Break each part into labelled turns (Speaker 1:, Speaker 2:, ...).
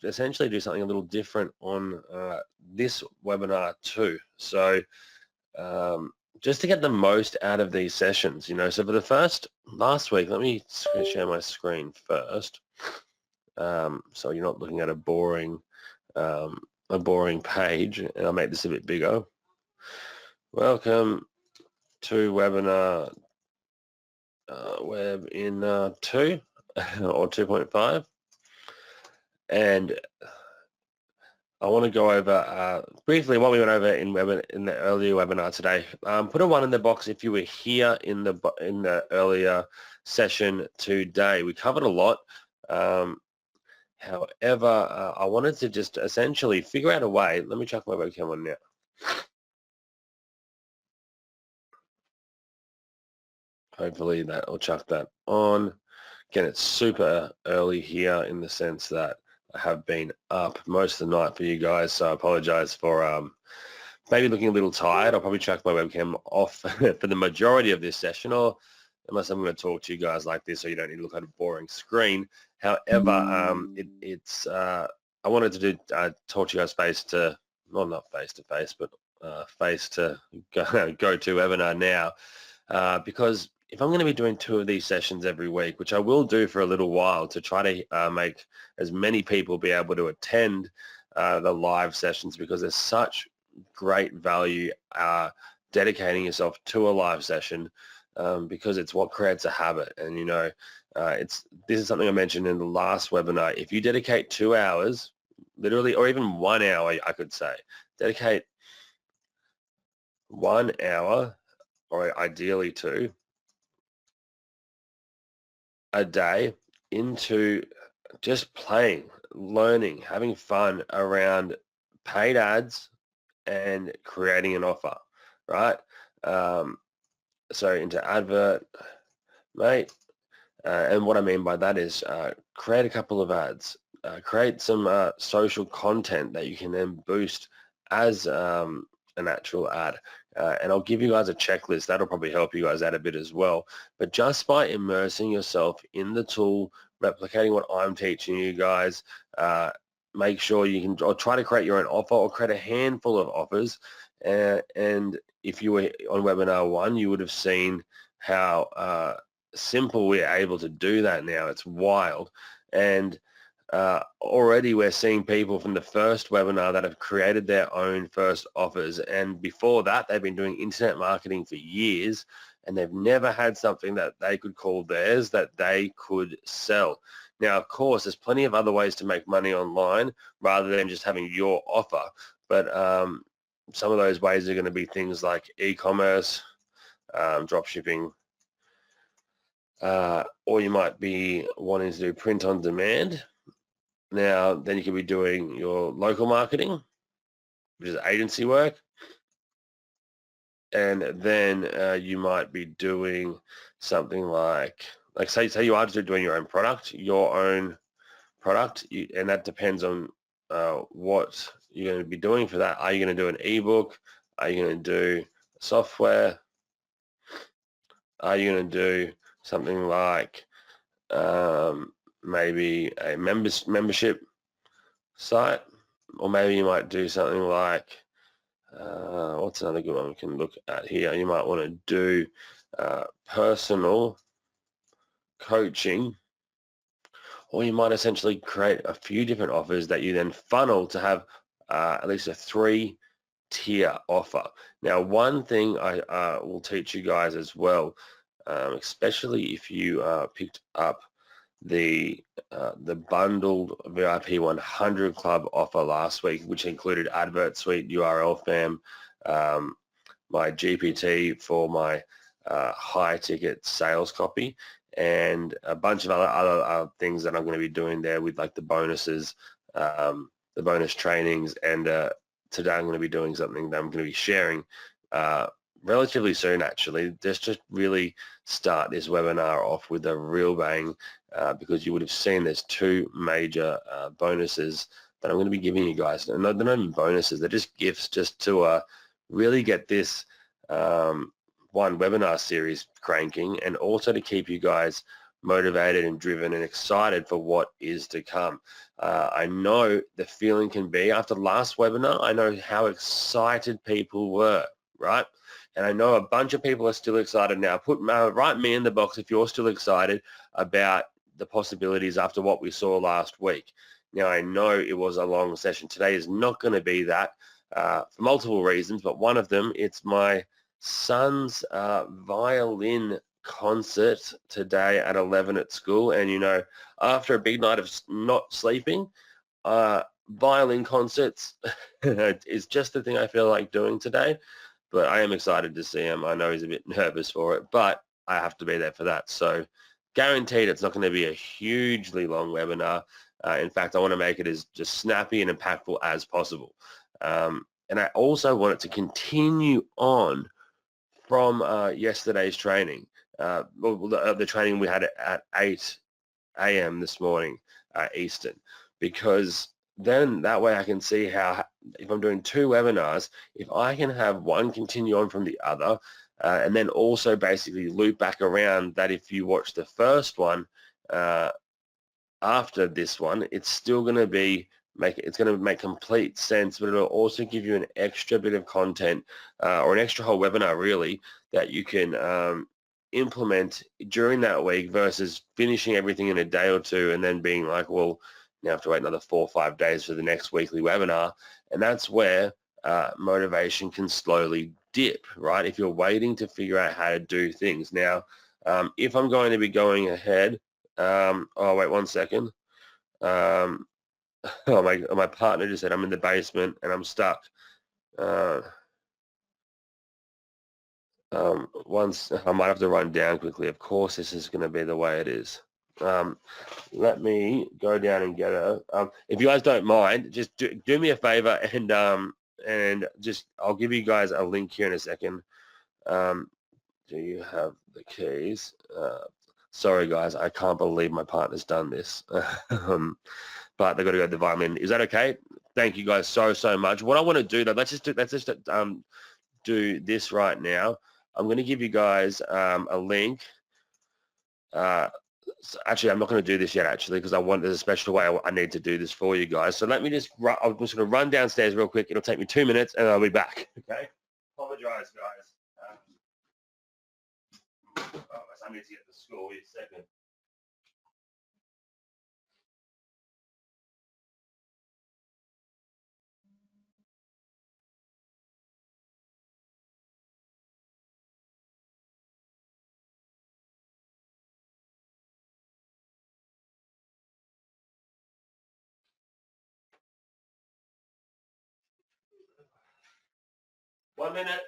Speaker 1: essentially do something a little different on this webinar too. So just to get the most out of these sessions, you know, so for the last week, let me share my screen first. So you're not looking at a boring page, and I'll make this a bit bigger. Welcome to webinar webinar 2 or 2.5, and I want to go over briefly what we went over in the earlier webinar today. Put a 1 in the box if you were here in the earlier session today. We covered a lot. However, I wanted to just essentially figure out a way. Let me chuck my webcam on now. Hopefully that will chuck that on. Again, it's super early here in the sense that I have been up most of the night for you guys, so I apologize for maybe looking a little tired. I'll probably chuck my webcam off for the majority of this session, or unless I'm going to talk to you guys like this so you don't need to look at a boring screen. However, I wanted to do talk to you guys not face to face, but face to go to webinar now, because if I'm going to be doing 2 of these sessions every week, which I will do for a little while to try to make as many people be able to attend the live sessions, because there's such great value dedicating yourself to a live session, because it's what creates a habit. And you know, this is something I mentioned in the last webinar. If you dedicate 2 hours, literally, or even 1 hour, I could say, dedicate 1 hour, or ideally 2, a day into just playing, learning, having fun around paid ads and creating an offer, right? So into advert, mate. And what I mean by that is create a couple of ads, create some social content that you can then boost as an actual ad. And I'll give you guys a checklist. That'll probably help you guys out a bit as well. But just by immersing yourself in the tool, replicating what I'm teaching you guys, make sure you can, or try to create your own offer, or create a handful of offers. And if you were on webinar 1, you would have seen how simple we're able to do that now. It's wild. And already we're seeing people from the first webinar that have created their own first offers, and before that they've been doing internet marketing for years, and they've never had something that they could call theirs that they could sell. Now, of course, there's plenty of other ways to make money online rather than just having your offer, but some of those ways are going to be things like e-commerce, drop shipping, or you might be wanting to do print on demand. Now, then you could be doing your local marketing, which is agency work. And then you might be doing something like say you are doing your own product, and that depends on what you're going to be doing for that. Are you going to do an ebook? Are you going to do software? Are you going to do something like maybe a membership site? Or maybe you might do something like, what's another good one we can look at here? You might want to do personal coaching, or you might essentially create a few different offers that you then funnel to have at least a 3-tier offer. Now, one thing I will teach you guys as well, especially if you picked up the bundled VIP 100 Club offer last week, which included Advert Suite, URL Fam, my GPT for my high ticket sales copy, and a bunch of other things that I'm going to be doing there with like the bonuses, the bonus trainings, and today I'm going to be doing something that I'm going to be sharing relatively soon, actually. Just really start this webinar off with a real bang, because you would have seen there's 2 major bonuses that I'm going to be giving you guys. And they're not even bonuses, they're just gifts, just to really get this one webinar series cranking, and also to keep you guys motivated and driven and excited for what is to come. I know the feeling can be, after last webinar, I know how excited people were, right? And I know a bunch of people are still excited now. Write me in the box if you're still excited about the possibilities after what we saw last week. Now, I know it was a long session. Today is not going to be that for multiple reasons, but one of them, it's my son's violin concert today at 11 at school. And, you know, after a big night of not sleeping, violin concerts is just the thing I feel like doing today. But I am excited to see him. I know he's a bit nervous for it, but I have to be there for that. So guaranteed it's not going to be a hugely long webinar. In fact, I want to make it as just snappy and impactful as possible. And I also want it to continue on from yesterday's training, the training we had at 8 a.m. this morning, Eastern, because then that way I can see how, if I'm doing 2 webinars, if I can have one continue on from the other, and then also basically loop back around that if you watch the first one after this one, it's still going to be it's going to make complete sense, but it'll also give you an extra bit of content or an extra whole webinar really that you can implement during that week versus finishing everything in a day or two and then being like, well, now I have to wait another 4 or 5 days for the next weekly webinar. And that's where motivation can slowly dip, right? If you're waiting to figure out how to do things. Now, if I'm going to be going ahead, oh, wait 1 second. Oh, my partner just said I'm in the basement and I'm stuck. Once I might have to run down quickly. Of course, this is going to be the way it is. Let me go down and get her. If you guys don't mind, just do me a favor and just I'll give you guys a link here in a second. Do you have the keys? Sorry, guys, I can't believe my partner's done this. But they've got to go to the vitamin. Is that okay? Thank you guys so much. What I want to do though, let's just do this right now. I'm going to give you guys a link. Actually, I'm not going to do this yet, actually, because there's a special way I need to do this for you guys. So let me just, I'm just going to run downstairs real quick. It'll take me 2 minutes and I'll be back. Okay? Apologize, guys. I need to get to school in a second. One minute.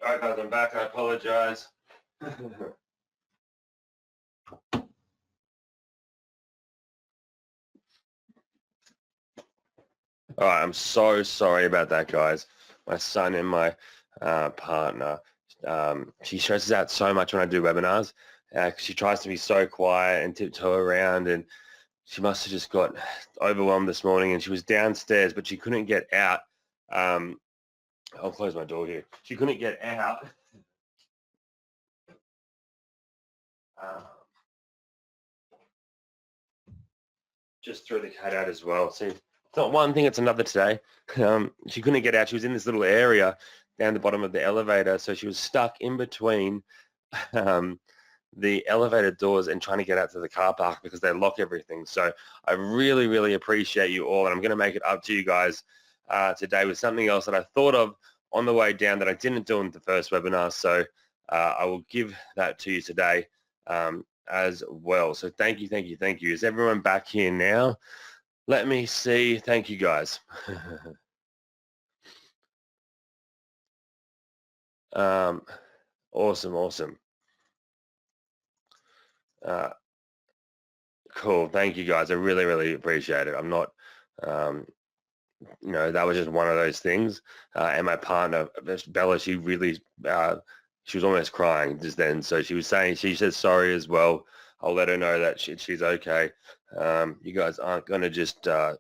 Speaker 1: All right, guys, I'm back. I apologize. All right, I'm so sorry about that, guys. My son and my partner, she stresses out so much when I do webinars. She tries to be so quiet and tiptoe around, and she must have just got overwhelmed this morning, and she was downstairs, but she couldn't get out. I'll close my door here. She couldn't get out. Uh, just threw the cat out as well. See, it's not one thing, it's another today. She couldn't get out. She was in this little area down the bottom of the elevator, so she was stuck in between um, the elevator doors and trying to get out to the car park because they lock everything. So I really, really appreciate you all, and I'm going to make it up to you guys today with something else that I thought of on the way down that I didn't do in the first webinar. So I will give that to you today as well. So thank you, thank you, thank you. Is everyone back here now? Let me see. Thank you, guys. Awesome, awesome. Cool. Thank you, guys. I really, really appreciate it. I'm not, that was just one of those things. And my partner, Bella, she really, she was almost crying just then. So she was saying, she said sorry as well. I'll let her know that she's okay. You guys aren't going to just burn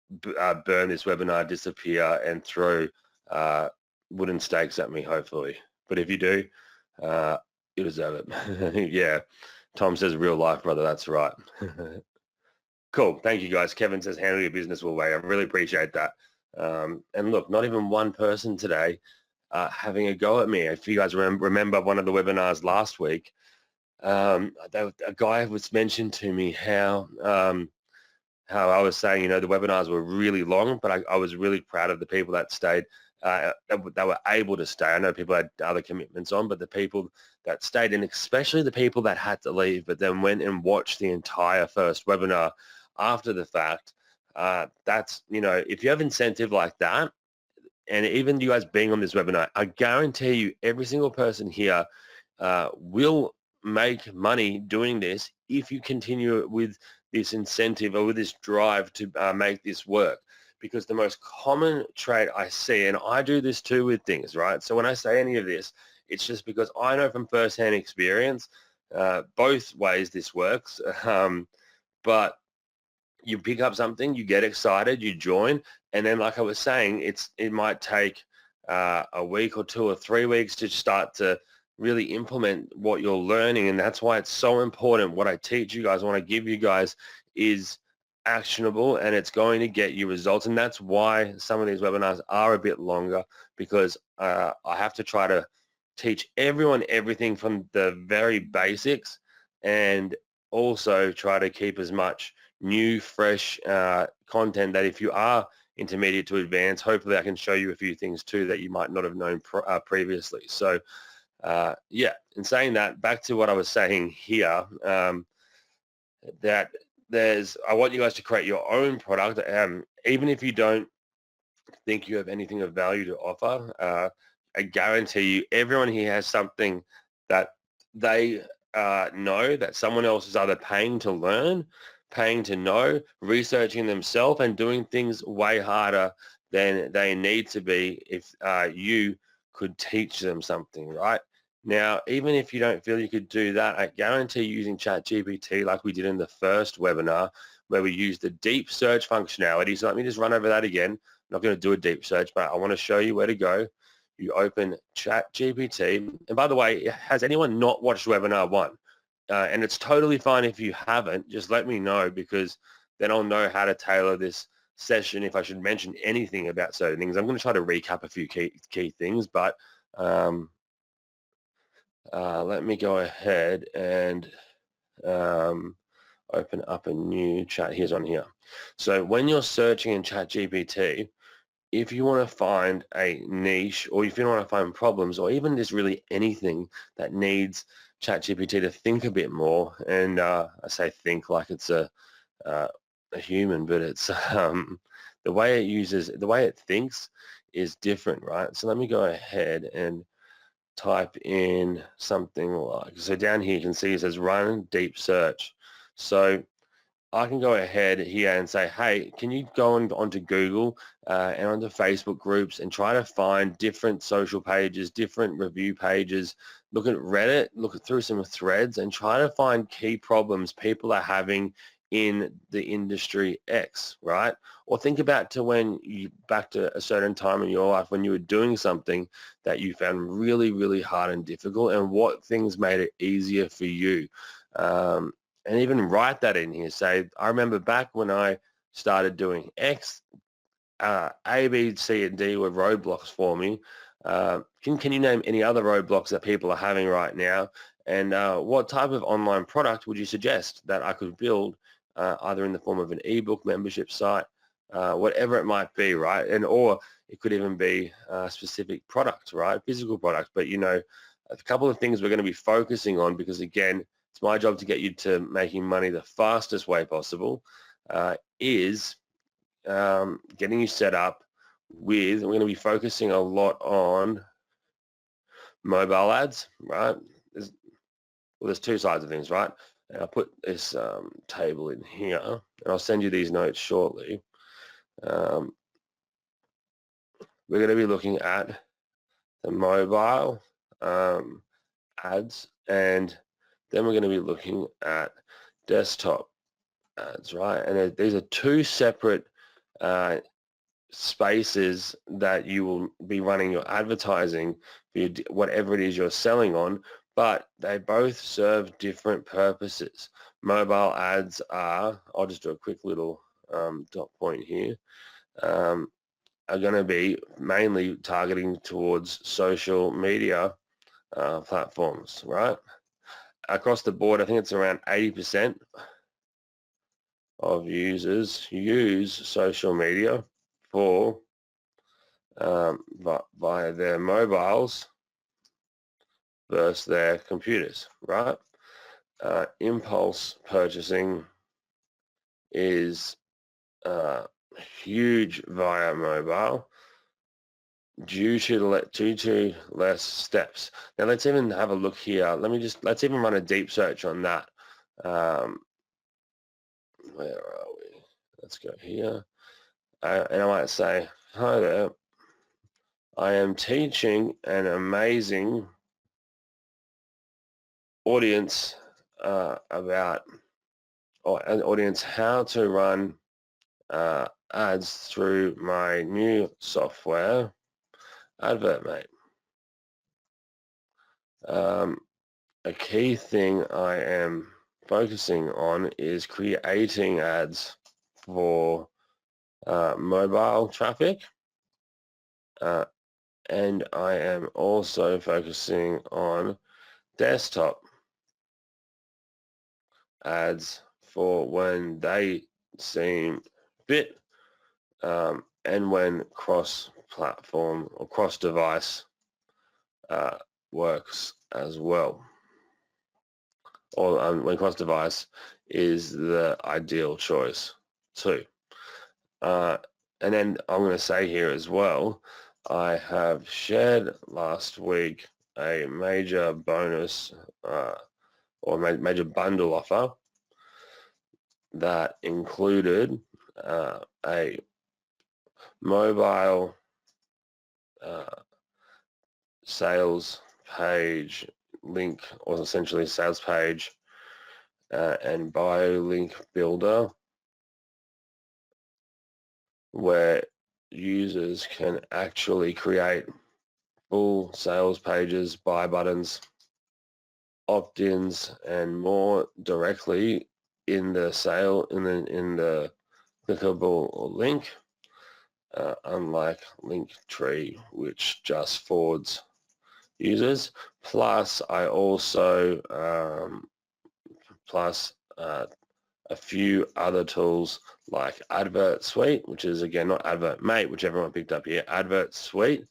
Speaker 1: this webinar, disappear, and throw wooden stakes at me, hopefully. But if you do, you deserve it. Yeah. Tom says real life, brother. That's right. Cool. Thank you, guys. Kevin says handle your business will way. I really appreciate that. And look, not even one person today having a go at me. If you guys remember one of the webinars last week, a guy was mentioned to me how I was saying, the webinars were really long, but I was really proud of the people that stayed, that were able to stay. I know people had other commitments on, but the people that stayed, and especially the people that had to leave, but then went and watched the entire first webinar after the fact, that's, if you have incentive like that, and even you guys being on this webinar, I guarantee you every single person here will make money doing this if you continue with this incentive or with this drive to make this work. Because the most common trait I see, and I do this too with things, right? So when I say any of this, it's just because I know from firsthand experience, both ways this works. But you pick up something, you get excited, you join, and then like I was saying, it might take a week or 2 or 3 weeks to start to really implement what you're learning. And that's why it's so important. What I teach you guys, what I give you guys is actionable, and it's going to get you results. And that's why some of these webinars are a bit longer, because I have to try to teach everyone everything from the very basics, and also try to keep as much new, fresh content that if you are intermediate to advanced, hopefully I can show you a few things too that you might not have known previously. So yeah, in saying that, back to what I was saying here, that I want you guys to create your own product. Even if you don't think you have anything of value to offer, I guarantee you everyone here has something that they know that someone else is either paying to learn, paying to know, researching themselves, and doing things way harder than they need to be if you could teach them something, right? Now, even if you don't feel you could do that, I guarantee using ChatGPT like we did in the first webinar, where we used the deep search functionality. So let me just run over that again. I'm not going to do a deep search, but I want to show you where to go. You open ChatGPT. And by the way, has anyone not watched webinar 1? And it's totally fine if you haven't. Just let me know, because then I'll know how to tailor this session if I should mention anything about certain things. I'm going to try to recap a few key things, but let me go ahead and open up a new chat. Here's on here. So when you're searching in ChatGPT, if you want to find a niche, or if you want to find problems, or even just really anything that needs ChatGPT to think a bit more, and I say think like it's a human, but it's the way it thinks is different, right? So let me go ahead and type in something like, so down here you can see it says run deep search. So I can go ahead here and say, hey, can you go onto Google and onto Facebook groups and try to find different social pages, different review pages, look at Reddit, look through some threads and try to find key problems people are having in the industry X, right? Or think about to when you back to a certain time in your life when you were doing something that you found really, really hard and difficult and what things made it easier for you. And even write that in here. Say, I remember back when I started doing X, A, B, C, and D were roadblocks for me. Can you name any other roadblocks that people are having right now? And what type of online product would you suggest that I could build, either in the form of an ebook membership site, whatever it might be, right? And or it could even be a specific product, right? Physical product. But you know, a couple of things we're going to be focusing on because again, it's my job to get you to making money the fastest way possible, is getting you set up with, we're going to be focusing a lot on mobile ads, right? There's two sides of things, right? And I'll put this table in here, and I'll send you these notes shortly. We're going to be looking at the mobile ads, and then we're going to be looking at desktop ads, right? And these are two separate spaces that you will be running your advertising for your, whatever it is you're selling on, but they both serve different purposes. Mobile ads are, I'll just do a quick little dot point here, are going to be mainly targeting towards social media platforms, right? Across the board, I think it's around 80% of users use social media for via their mobiles versus their computers, right? Impulse purchasing is huge via mobile due to less steps. Now let's even have a look here. Let's even run a deep search on that. Where are we? Let's go here. And I might say, hi there. I am teaching an amazing audience about, or an audience how to run ads through my new software, AdvertMate. A key thing I am focusing on is creating ads for mobile traffic, and I am also focusing on desktop ads for when they seem fit, and when cross-platform or cross-device works as well, or when cross-device is the ideal choice too. And then I'm going to say here as well, I have shared last week a major bonus or major bundle offer that included a mobile sales page link, or essentially sales page and bio link builder, where users can actually create full sales pages, buy buttons, opt-ins, and more directly in the clickable link, unlike Linktree, which just forwards users. Plus, I also a few other tools like Advert Suite, which is again not Advert Mate, which everyone picked up here. Advert Suite,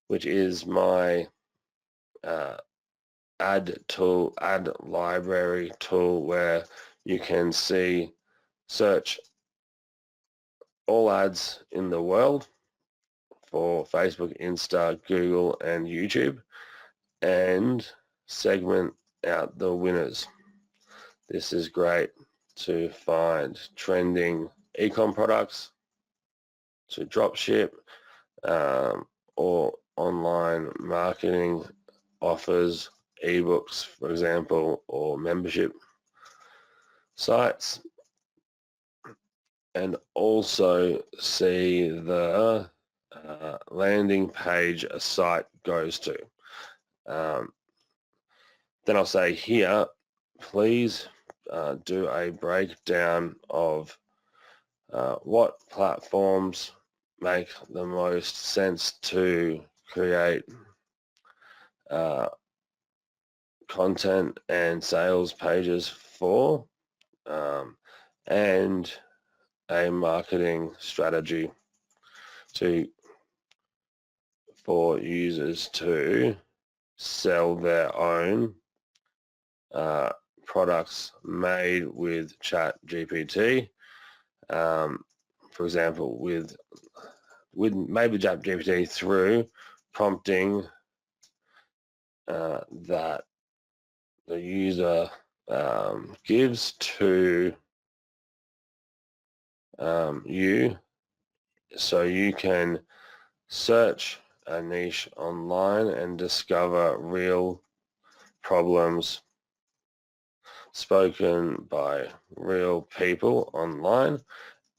Speaker 1: which is my ad library tool where you can search all ads in the world for Facebook, Insta, Google, and YouTube, and segment out the winners. This is great to find trending ecom products, to drop ship, or online marketing offers, ebooks, for example, or membership sites, and also see the landing page a site goes to. Then I'll say here, please do a breakdown of what platforms make the most sense to create content and sales pages for, and a marketing strategy for users to sell their own products made with ChatGPT. For example, with maybe ChatGPT through prompting that the user gives to you, so you can search a niche online and discover real problems spoken by real people online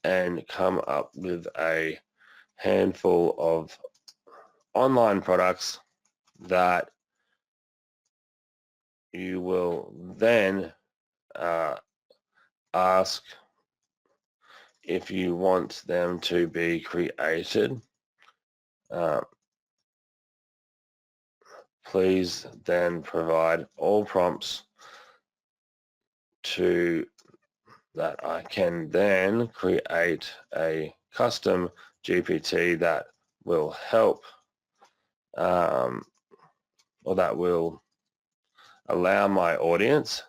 Speaker 1: and come up with a handful of online products that you will then ask if you want them to be created. Please then provide all prompts to that I can then create a custom GPT that will help or that will allow my audience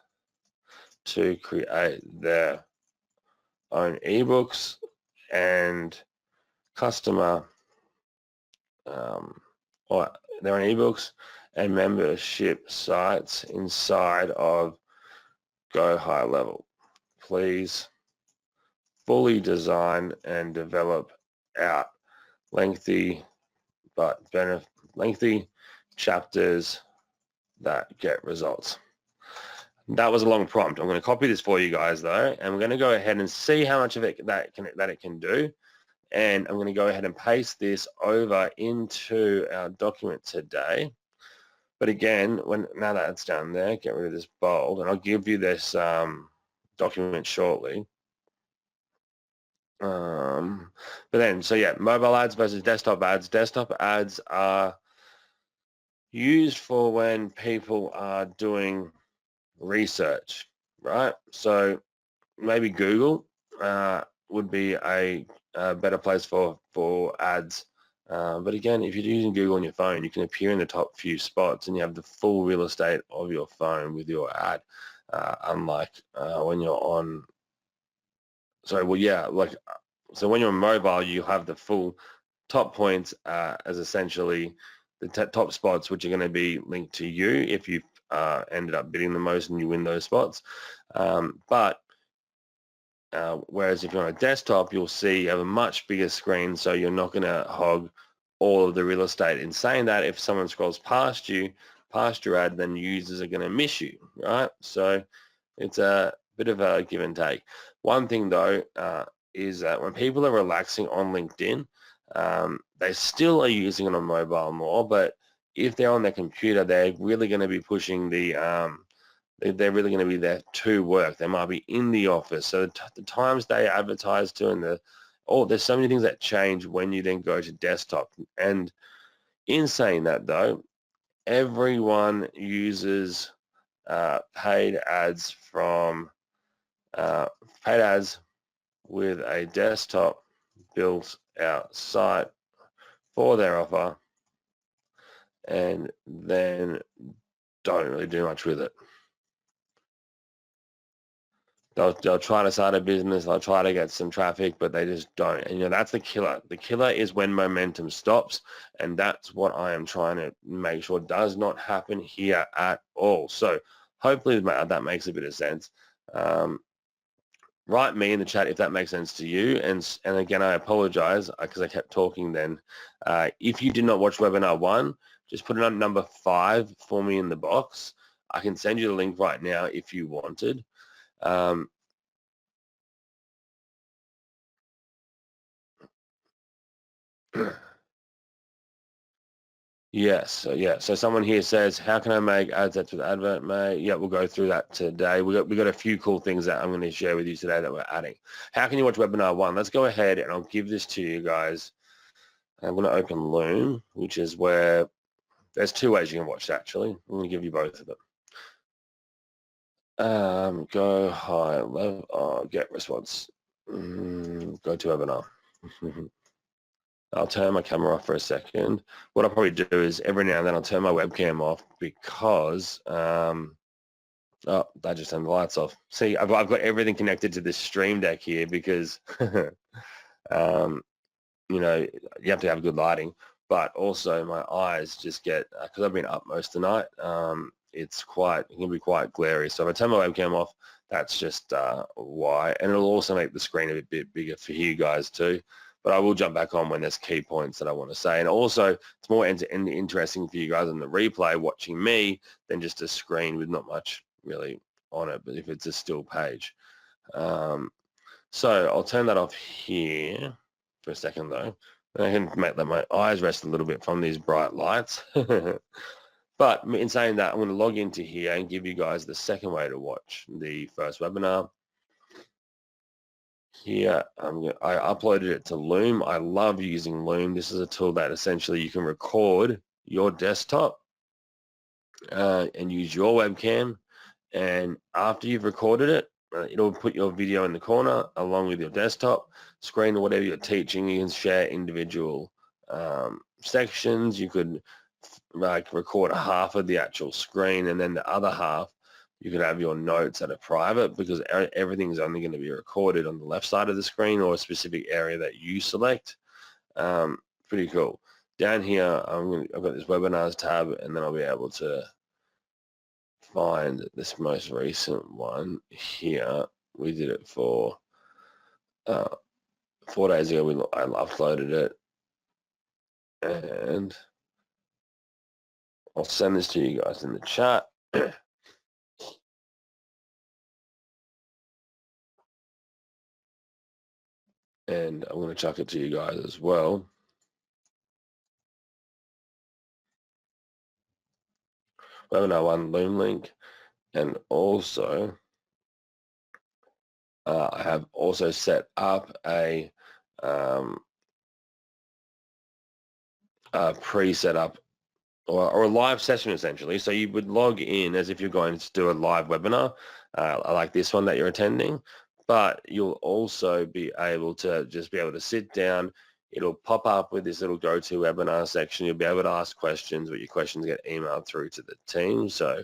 Speaker 1: to create their own ebooks and customer or their own ebooks and membership sites inside of Go High Level. Please fully design and develop out lengthy chapters that get results. That was a long prompt. I'm going to copy this for you guys though, and we're going to go ahead and see how much of it that it can do. And I'm going to go ahead and paste this over into our document today. But again, now that it's down there, get rid of this bold, and I'll give you this document shortly. But then, so yeah, mobile ads versus desktop ads. Desktop ads are used for when people are doing research, right? So maybe Google would be a better place for ads. But again, if you're using Google on your phone, you can appear in the top few spots and you have the full real estate of your phone with your ad, unlike when you're on, so when you're on mobile, you have the full top points as essentially the top spots, which are going to be linked to you if you ended up bidding the most and you win those spots. Whereas if you're on a desktop, you'll see you have a much bigger screen, so you're not going to hog all of the real estate. In saying that, if someone scrolls past your ad, then users are going to miss you, right? So it's a bit of a give and take. One thing though is that when people are relaxing on LinkedIn, they still are using it on mobile more, but if they're on their computer, they're really going to be pushing they're really going to be there to work. They might be in the office. So the times they advertise to and there's so many things that change when you then go to desktop. And in saying that though, everyone uses paid ads with a desktop built out site for their offer and then don't really do much with it. They'll try to start a business, they'll try to get some traffic, but they just don't. And that's the killer. The killer is when momentum stops, and that's what I am trying to make sure does not happen here at all. So hopefully that makes a bit of sense. write me in the chat if that makes sense to you. And again, I apologize because I kept talking then. If you did not watch webinar 1, just put it on number 5 for me in the box. I can send you the link right now if you wanted. Yes, yeah. So someone here says, how can I make ad sets with advert, mate? Yeah, we'll go through that today. We got a few cool things that I'm going to share with you today that we're adding. How can you watch webinar 1? Let's go ahead and I'll give this to you guys. I'm going to open Loom, which is where there's 2 ways you can watch it, actually. I'm going to give you both of them. Go high level, get response. Go to webinar. I'll turn my camera off for a second. What I'll probably do is every now and then I'll turn my webcam off because, oh, that just turned the lights off. See, I've got everything connected to this stream deck here because, you know, you have to have good lighting, but also my eyes just get, because I've been up most of the night, it can be quite glary. So if I turn my webcam off, that's just why. And it'll also make the screen a bit bigger for you guys too. But I will jump back on when there's key points that I want to say. And also, it's more interesting for you guys in the replay watching me than just a screen with not much really on it, but if it's a still page. So I'll turn that off here for a second though. And I can let my eyes rest a little bit from these bright lights. But in saying that, I'm going to log into here and give you guys the second way to watch the first webinar. Here, I uploaded it to Loom. I love using Loom. This is a tool that essentially you can record your desktop and use your webcam. And after you've recorded it, it'll put your video in the corner along with your desktop screen or whatever you're teaching. You can share individual sections. You could like record half of the actual screen and then the other half you could have your notes that are private because everything's only going to be recorded on the left side of the screen or a specific area that you select. Pretty cool. Down here, I've got this webinars tab and then I'll be able to find this most recent one here. We did it for 4 days ago. I uploaded it and I'll send this to you guys in the chat. And I'm going to chuck it to you guys as well. Webinar 1 Loom link, and also I have also set up a pre-set up or a live session essentially. So you would log in as if you're going to do a live webinar like this one that you're attending, but you'll also be able to sit down. It'll pop up with this little go-to webinar section. You'll be able to ask questions, but your questions get emailed through to the team. So,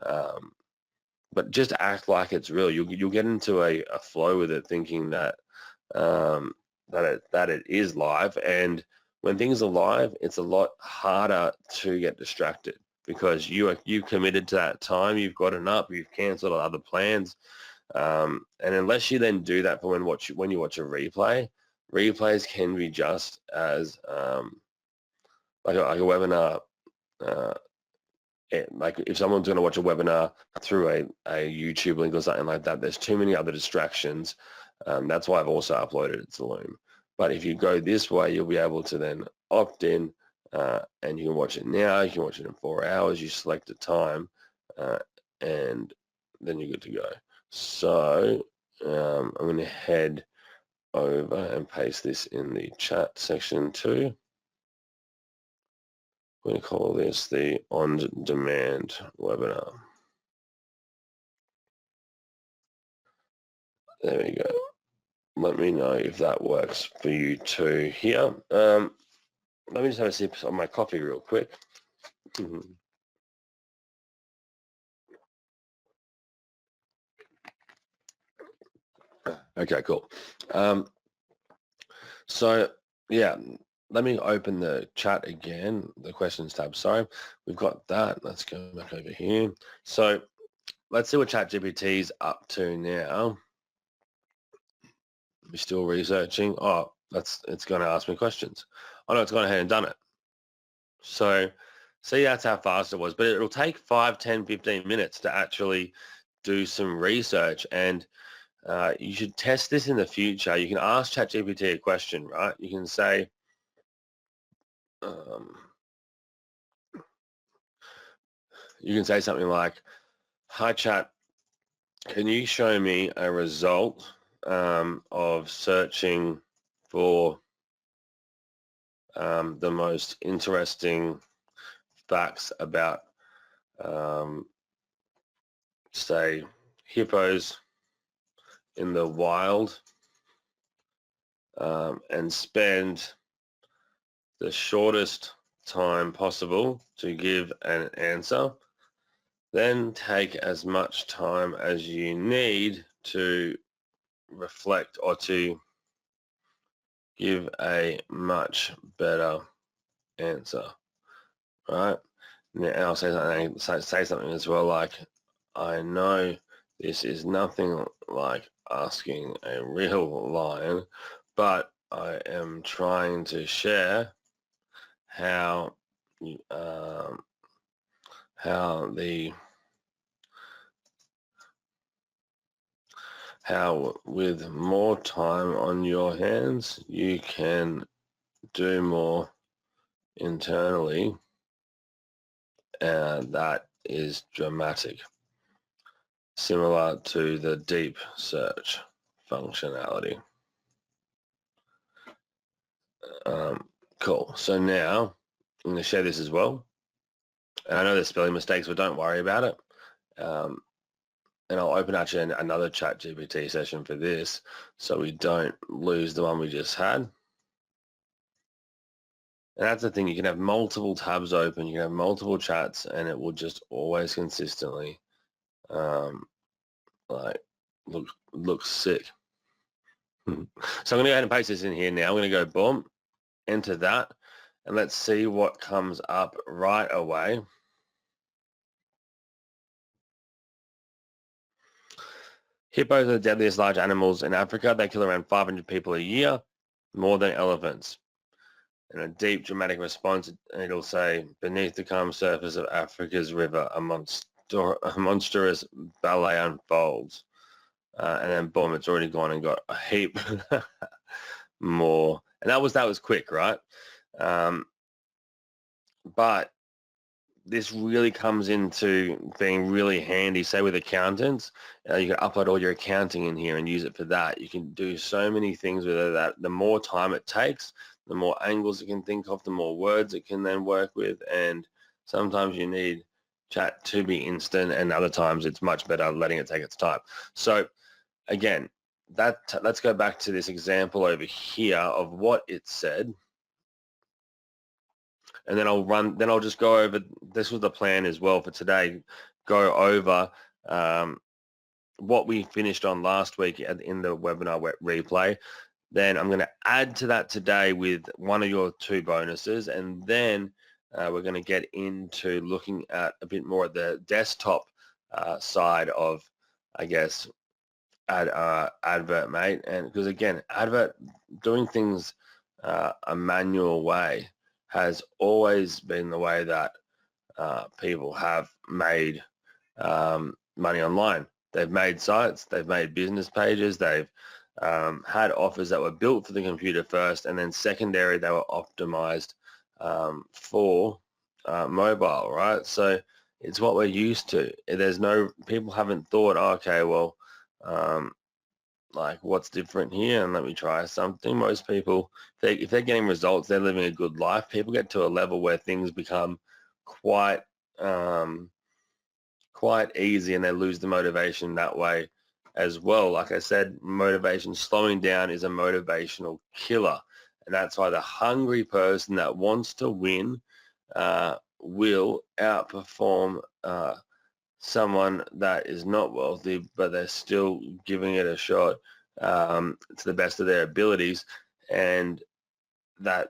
Speaker 1: but just act like it's real. You'll get into a flow with it, thinking that that it is live. And when things are live, it's a lot harder to get distracted because you committed to that time. You've gotten up. You've cancelled other plans. And unless you then do that for when you watch a replay, replays can be just as like a webinar. Like if someone's going to watch a webinar through a YouTube link or something like that, there's too many other distractions. That's why I've also uploaded it to Loom. But if you go this way, you'll be able to then opt in and you can watch it now. You can watch it in 4 hours. You select a time and then you're good to go. So I'm going to head over and paste this in the chat section too. We're going to call this the on-demand webinar. There we go. Let me know if that works for you too here. Let me just have a sip of my coffee real quick. Okay, cool. So yeah, let me open the chat again, the questions tab. Sorry, we've got that. Let's go back over here. So let's see what ChatGPT is up to now. You're still researching. Oh, it's going to ask me questions. Oh no, it's gone ahead and done it. So see, that's how fast it was. But it'll take 5, 10, 15 minutes to actually do some research. And you should test this in the future. You can ask ChatGPT a question, right? You can say, something like, "Hi, Chat, can you show me a result of searching for the most interesting facts about, say, hippos in the wild, and spend the shortest time possible to give an answer. Then take as much time as you need to reflect or to give a much better answer," right? And I'll say something as well, like, "I know this is nothing like asking a real lion, but I am trying to share how with more time on your hands you can do more internally, and that is dramatic, similar to the deep search functionality." Cool. So now I'm going to share this as well. And I know there's spelling mistakes, but don't worry about it. And I'll open actually another ChatGPT session for this so we don't lose the one we just had. And that's the thing, you can have multiple tabs open, you can have multiple chats, and it will just always consistently like look sick. So I'm going to go ahead and paste this in here now. I'm going to go boom, enter that, and let's see what comes up right away. Hippos are the deadliest large animals in Africa. They kill around 500 people a year, more than elephants. In a deep, dramatic response, it'll say, "Beneath the calm surface of Africa's river, a monstrous ballet unfolds." And then boom, it's already gone and got a heap more. And that was quick, right? But this really comes into being really handy, say with accountants. You can upload all your accounting in here and use it for that. You can do so many things with that. The more time it takes, the more angles it can think of, the more words it can then work with. And sometimes you need chat to be instant, and other times it's much better letting it take its time. So again, let's go back to this example over here of what it said. And then I'll just go over, this was the plan as well for today, go over what we finished on last week in the webinar replay. Then I'm going to add to that today with one of your 2 bonuses, and then we're going to get into looking at a bit more at the desktop side of, I guess, Advert Mate. And because again, Advert, doing things a manual way has always been the way that people have made money online. They've made sites, they've made business pages, they've had offers that were built for the computer first, and then secondary, they were optimized for mobile, right? So it's what we're used to. People haven't thought, oh, okay, well, like, what's different here, and let me try something. Most people, if they're getting results, they're living a good life. People get to a level where things become quite easy, and they lose the motivation that way as well. Like I said, motivation slowing down is a motivational killer, and that's why the hungry person that wants to win will outperform someone that is not wealthy, but they're still giving it a shot to the best of their abilities, and that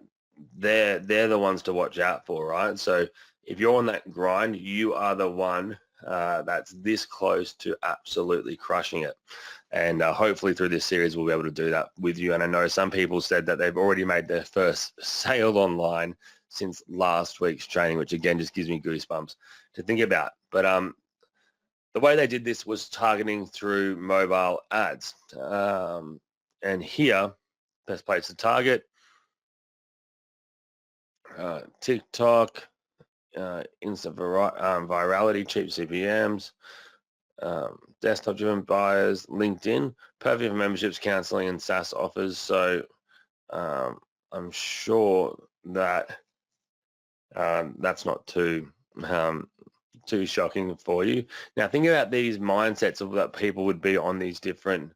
Speaker 1: they're the ones to watch out for, right? So if you're on that grind, you are the one that's this close to absolutely crushing it. And hopefully through this series, we'll be able to do that with you. And I know some people said that they've already made their first sale online since last week's training, which again, just gives me goosebumps to think about. But the way they did this was targeting through mobile ads. And here, best place to target, TikTok, instant virality, cheap CPMs, desktop-driven buyers, LinkedIn, perfect for memberships, counseling, and SaaS offers. So I'm sure that that's not too shocking for you. Now, think about these mindsets of that people would be on these different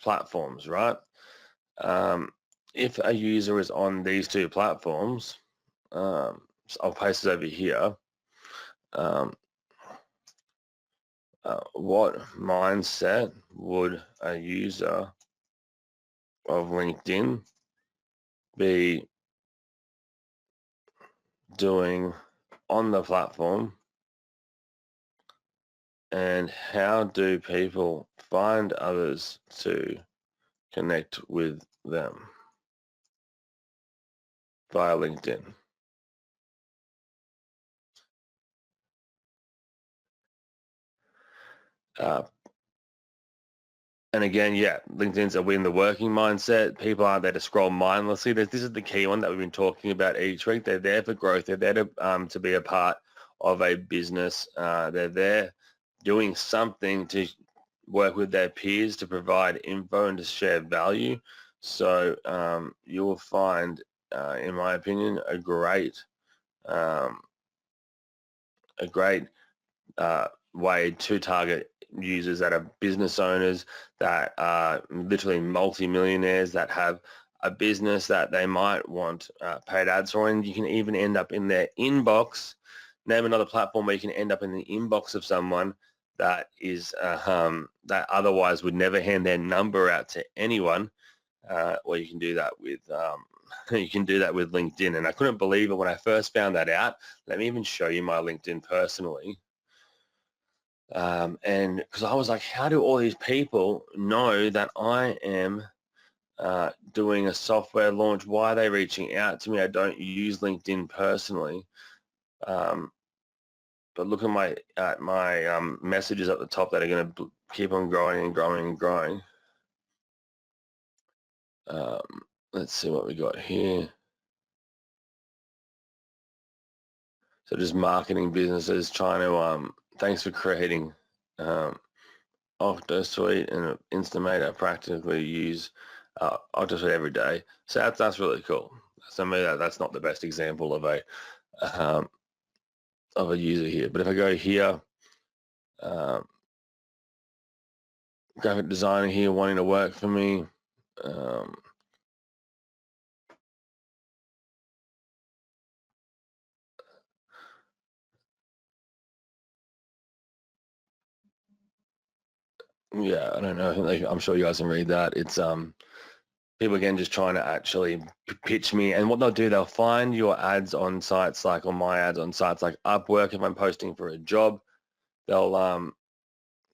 Speaker 1: platforms, right? If a user is on these two platforms, so I'll paste it over here. What mindset would a user of LinkedIn be doing on the platform, and how do people find others to connect with them via LinkedIn? And again, yeah, LinkedIn's a win the working mindset. People aren't there to scroll mindlessly. This is the key one that we've been talking about each week. They're there for growth. They're there to be a part of a business. They're there doing something to work with their peers to provide info and to share value. So you will find, in my opinion, a great way to target users that are business owners, that are literally multi-millionaires, that have a business that they might want paid ads for, and you can even end up in their inbox. Name another platform where you can end up in the inbox of someone that is that otherwise would never hand their number out to anyone. Or you can do that with LinkedIn. And I couldn't believe it when I first found that out. Let me even show you my LinkedIn personally. And because I was like, how do all these people know that I am doing a software launch? Why are they reaching out to me? I don't use LinkedIn personally. But look at my messages at the top that are going to keep on growing and growing and growing. Let's see what we got here. So just marketing businesses trying to, thanks for creating OctoSuite and Instamate. I practically use OctoSuite every day. So that's really cool. So maybe that's not the best example of a user here. But if I go here, graphic designer here wanting to work for me. Yeah, I don't know. I'm sure you guys can read that. It's people again just trying to actually pitch me, and what they'll do, they'll find your ads on sites like, or my ads on sites like Upwork. If I'm posting for a job, they'll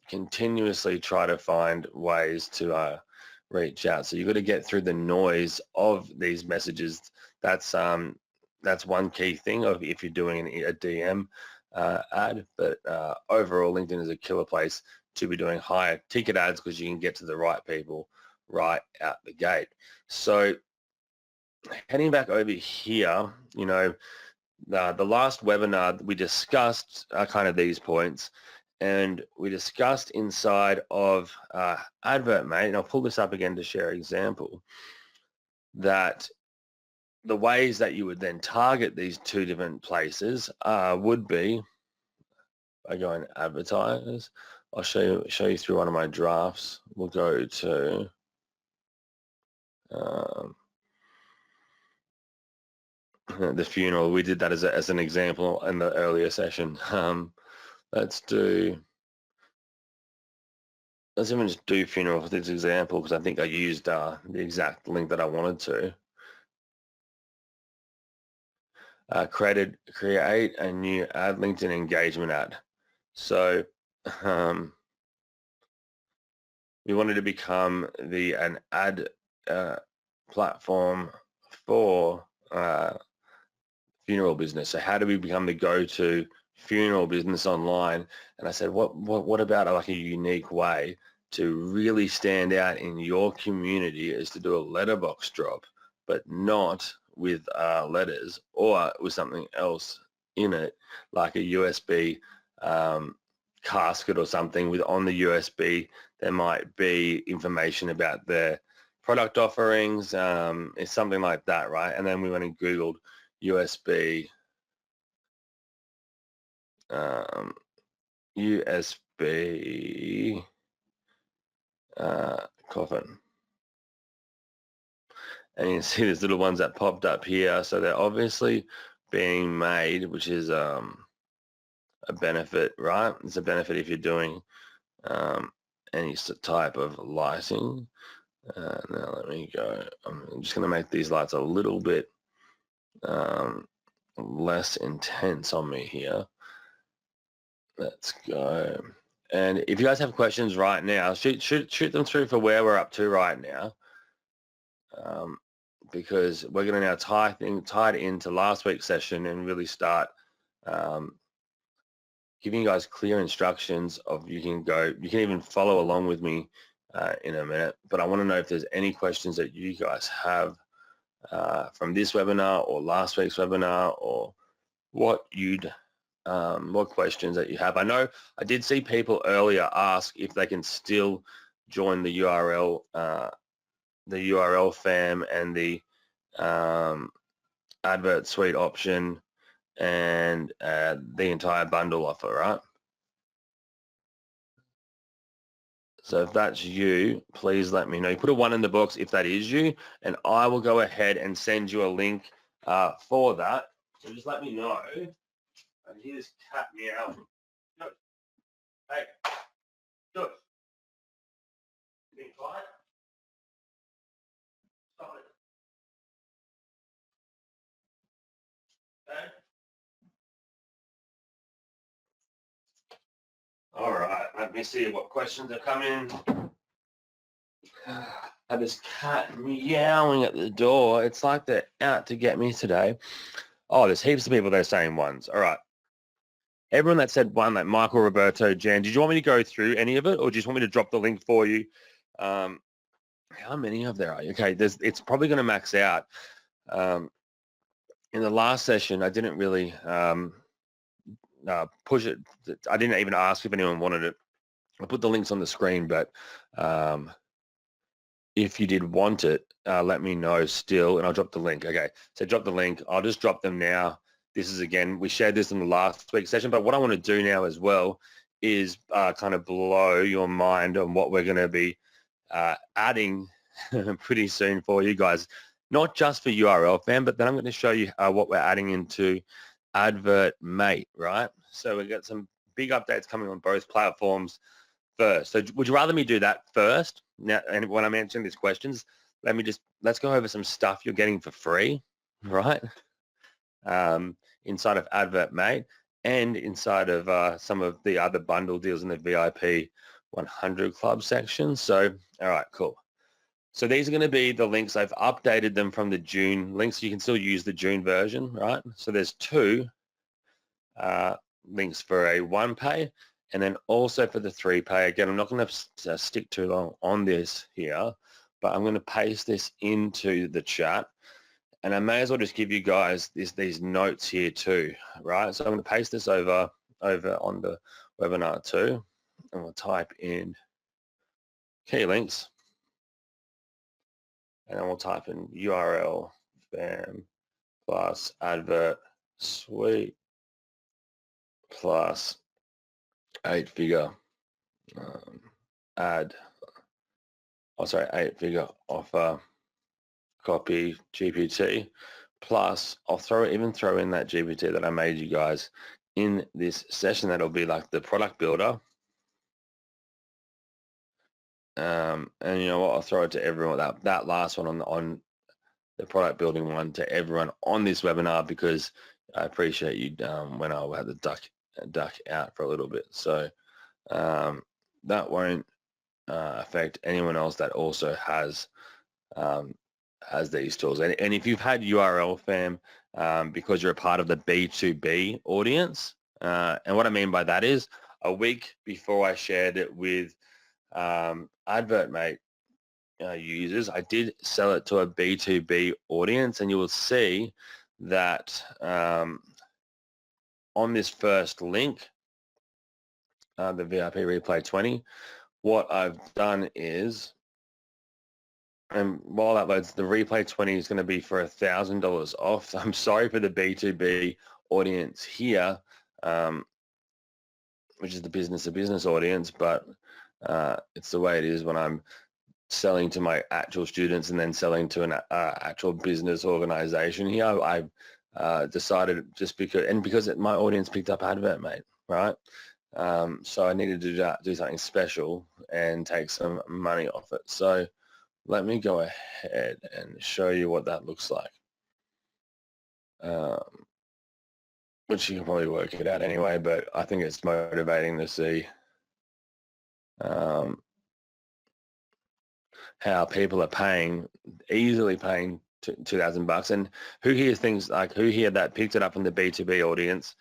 Speaker 1: continuously try to find ways to reach out. So you've got to get through the noise of these messages. That's one key thing of if you're doing a DM ad. But overall, LinkedIn is a killer place to be doing higher ticket ads because you can get to the right people right out the gate. So heading back over here, you know, the last webinar we discussed kind of these points, and we discussed inside of Advert Mate, and I'll pull this up again to share an example, that the ways that you would then target these two different places would be by going advertise. I'll show you through one of my drafts. We'll go to the funeral. We did that as an example in the earlier session. Let's even just do funeral for this example because I think I used the exact link that I wanted to. Create a new ad, LinkedIn engagement ad. So we wanted to become an ad platform for funeral business. So how do we become the go-to funeral business online? And I said, what about like a unique way to really stand out in your community is to do a letterbox drop, but not with letters or with something else in it, like a USB casket or something. With on the USB, there might be information about their product offerings. It's something like that, right? And then we went and Googled USB USB coffin, and you can see there's little ones that popped up here, so they're obviously being made, which is a benefit, right? It's a benefit if you're doing any type of lighting. Now let me go. I'm just going to make these lights a little bit less intense on me here. Let's go. And if you guys have questions right now, shoot them through for where we're up to right now, because we're going to now tie it into last week's session and really start giving you guys clear instructions of you can even follow along with me in a minute. But I want to know if there's any questions that you guys have from this webinar or last week's webinar, or what questions that you have. I know I did see people earlier ask if they can still join the URL fam and the advert suite option and the entire bundle offer, right? So if that's you, please let me know. You put a 1 in the box if that is you, and I will go ahead and send you a link for that. So just let me know. I hear this cat meow. Good. Hey, good. Being quiet. Stop it. Okay. All right. Let me see what questions have come in. I have this cat meowing at the door. It's like they're out to get me today. Oh, there's heaps of people that are saying ones. All right. Everyone that said one, like Michael, Roberto, Jan, did you want me to go through any of it, or do you just want me to drop the link for you? How many of there are? Okay, it's probably going to max out. In the last session, I didn't really push it. I didn't even ask if anyone wanted it. I put the links on the screen, but if you did want it, let me know still, and I'll drop the link. Okay, so drop the link. I'll just drop them now. This is, again, we shared this in the last week's session, but what I want to do now as well is kind of blow your mind on what we're going to be adding pretty soon for you guys, not just for URL fam, but then I'm going to show you what we're adding into Advert Mate, right? So we've got some big updates coming on both platforms first. So would you rather me do that first? Now, and when I'm answering these questions, let's go over some stuff you're getting for free, right? Inside of Advert Mate and inside of some of the other bundle deals in the VIP 100 Club section. So, all right, cool. So these are going to be the links. I've updated them from the June links. You can still use the June version, right? So there's 2 links for a 1 pay and then also for the 3 pay. Again, I'm not going to stick too long on this here, but I'm going to paste this into the chat. And I may as well just give you guys these notes here too, right? So I'm going to paste this over on the webinar too, and we'll type in key links, and then we'll type in URL fam plus advert suite plus 8-figure ad. Oh, sorry, 8-figure offer. Copy GPT, plus I'll even throw in that GPT that I made you guys in this session. That'll be like the product builder. And you know what? I'll throw it to everyone. That last one on the product building one to everyone on this webinar, because I appreciate you when I had to duck out for a little bit. So that won't affect anyone else that also has these tools. And if you've had URL fam because you're a part of the B2B audience, and what I mean by that is a week before I shared it with AdvertMate users, I did sell it to a B2B audience, and you will see that on this first link, the VIP Replay 20, what I've done is, and while that loads, the Replay 20 is going to be for $1,000 off. I'm sorry for the B2B audience here, which is the business-to-business audience, but it's the way it is when I'm selling to my actual students and then selling to an actual business organization here. I decided just because my audience picked up AdvertMate, right? So I needed to do something special and take some money off it. So let me go ahead and show you what that looks like. Which you can probably work it out anyway, but I think it's motivating to see how people are easily paying $2,000. And who here that picked it up from the B2B audience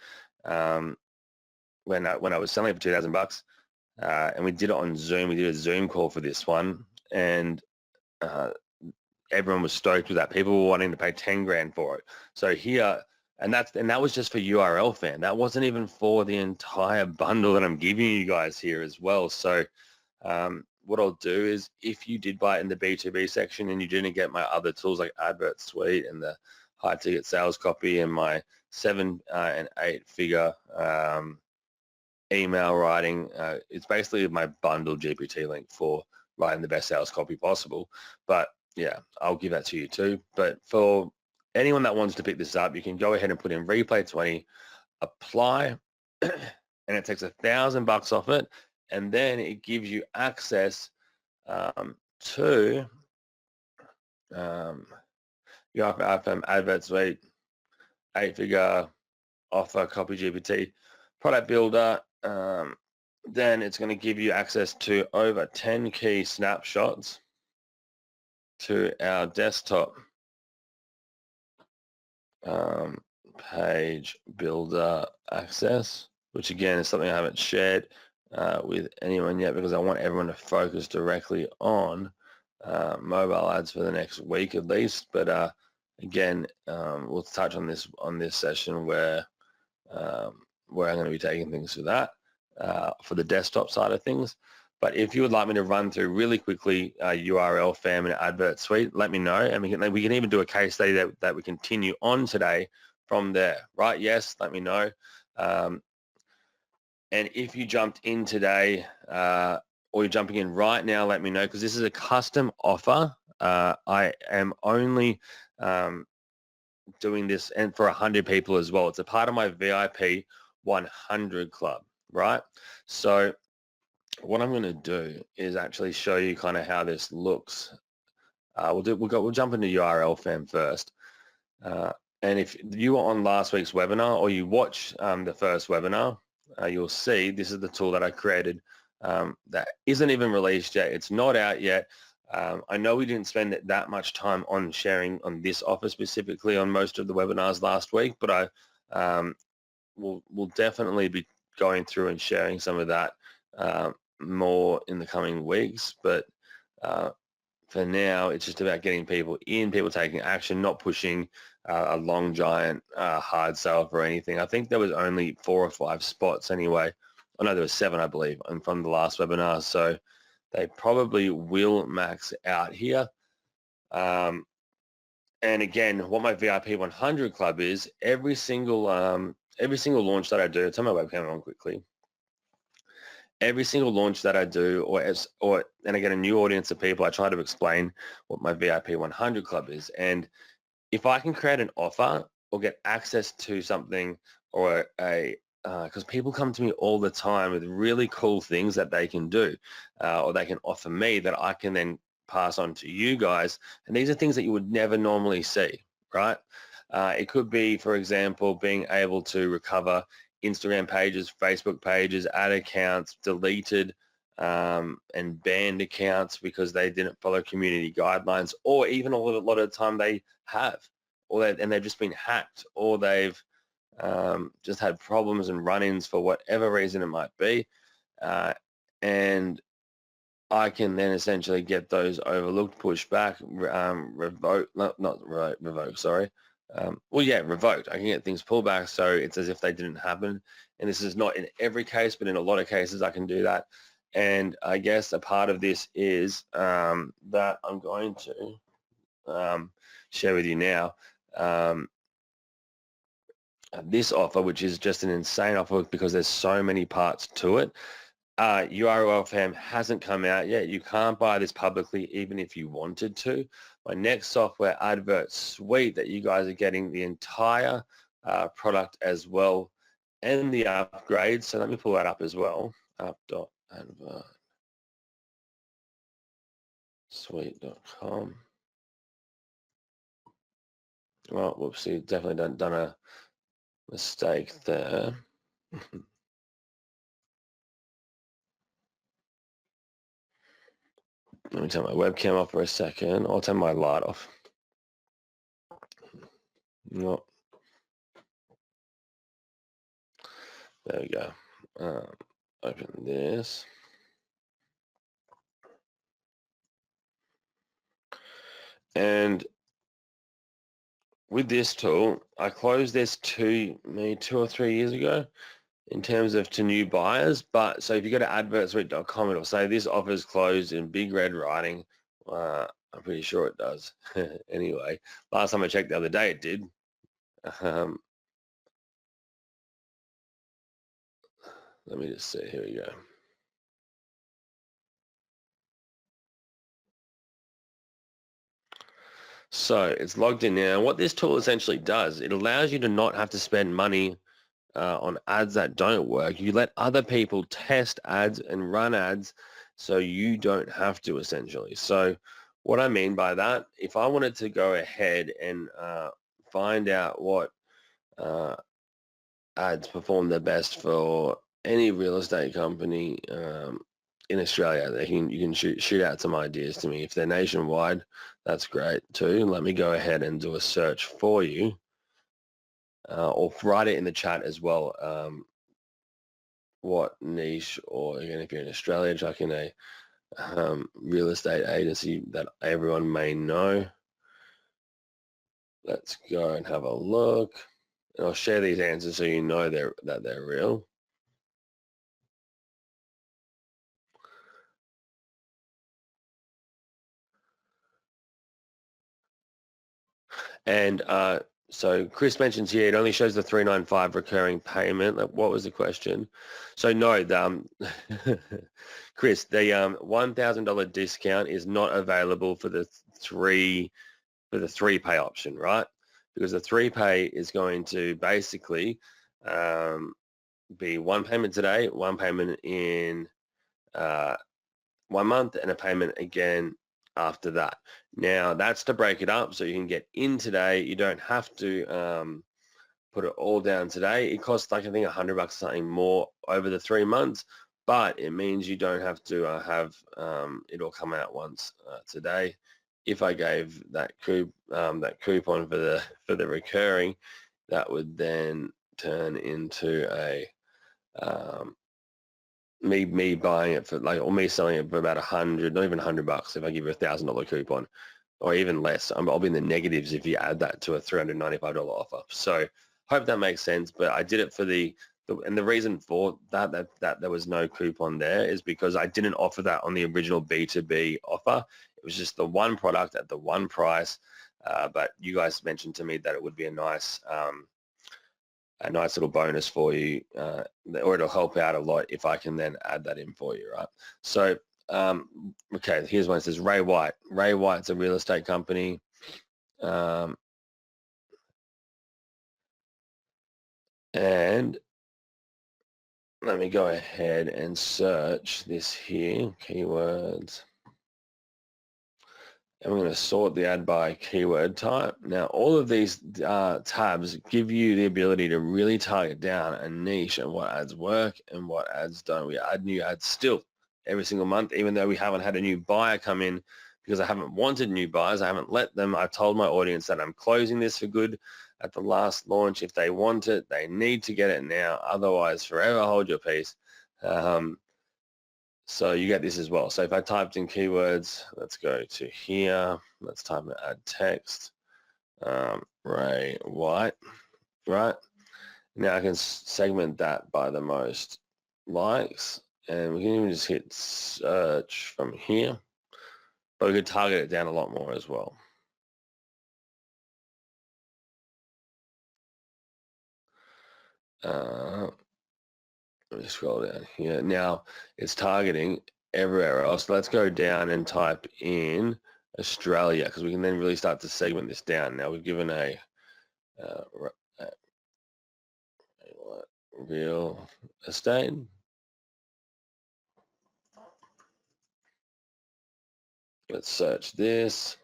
Speaker 1: when I was selling it for $2,000, and we did it on Zoom. We did a Zoom call for this one, and everyone was stoked with that. People were wanting to pay 10 grand for it. So here, and that was just for URL fan. That wasn't even for the entire bundle that I'm giving you guys here as well. So what I'll do is, if you did buy it in the B2B section and you didn't get my other tools like Advert Suite and the high ticket sales copy and my 7 and 8 figure email writing, it's basically my bundle GPT link for writing the best sales copy possible. But yeah, I'll give that to you too. But for anyone that wants to pick this up, you can go ahead and put in Replay 20, apply, and it takes $1,000 off it. And then it gives you access to your iPhone Advert Suite, 8-figure offer, copy GPT, product builder. Then it's going to give you access to over 10 key snapshots to our desktop page builder access, which again is something I haven't shared with anyone yet, because I want everyone to focus directly on mobile ads for the next week at least. But again, we'll touch on this session where I'm going to be taking things to that for the desktop side of things. But if you would like me to run through really quickly URL fam and Advert Suite, let me know, and we can even do a case study that we continue on today from there. Right? Yes, let me know. And if you jumped in today or you're jumping in right now, let me know, because this is a custom offer. I am only doing this and for 100 people as well. It's a part of my VIP 100 club, right? So what I'm going to do is actually show you kind of how this looks. We'll jump into URL fam first. And if you were on last week's webinar or you watch the first webinar, you'll see this is the tool that I created that isn't even released yet. It's not out yet. I know we didn't spend that much time on sharing on this offer specifically on most of the webinars last week, but I will definitely be going through and sharing some of that more in the coming weeks. But for now, it's just about getting people taking action, not pushing a long, giant hard sell for anything. I think there was only 4 or 5 spots anyway. Oh no, there was 7, I believe, and from the last webinar. So they probably will max out here. And again, what my VIP 100 club is, every single launch that I do, turn my webcam on quickly. Every single launch that I do, and I get a new audience of people, I try to explain what my VIP 100 club is. And if I can create an offer or get access to something, or because people come to me all the time with really cool things that they can do or they can offer me that I can then pass on to you guys. And these are things that you would never normally see, right? It could be, for example, being able to recover Instagram pages, Facebook pages, ad accounts, deleted and banned accounts because they didn't follow community guidelines, or even a lot of the time they have, and they've just been hacked, or they've just had problems and run-ins for whatever reason it might be, and I can then essentially get those overlooked, pushed back, revoked, not revoked, sorry. Revoked. I can get things pulled back so it's as if they didn't happen. And this is not in every case, but in a lot of cases I can do that. And I guess a part of this is that I'm going to share with you now. This offer, which is just an insane offer because there's so many parts to it. URL fam hasn't come out yet. You can't buy this publicly even if you wanted to. My next software advert suite that you guys are getting the entire product as well and the upgrades. So let me pull that up as well. Up.advert suite.com. Well, whoopsie, definitely done a mistake there. Let me turn my webcam off for a second. I'll turn my light off. No. There we go. Open this. And with this tool, I closed this maybe 2 or 3 years ago in terms of to new buyers. But so if you go to advertsuite.com, it'll say this offer is closed in big red writing. I'm pretty sure it does. Anyway, last time I checked the other day, it did. Let me just see. Here we go. So it's logged in now. What this tool essentially does, it allows you to not have to spend money on ads that don't work. You let other people test ads and run ads so you don't have to, essentially. So what I mean by that, if I wanted to go ahead and find out what ads perform the best for any real estate company in Australia, you can shoot out some ideas to me. If they're nationwide, that's great too. Let me go ahead and do a search for you. Or write it in the chat as well. What niche, or again, if you're in Australia, chuck in a real estate agency that everyone may know. Let's go and have a look. And I'll share these answers so you know that they're real. And so Chris mentions here, it only shows the $395 recurring payment. What was the question? So no, Chris, the $1,000 discount is not available for the three pay option, right? Because the 3-pay is going to basically be one payment today, one payment in 1 month, and a payment again after that. Now that's to break it up so you can get in today. You don't have to put it all down today. It costs like I think $100 or something more over the 3 months, but it means you don't have to have it all come out once today. If I gave that coupon for the recurring, that would then turn into a me buying it for or me selling it for about 100, not even $100 if I give you $1,000 coupon, or even less. I'll be in the negatives if you add that to a $395 offer. So hope that makes sense. But I did it for and the reason for that there was no coupon there is because I didn't offer that on the original B2B offer. It was just the one product at the one price. But you guys mentioned to me that it would be a nice little bonus for you, or it'll help out a lot if I can then add that in for you, right? So, okay, here's one. It says Ray White. Ray White's a real estate company. And let me go ahead and search this here, keywords. And we're going to sort the ad by keyword type. Now, all of these tabs give you the ability to really target down a niche and what ads work and what ads don't. We add new ads still. every single month, even though we haven't had a new buyer come in, because I haven't wanted new buyers. I haven't let them. I've told my audience that I'm closing this for good at the last launch. If they want it, they need to get it now. Otherwise, forever hold your peace. So you get this as well. So if I typed in keywords, let's go to here. Let's type in add text, Ray White, right? Now I can segment that by the most likes, and we can even just hit search from here, but we could target it down a lot more as well. Let me scroll down here. Now it's targeting everywhere else. Let's go down and type in Australia, because we can then really start to segment this down. Now we've given a real estate. Let's search this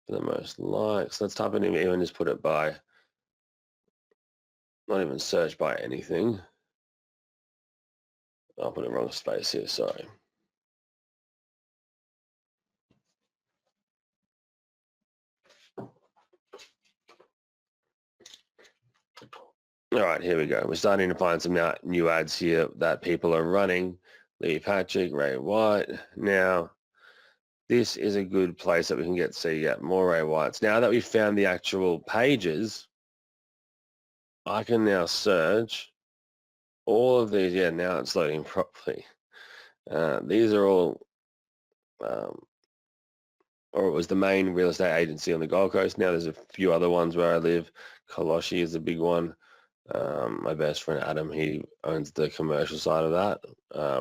Speaker 1: for the most likes. Let's type it in, even just put it by, not even search by anything. I'll put a wrong space here, sorry. All right, here we go. We're starting to find some new ads here that people are running. Lee Patrick, Ray White. Now, this is a good place that we can get more Ray Whites. Now that we've found the actual pages, I can now search all of these. Yeah, now it's loading properly. These are all, or it was the main real estate agency on the Gold Coast. Now there's a few other ones where I live. Koloshi is a big one. My best friend Adam, he owns the commercial side of that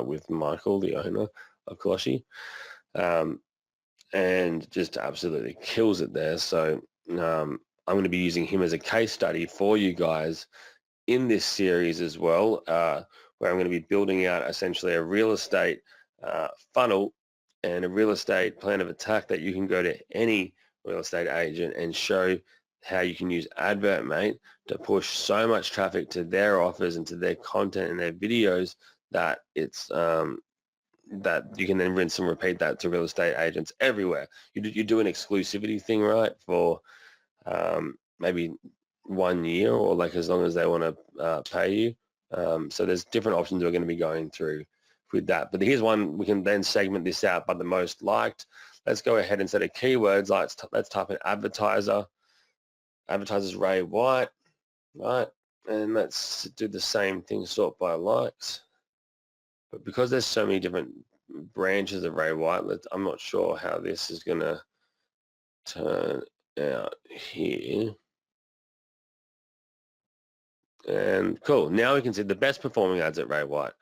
Speaker 1: with Michael, the owner of Koloshi, and just absolutely kills it there. So I'm going to be using him as a case study for you guys in this series as well, where I'm going to be building out essentially a real estate funnel and a real estate plan of attack that you can go to any real estate agent and show how you can use AdvertMate to push so much traffic to their offers and to their content and their videos that it's that you can then rinse and repeat that to real estate agents everywhere. You do an exclusivity thing, right, for maybe 1 year, or like as long as they want to pay you. So there's different options we're going to be going through with that. But here's one, we can then segment this out by the most liked. Let's go ahead, instead of keywords, let's type in advertisers Ray White, right? And let's do the same thing, sort by likes. But because there's so many different branches of Ray White, I'm not sure how this is going to turn out here. And cool, now we can see the best performing ads at Ray White.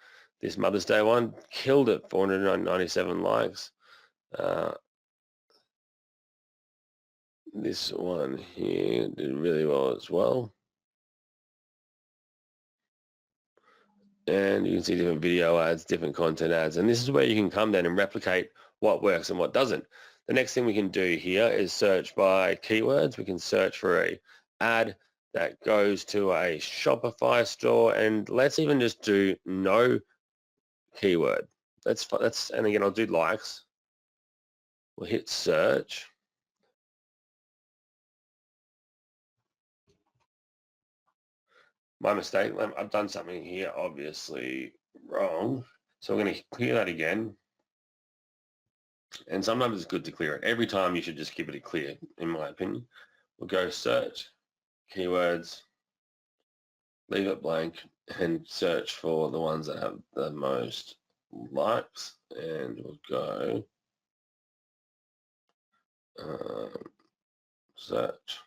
Speaker 1: This Mother's Day one killed it, 497 likes. This one here did really well as well. And you can see different video ads, different content ads. And this is where you can come then and replicate what works and what doesn't. The next thing we can do here is search by keywords. We can search for a ad that goes to a Shopify store, and let's even just do no keyword. And again, I'll do likes. We'll hit search. My mistake, I've done something here obviously wrong. So we're going to clear that again. And sometimes it's good to clear it. Every time you should just keep it clear, in my opinion. We'll go search, keywords, leave it blank, and search for the ones that have the most likes. And we'll go search.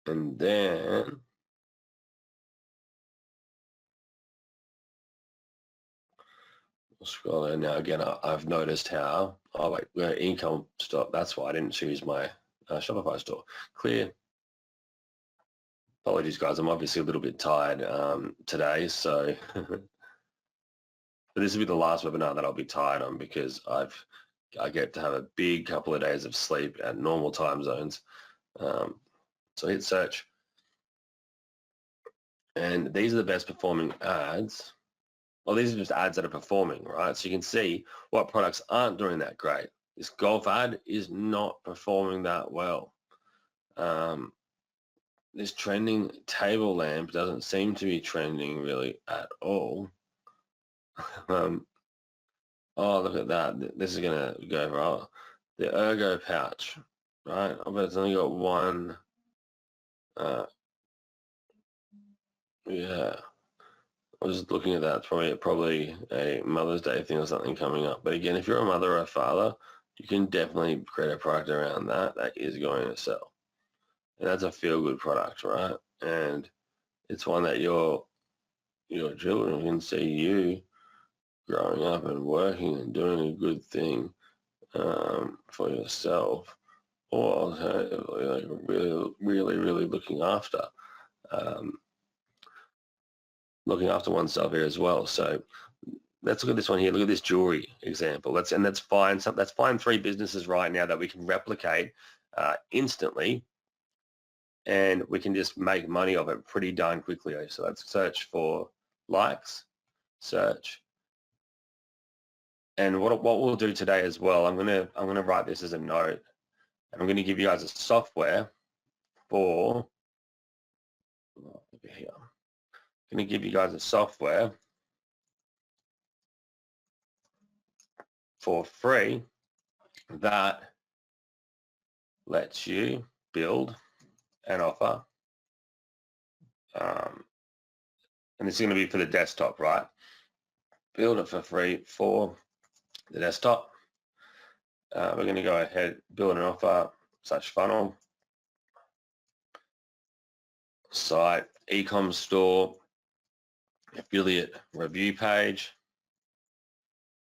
Speaker 1: And then we'll scroll down. Now again, I've noticed how, oh wait, where income stop, that's why I didn't choose my Shopify store. Clear. Apologies guys, I'm obviously a little bit tired today, so but this will be the last webinar that I'll be tired on, because I've I get to have a big couple of days of sleep at normal time zones. So hit search. And these are the best performing ads. Well, these are just ads that are performing, right? So you can see what products aren't doing that great. This golf ad is not performing that well. This trending table lamp doesn't seem to be trending really at all. Oh, look at that. This is going to go viral. The ergo pouch, right? But it's only got one. Yeah. I was just looking at that. Probably a Mother's Day thing or something coming up. But again, if you're a mother or a father, you can definitely create a product around that that is going to sell. And that's a feel-good product, right? And it's one that your children can see you growing up and working and doing a good thing for yourself, or alternatively, like really looking after oneself here as well. So let's look at this one here. Look at this jewelry example. Let's find 3 businesses right now that we can replicate instantly, and we can just make money of it pretty darn quickly. So let's search for likes, search. And what we'll do today as well, I'm gonna write this as a note, and I'm gonna give you guys a software for over here. I'm gonna give you guys a software for free that lets you build an offer, and this is going to be for the desktop, right? Build it for free for the desktop. We're going to go ahead, build an offer, such funnel, site, e-com store, affiliate review page,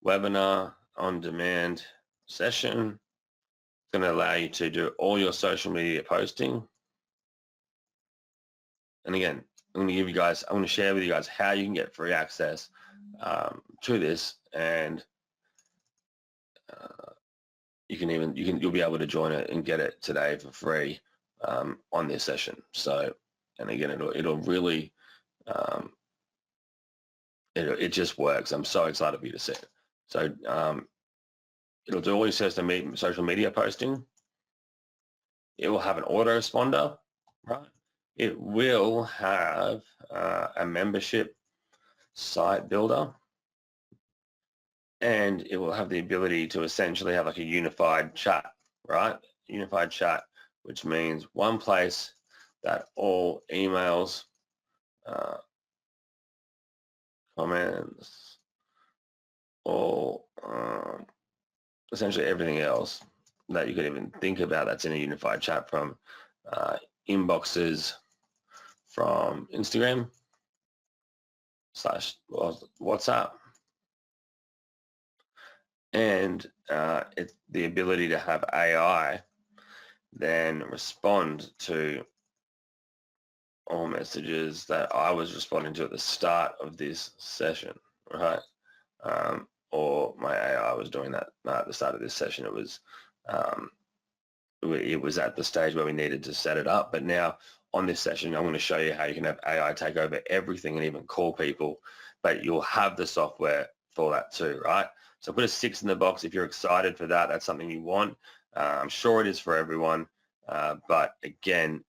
Speaker 1: webinar, on-demand session. It's going to allow you to do all your social media posting. And again, I'm going to share with you guys how you can get free access to this, and you'll be able to join it and get it today for free on this session. So, and again, it'll really it just works. I'm so excited for you to see it. So it'll do all your social media posting. It will have an autoresponder, right? It will have a membership site builder, and it will have the ability to essentially have like a unified chat, right? Unified chat, which means one place that all emails, comments, all essentially everything else that you could even think about that's in a unified chat, from inboxes from Instagram / WhatsApp, and it's the ability to have AI then respond to all messages that I was responding to at the start of this session, right? Or my AI was doing that at the start of this session. It was at the stage where we needed to set it up, but now on this session, I'm going to show you how you can have AI take over everything and even call people, but you'll have the software for that too, right? So put a 6 in the box if you're excited for that. That's something you want. I'm sure it is for everyone, but again,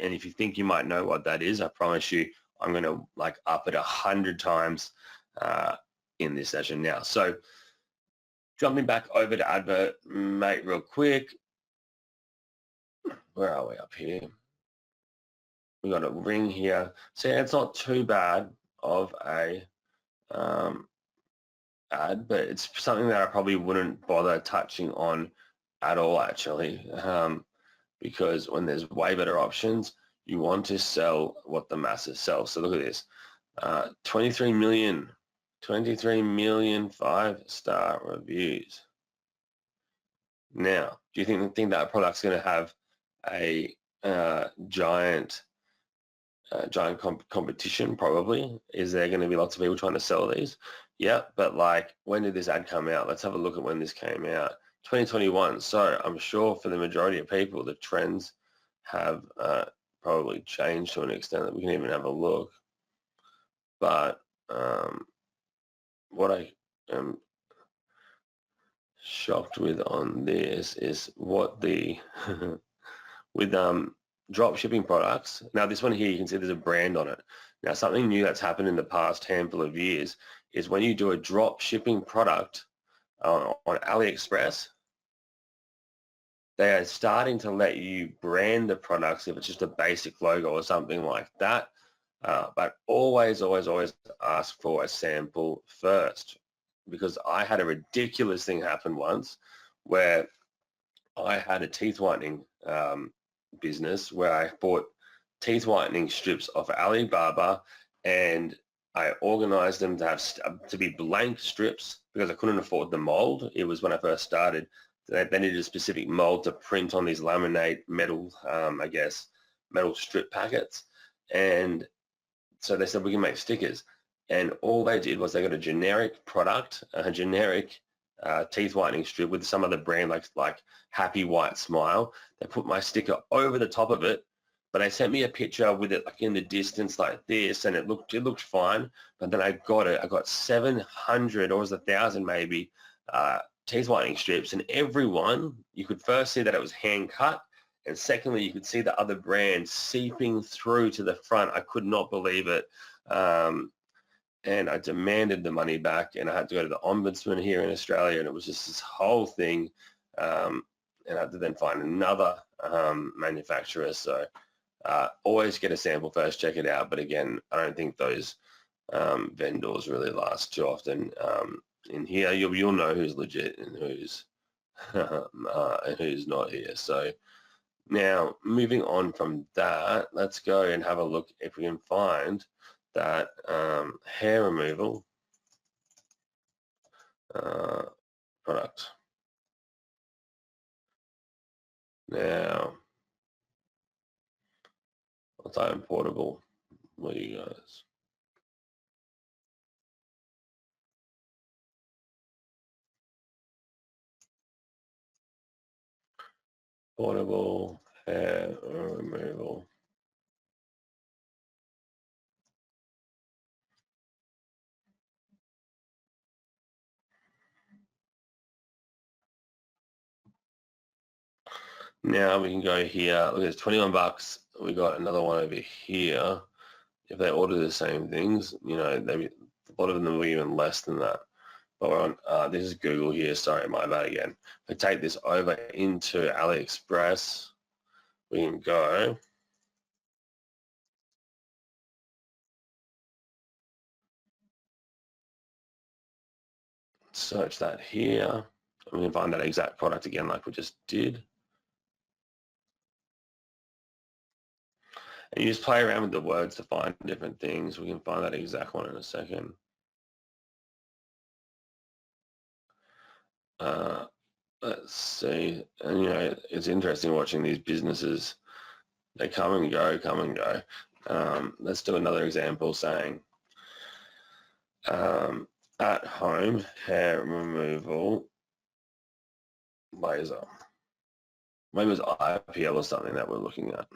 Speaker 1: and if you think you might know what that is, I promise you, I'm going to up it 100 times in this session now. So jumping back over to Advert Mate real quick. Where are we up here? We got a ring here. So yeah, it's not too bad of a ad, but it's something that I probably wouldn't bother touching on at all, actually, because when there's way better options, you want to sell what the masses sell. So look at this, 23 million 5-star reviews. Now, do you think that product's going to have a giant giant competition probably. Is there going to be lots of people trying to sell these? Yeah, but like, when did this ad come out? Let's have a look at when this came out. 2021. So I'm sure for the majority of people, the trends have probably changed to an extent that we can even have a look. But what I am shocked with on this is what the with drop shipping products. Now this one here, you can see there's a brand on it. Now something new that's happened in the past handful of years is when you do a drop shipping product on AliExpress, they are starting to let you brand the products if it's just a basic logo or something like that. But always, always, always ask for a sample first, because I had a ridiculous thing happen once where I had a teeth whitening business where I bought teeth whitening strips off Alibaba, and I organized them to have to be blank strips because I couldn't afford the mold. It was when I first started. They needed a specific mold to print on these laminate metal, I guess, metal strip packets. And so they said, we can make stickers. And all they did was they got a generic product, a generic teeth whitening strip with some other brand like Happy White Smile. They put my sticker over the top of it, but they sent me a picture with it like in the distance like this, and it looked fine. But then I got 700 or was 1,000 maybe teeth whitening strips, and every one you could first see that it was hand cut, and secondly you could see the other brand seeping through to the front. I could not believe it. And I demanded the money back, and I had to go to the ombudsman here in Australia, and it was just this whole thing. And I had to then find another manufacturer. So always get a sample first, check it out. But again, I don't think those vendors really last too often. In here, you'll know who's legit and who's not here. So now, moving on from that, let's go and have a look if we can find that hair removal product. Now, I'll type in portable. What do you guys? Portable hair removal. Now we can go here. Look, it's 21 bucks. We got another one over here. If they order the same things, you know, a lot of them will be even less than that. But we're on, this is Google here. Sorry, my bad again. If I take this over into AliExpress, we can go. Search that here. We can find that exact product again like we just did. And you just play around with the words to find different things. We can find that exact one in a second. Let's see. And, you know, it's interesting watching these businesses. They come and go, come and go. Let's do another example saying at home hair removal laser. Maybe it was IPL or something that we're looking at.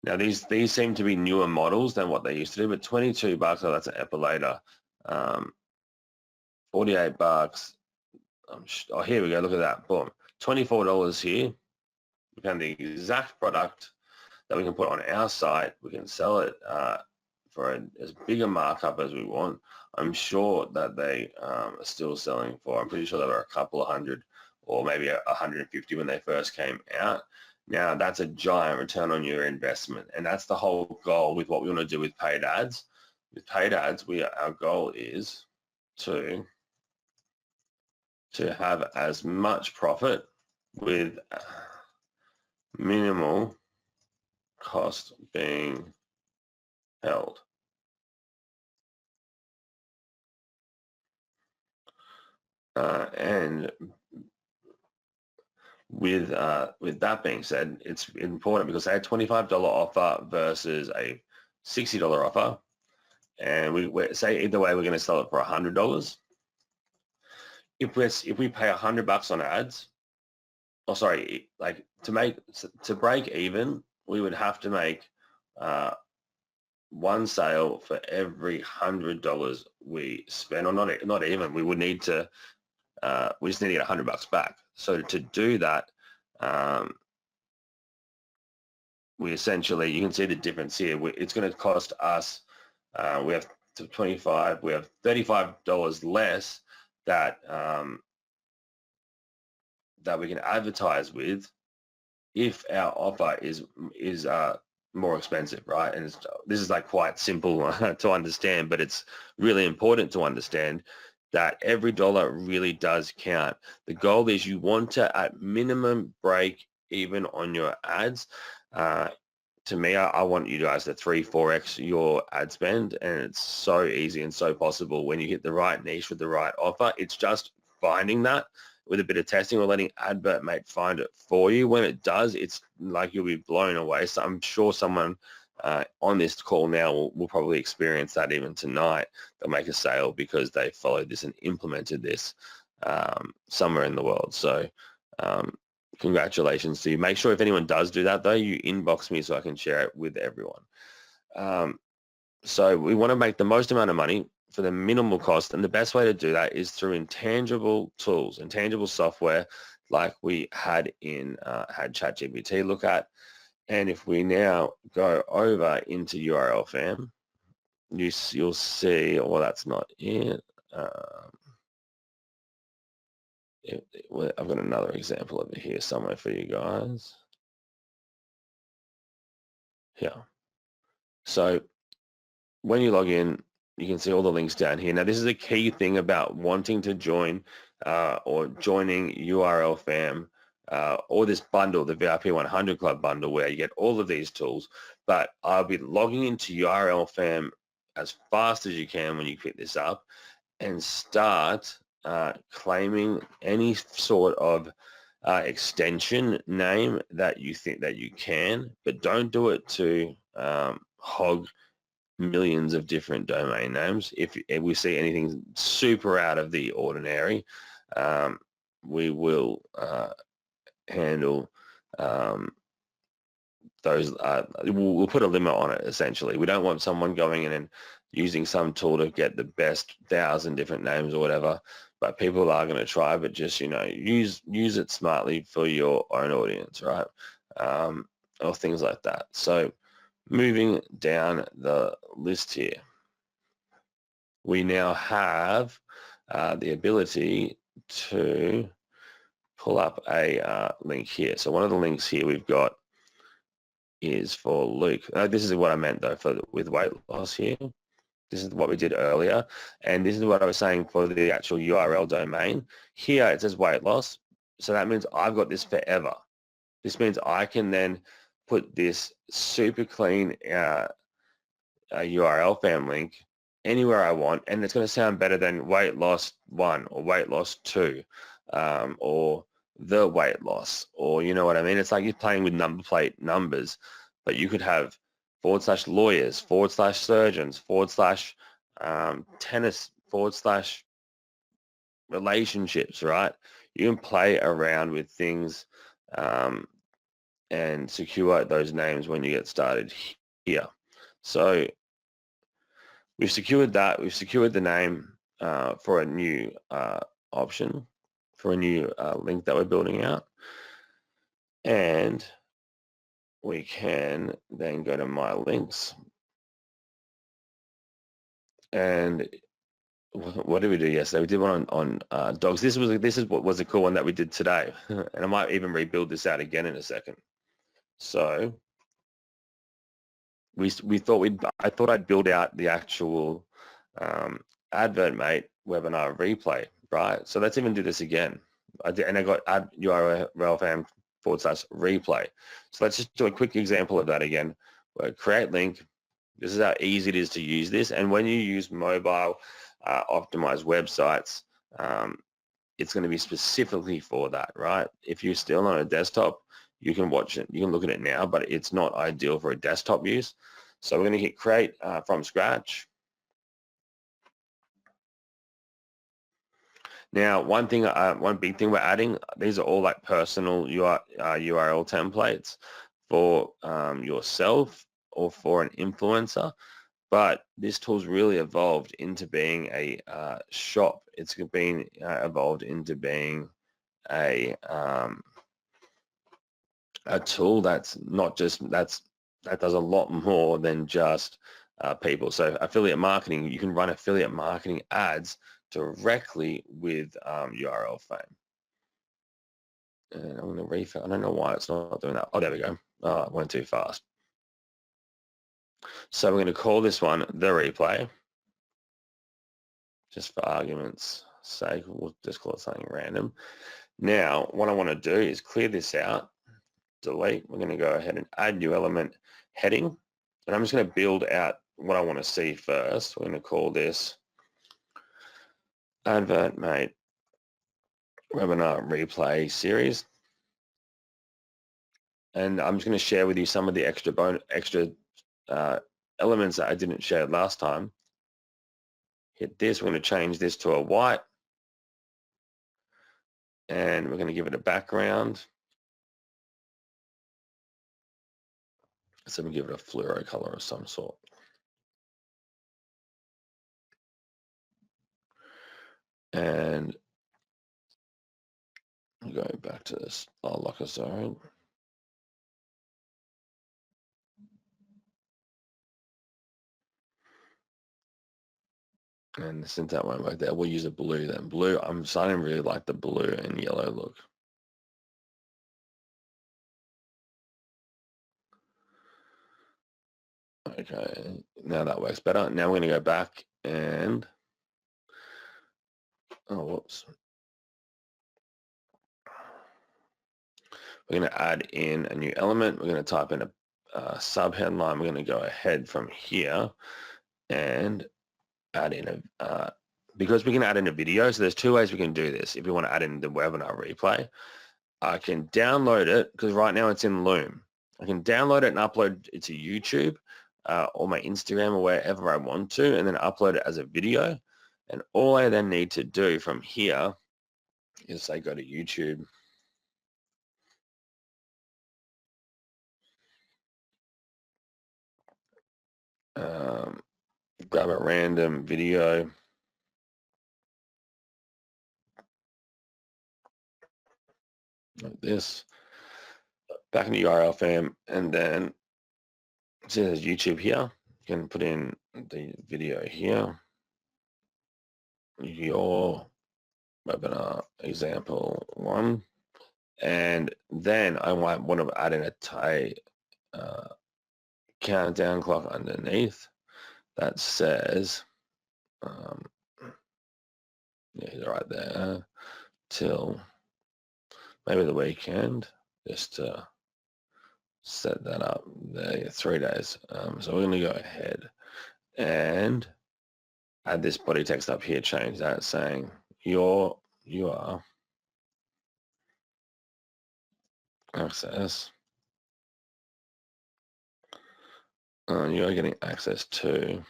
Speaker 1: Now these seem to be newer models than what they used to do, but 22 bucks, oh, that's an epilator. 48 bucks. Oh, here we go. Look at that. Boom. $24 here. We found the exact product that we can put on our site. We can sell it for as big a markup as we want. I'm sure that they are still selling for, I'm pretty sure they were a couple of hundred or maybe 150 when they first came out. Now that's a giant return on your investment, and that's the whole goal with what we want to do with paid ads. With paid ads, our goal is to have as much profit with minimal cost being held. And with that being said, it's important because a $25 offer versus a $60 offer, and we say either way we're going to sell it for $100. If we pay $100 on ads, or sorry, like to break even, we would have to make one sale for every $100 we spend, or not even. We would need to we just need to get $100 back. So to do that, we essentially, you can see the difference here. It's going to cost us, we have 25, we have $35 less that that we can advertise with if our offer is more expensive, right? And this is like quite simple to understand, but it's really important to understand that every dollar really does count. The goal is you want to at minimum break even on your ads. To me, I want you guys to 3-4x your ad spend, and it's so easy and so possible when you hit the right niche with the right offer. It's just finding that with a bit of testing, or letting AdvertMate find it for you. When it does, it's like you'll be blown away. So I'm sure someone on this call now will probably experience that even tonight. They'll make a sale because they followed this and implemented this somewhere in the world. So congratulations to you. Make sure if anyone does do that though, you inbox me so I can share it with everyone. So we want to make the most amount of money for the minimal cost, and the best way to do that is through intangible tools, intangible software like we had ChatGPT look at. And if we now go over into URL fam, you'll see, well, that's not it. I've got another example over here somewhere for you guys. Yeah. So when you log in, you can see all the links down here. Now, this is a key thing about wanting to join or joining URL fam or this bundle, the VIP 100 Club bundle, where you get all of these tools. But I'll be logging into URL fam as fast as you can when you pick this up, and start claiming any sort of extension name that you think that you can, but don't do it to hog millions of different domain names. If we see anything super out of the ordinary, we will handle those. We'll put a limit on it. Essentially, we don't want someone going in and using some tool to get the best 1,000 different names or whatever. But people are going to try, but just use it smartly for your own audience, right? Or things like that. So moving down the list here, we now have the ability to pull up a link here. So one of the links here we've got is for Luke. This is what I meant though with weight loss here. This is what we did earlier. And this is what I was saying for the actual URL domain. Here it says weight loss. So that means I've got this forever. This means I can then put this super clean URL fam link anywhere I want, and it's going to sound better than weight loss 1 or weight loss 2 or the weight loss, or you know what I mean? It's like you're playing with number plate numbers, but you could have /lawyers, /surgeons, /tennis, /relationships, right? You can play around with things and secure those names when you get started here. So we've secured that. We've secured the name for a new option, for a new link that we're building out. And we can then go to My Links. And what did we do yesterday? We did one on dogs. This is what was a cool one that we did today. And I might even rebuild this out again in a second. So I thought I'd build out the actual AdvertMate webinar replay, right? So let's even do this again. I got add URL fam /replay. So let's just do a quick example of that again. Create link. This is how easy it is to use this. And when you use mobile optimized websites, it's going to be specifically for that, right? If you're still on a desktop, you can watch it, you can look at it now, but it's not ideal for a desktop use. So we're going to hit create from scratch. Now, one big thing we're adding, these are all like personal URL templates for yourself or for an influencer. But this tool's really evolved into being a shop. It's been evolved into being a tool that's not just that does a lot more than just people. So affiliate marketing, you can run affiliate marketing ads directly with URL fame. And I'm going to refill. I don't know why it's not doing that. Oh, there we go. Oh, it went too fast. So we're going to call this one the replay. Just for argument's sake, we'll just call it something random. Now, what I want to do is clear this out, delete. We're going to go ahead and add new element heading. And I'm just going to build out what I want to see first. We're going to call this Advert Mate Webinar Replay Series. And I'm just going to share with you some of the extra elements that I didn't share last time. Hit this. We're going to change this to a white. And we're going to give it a background. So we give it a fluoro color of some sort. And going back to this locker zone. And since that won't work there, we'll use a blue then. Blue, I'm starting to really like the blue and yellow look. Okay, now that works better. Now we're going to go back and, oh, whoops. We're going to add in a new element. We're going to type in a sub-headline. We're going to go ahead from here and add in a, because we can add in a video, so there's two ways we can do this. If you want to add in the webinar replay, I can download it, because right now it's in Loom. I can download it and upload it to YouTube or my Instagram or wherever I want to, and then upload it as a video. And all I then need to do from here is say go to YouTube. Grab a random video. Like this. Back in the URL fam, and then see there's YouTube here. You can put in the video here. Your webinar example 1. And then I might want to add in a countdown clock underneath that says, yeah, right there, till maybe the weekend, just to set that up there, 3 days. So we're going to go ahead and add this body text up here, change that saying you are access. You are getting access to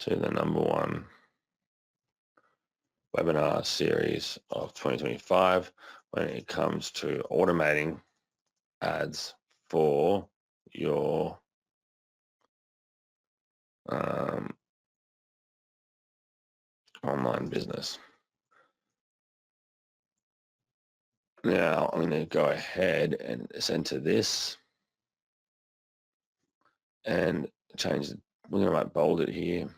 Speaker 1: the #1 webinar series of 2025 when it comes to automating ads for your online business. Now I'm going to go ahead and center this and change it. We're going to like bold it here.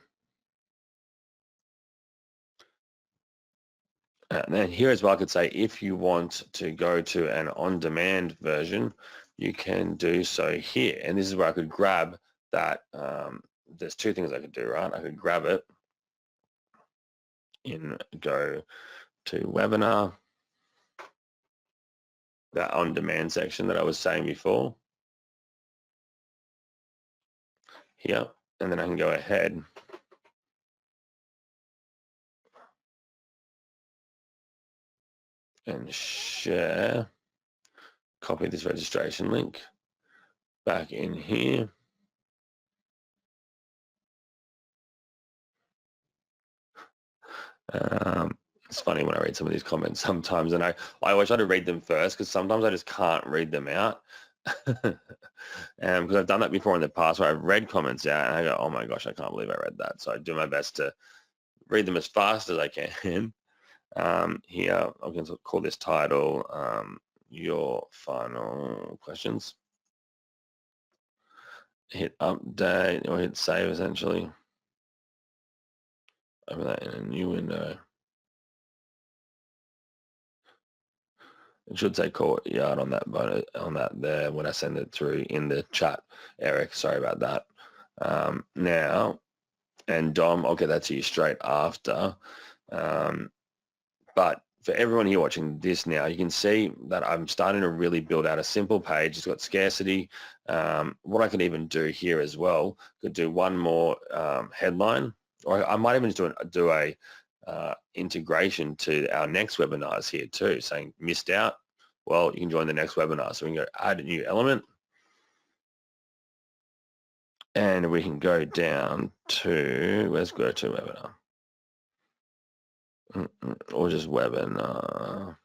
Speaker 1: And then here as well, I could say if you want to go to an on-demand version, you can do so here. And this is where I could grab that. There's two things I could do, right? I could grab it and go to webinar, that on-demand section that I was saying before here. And then I can go ahead and share, copy this registration link back in here. It's funny when I read some of these comments sometimes, and I always try to read them first because sometimes I just can't read them out. Because I've done that before in the past where I've read comments out and I go, oh my gosh, I can't believe I read that. So I do my best to read them as fast as I can. Here, I'm going to call this title, your final questions. Hit update or hit save essentially. Open that in a new window. It should say courtyard on that button, on that there when I send it through in the chat. Eric, sorry about that. Now, and Dom, I'll get that to you straight after. But for everyone here watching this now, you can see that I'm starting to really build out a simple page. It's got scarcity. What I can even do here as well, could do one more headline, or I might even just do a integration to our next webinars here too, saying missed out. Well, you can join the next webinar. So we can go add a new element. And we can go down to, let's go to webinar. Or just webinar.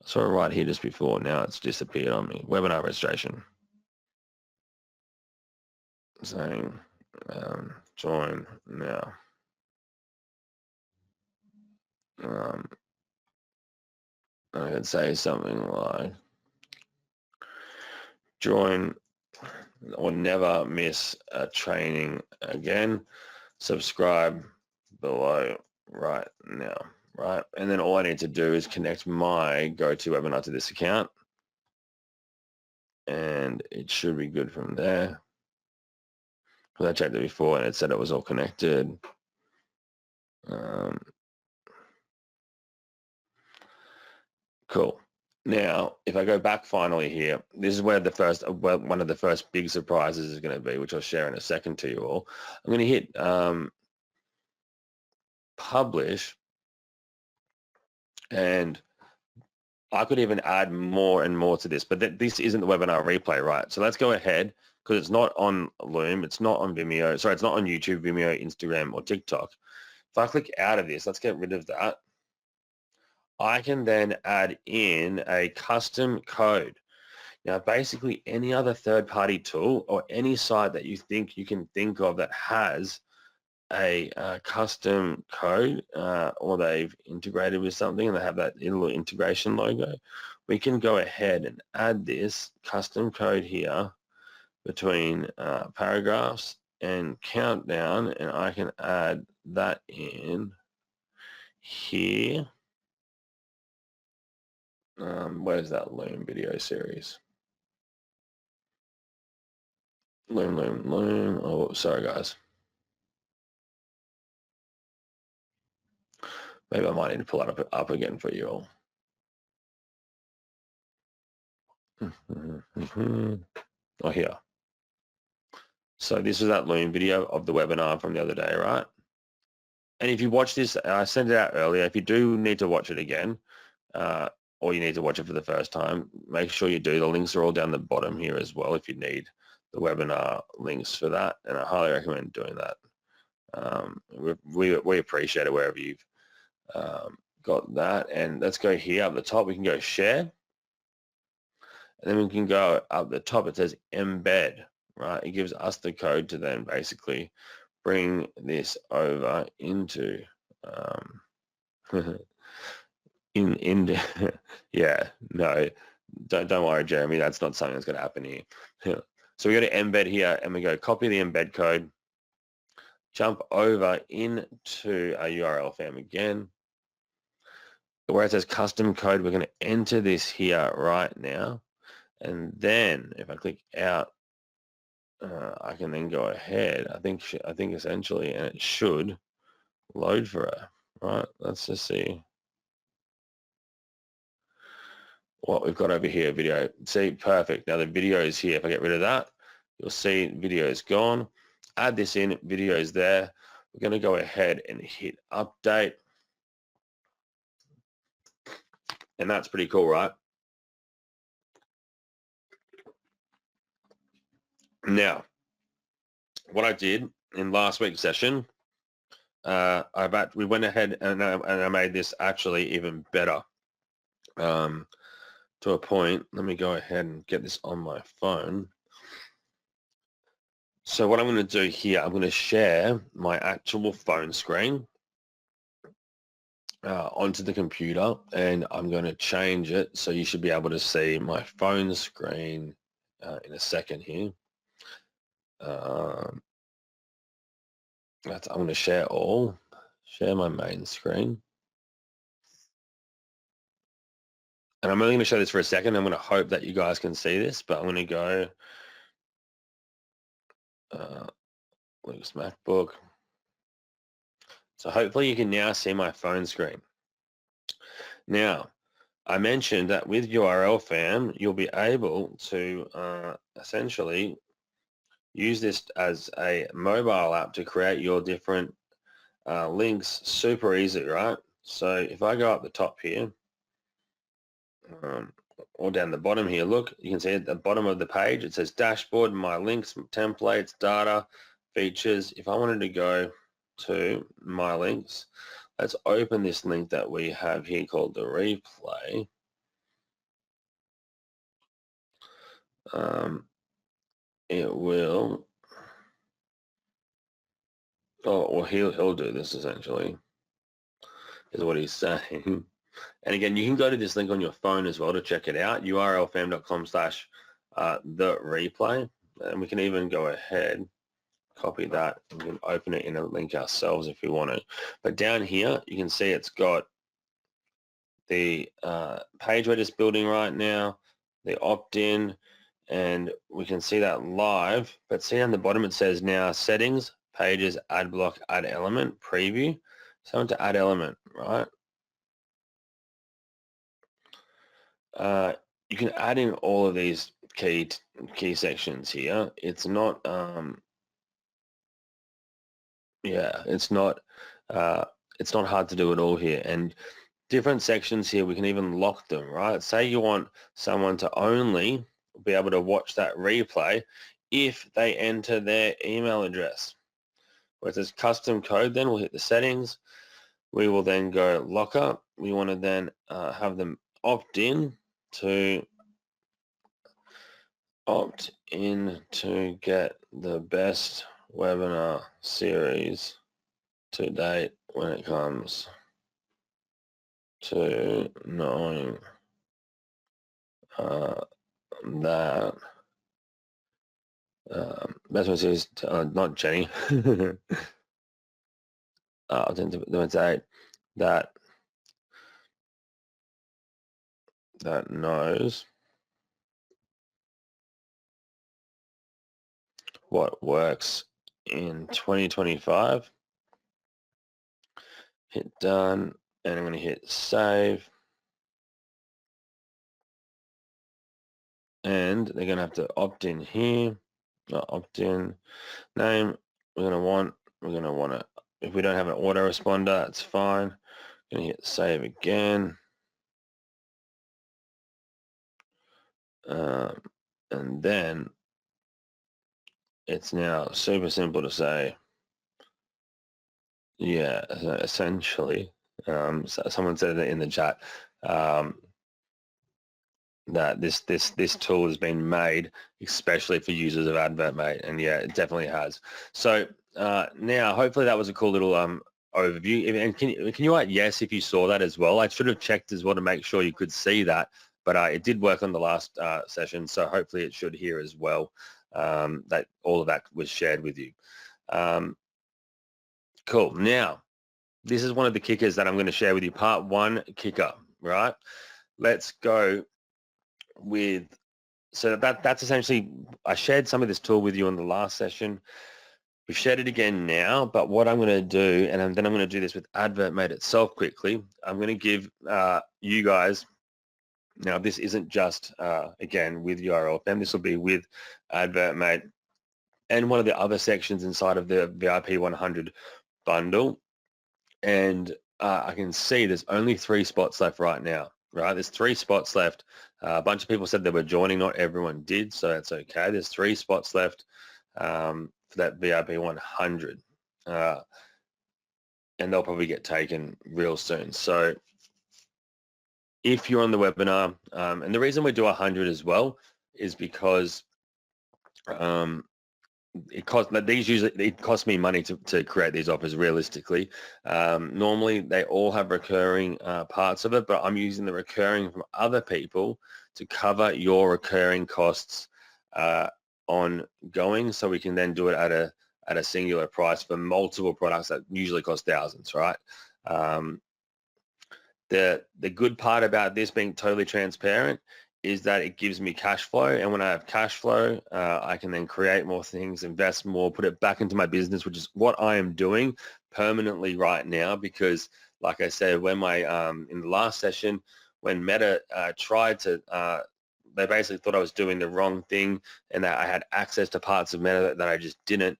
Speaker 1: I saw it right here just before. Now it's disappeared on me. Webinar registration. Saying join now. I could say something like join or never miss a training again. Subscribe below right now, right? And then all I need to do is connect my GoToWebinar to this account. And it should be good from there. Because I checked it before and it said it was all connected. Cool. Now, if I go back finally here, this is where one of the first big surprises is going to be, which I'll share in a second to you all. I'm going to hit publish, and I could even add more and more to this, but this isn't the webinar replay, right? So let's go ahead, because it's not on Loom, it's not on Vimeo, sorry, it's not on YouTube, Vimeo, Instagram, or TikTok. If I click out of this, let's get rid of that. I can then add in a custom code. Now, basically any other third-party tool or any site that you can think of that has a custom code or they've integrated with something and they have that little integration logo, we can go ahead and add this custom code here between paragraphs and countdown, and I can add that in here. Where's that Loom video series? Loom. Oh, sorry guys. Maybe I might need to pull it up again for you all. Oh, here. So this is that Loom video of the webinar from the other day, right? And if you watch this, I sent it out earlier. If you do need to watch it again, or you need to watch it for the first time, make sure you do. The links are all down the bottom here as well if you need the webinar links for that. And I highly recommend doing that. We appreciate it wherever you've got that. And let's go here up the top. We can go share. And then we can go up the top. It says embed, right? It gives us the code to then basically bring this over into yeah, no, don't worry, Jeremy. That's not something that's going to happen here. So we go to embed here and we go copy the embed code, jump over into our URL fam again. Where it says custom code, we're going to enter this here right now. And then if I click out, I can then go ahead. I think essentially, and it should load for her. Right? Let's just see what we've got over here. Video. See, perfect. Now the video is here. If I get rid of that, you'll see video is gone. Add this in. Video is there. We're going to go ahead and hit update. And that's pretty cool, right? Now, what I did in last week's session, we went ahead and I made this actually even better to a point. Let me go ahead and get this on my phone. So what I'm going to do here, I'm going to share my actual phone screen onto the computer, and I'm going to change it so you should be able to see my phone screen in a second here. I'm going to share my main screen. And I'm only going to show this for a second. I'm going to hope that you guys can see this, but I'm going to go Luke's MacBook. So hopefully you can now see my phone screen. Now, I mentioned that with URL Fam, you'll be able to essentially use this as a mobile app to create your different links super easy, right? So if I go up the top here, or down the bottom here, look, you can see at the bottom of the page, it says dashboard, my links, templates, data, features. If I wanted to go to my links, let's open this link that we have here called the replay. It will, well, he'll do this essentially, is what he's saying. And again, you can go to this link on your phone as well to check it out, urlfam.com/the replay. And we can even go ahead, copy that, and we can open it in a link ourselves if we want to. But down here, you can see it's got the page we're just building right now, the opt-in, and we can see that live. But see on the bottom, it says now settings, pages, add block, add element, preview. So I want to add element, right? You can add in all of these key sections here. It's not, it's not hard to do it all here. And different sections here, we can even lock them, right? Say you want someone to only be able to watch that replay if they enter their email address. Where it says custom code, then we'll hit the settings. We will then go locker. We want to then have them opt in to get the best webinar series to date when it comes to knowing that best one series, not Jenny. I'll tend to say that knows what works in 2025. Hit done, and I'm going to hit save. And they're going to have to opt in here. Opt in name. We're going to want it. If we don't have an autoresponder, that's fine. Going to hit save again. And then it's now super simple to say, yeah, essentially, someone said it in the chat, that this tool has been made especially for users of AdvertMate, and yeah, it definitely has. So now, hopefully that was a cool little overview. And can you write yes if you saw that as well? I should have checked as well to make sure you could see that, but it did work on the last session, so hopefully it should here as well. That all of that was shared with you. Cool. Now, this is one of the kickers that I'm going to share with you. Part one kicker, right? Let's go with, so that's essentially, I shared some of this tool with you on the last session. We've shared it again now, but what I'm going to do, and then I'm going to do this with AdvertMate itself quickly, I'm going to give you guys, now this isn't just, again, with URL Fam, this will be with AdvertMate and one of the other sections inside of the VIP 100 bundle. And I can see there's only 3 spots left right now. right? There's 3 spots left. A bunch of people said they were joining. Not everyone did, so that's okay. There's 3 spots left for that VIP 100. And they'll probably get taken real soon. So if you're on the webinar, and the reason we do 100 as well is because it costs me money to create these offers realistically. Normally they all have recurring parts of it, but I'm using the recurring from other people to cover your recurring costs ongoing, so we can then do it at a singular price for multiple products that usually cost thousands, right? The good part about this being totally transparent is that it gives me cash flow, and when I have cash flow, I can then create more things, invest more, put it back into my business, which is what I am doing permanently right now. Because, like I said, when in the last session, when Meta tried to, they basically thought I was doing the wrong thing, and that I had access to parts of Meta that I just didn't.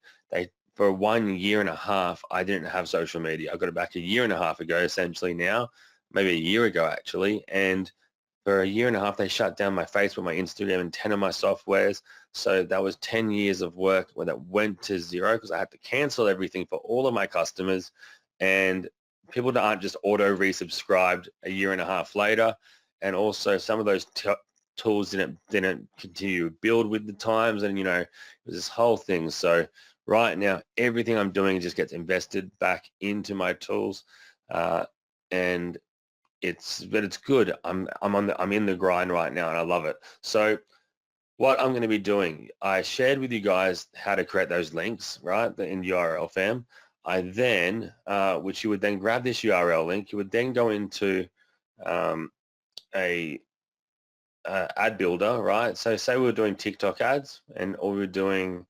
Speaker 1: For 1 year and a half, I didn't have social media. I got it back a year and a half ago, essentially now, maybe a year ago actually, and for a year and a half, they shut down my Facebook, my Instagram, and 10 of my softwares. So that was 10 years of work when that went to zero because I had to cancel everything for all of my customers. And people that aren't just auto resubscribed a year and a half later. And also some of those tools didn't continue to build with the times. And, it was this whole thing. So right now, everything I'm doing just gets invested back into my tools. And it's good. I'm in the grind right now, and I love it. So what I'm going to be doing, I shared with you guys how to create those links, right, in URL fam. I then, which you would then grab this URL link, you would then go into a ad builder, right? So say we were doing TikTok ads, or we were doing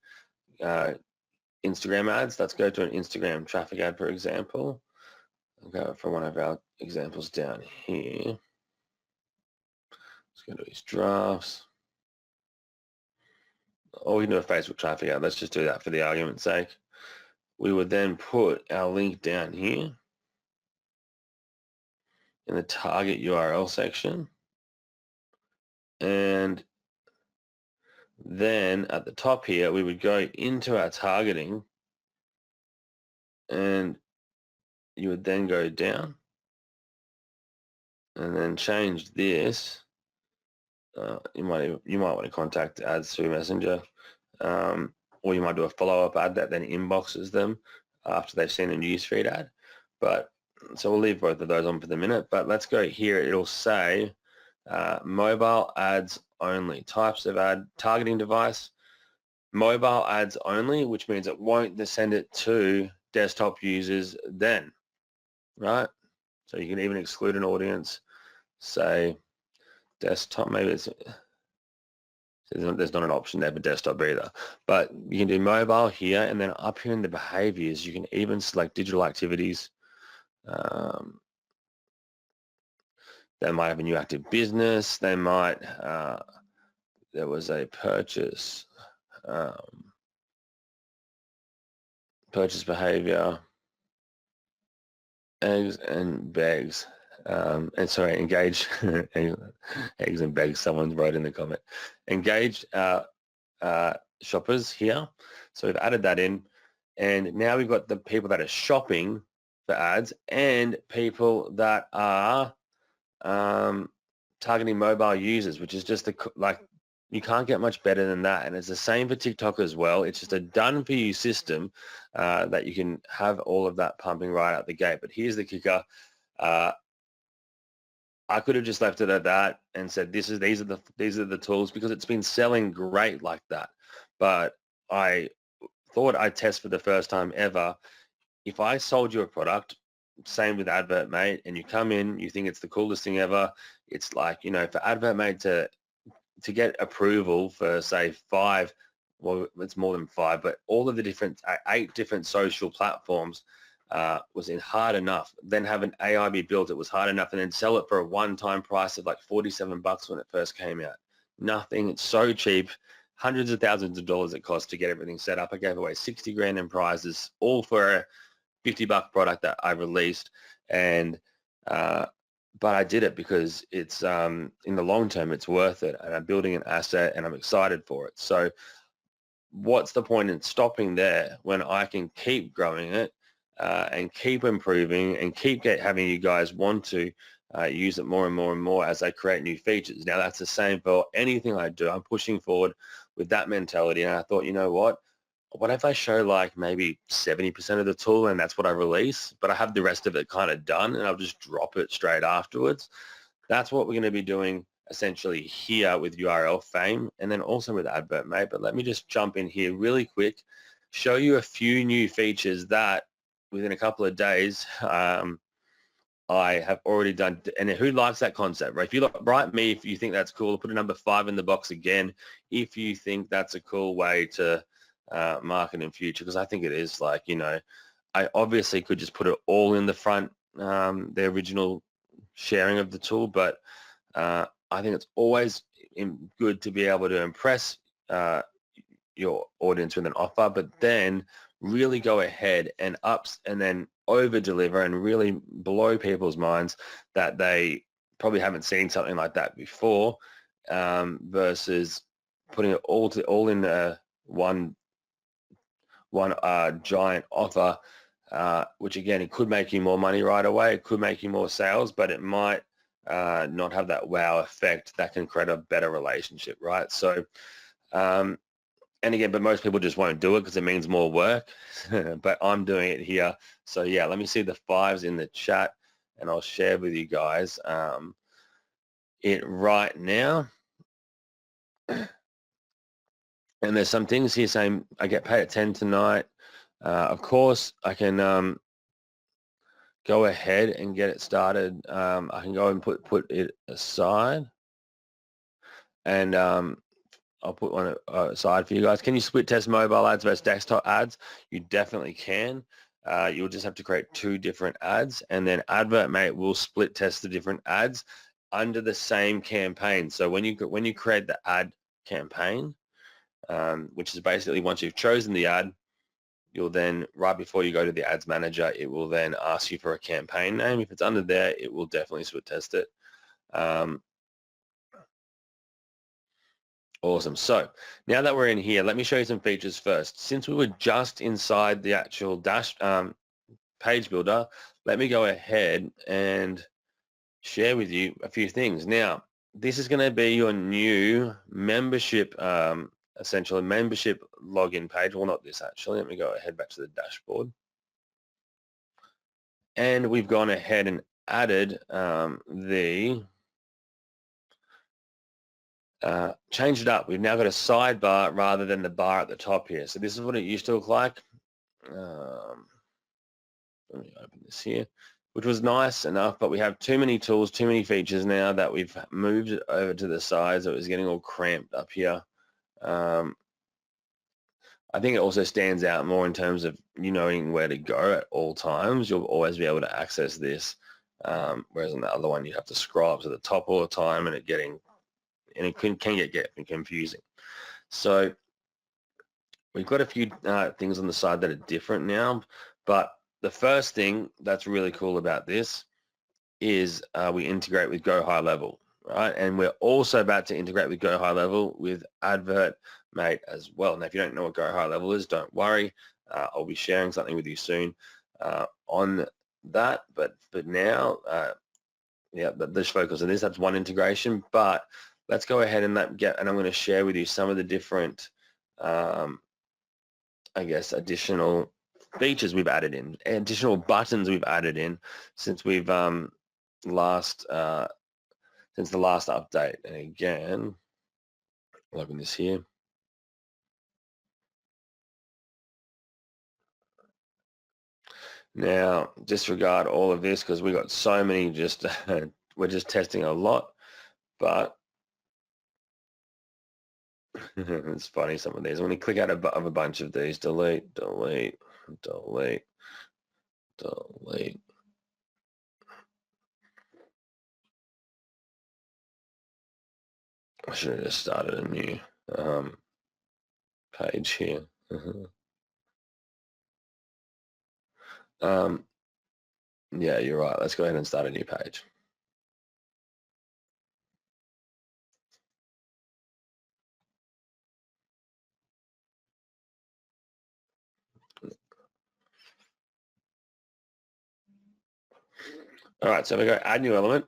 Speaker 1: Instagram ads. Let's go to an Instagram traffic ad, for example. I'll go for one of our examples down here. Let's go to these drafts. Or we can do a Facebook traffic ad. Let's just do that for the argument's sake. We would then put our link down here in the target URL section. And then at the top here, we would go into our targeting, and you would then go down and then change this. You might want to contact ads through Messenger, or you might do a follow-up ad that then inboxes them after they've seen a newsfeed ad. But so we'll leave both of those on for the minute. But let's go here. It'll say mobile ads only. Types of ad targeting device. Mobile ads only, which means it won't send it to desktop users then, right? So you can even exclude an audience. Say desktop, maybe there's not an option there for desktop either, but you can do mobile here, and then up here in the behaviors you can even select digital activities. They might have a new active business. They might there was a purchase behavior, eggs and bags. And sorry, engage eggs and bags. Someone wrote in the comment. Engaged shoppers here. So we've added that in, and now we've got the people that are shopping for ads and people that are targeting mobile users, which is just you can't get much better than that. And it's the same for TikTok as well. It's just a done for you system that you can have all of that pumping right out the gate. But here's the kicker. I could have just left it at that and said, these are the tools, because it's been selling great like that. But I thought I'd test for the first time ever. If I sold you a product, same with Advert Mate, and you come in, you think it's the coolest thing ever. It's like, for Advert Mate to get approval for, say, 5, well, it's more than 5, but all of the 8 different social platforms was hard enough. Then have an AI be built, it was hard enough, and then sell it for a one-time price of like $47 when it first came out. Nothing. It's so cheap. Hundreds of thousands of dollars it cost to get everything set up. I gave away 60 grand in prizes, all for a $50 product that I released. And but I did it because it's in the long term, it's worth it, and I'm building an asset and I'm excited for it. So what's the point in stopping there when I can keep growing it and keep improving and keep having you guys want to use it more and more and more as I create new features. Now that's the same for anything I do. I'm pushing forward with that mentality, and I thought, you know what if I show like maybe 70% of the tool and that's what I release, but I have the rest of it kind of done and I'll just drop it straight afterwards. That's what we're going to be doing essentially here with URL Fame and then also with Advert Mate. But let me just jump in here really quick, show you a few new features that within a couple of days I have already done. And who likes that concept, right? If you look, write me if you think that's cool. Put a number 5 in the box again if you think that's a cool way to market in future, because I think it is. Like, you know, I obviously could just put it all in the front, the original sharing of the tool, but I think it's always good to be able to impress your audience with an offer, but then really go ahead and ups and then over deliver and really blow people's minds that they probably haven't seen something like that before, versus putting it all in one giant offer, which again, it could make you more money right away. It could make you more sales, but it might not have that wow effect that can create a better relationship, right? So, and again, but most people just won't do it because it means more work, but I'm doing it here. So yeah, let me see the 5s in the chat and I'll share with you guys it right now. And there's some things here saying I get paid at 10 tonight. Of course, I can go ahead and get it started. I can go and put it aside, and I'll put one aside for you guys. Can you split test mobile ads versus desktop ads? You definitely can. You'll just have to create 2 different ads, and then Advert Mate will split test the different ads under the same campaign. So when you create the ad campaign, which is basically once you've chosen the ad, you'll then, right before you go to the ads manager, it will then ask you for a campaign name. If it's under there, it will definitely split test it. Awesome. So now that we're in here, let me show you some features first. Since we were just inside the actual page builder, let me go ahead and share with you a few things. Now, this is going to be your new membership, essentially membership login page. Well, not this actually. Let me go ahead back to the dashboard. And we've gone ahead and added changed it up. We've now got a sidebar rather than the bar at the top here. So this is what it used to look like. Let me open this here, which was nice enough, but we have too many tools, too many features now that we've moved it over to the side. So it was getting all cramped up here. I think it also stands out more in terms of you knowing where to go at all times. You'll always be able to access this, whereas on the other one you have to scroll up to the top all the time, and it can get confusing. So we've got a few things on the side that are different now, but the first thing that's really cool about this is we integrate with Go High Level, right? And we're also about to integrate with Go High Level with Advert Mate as well. Now, if you don't know what Go High Level is, don't worry. I'll be sharing something with you soon on that. But now, yeah, let's focus on this. That's one integration. But let's go ahead and I'm going to share with you some of the different, I guess, additional features we've added in, additional buttons we've added in since we've since the last update. And again, I'll open this here. Now, disregard all of this because we got so many we're just testing a lot, but it's funny, some of these. When you click out of a bunch of these, delete, delete, delete, delete. I should have just started a new page here. Yeah, you're right. Let's go ahead and start a new page. All right, so if I go add new element,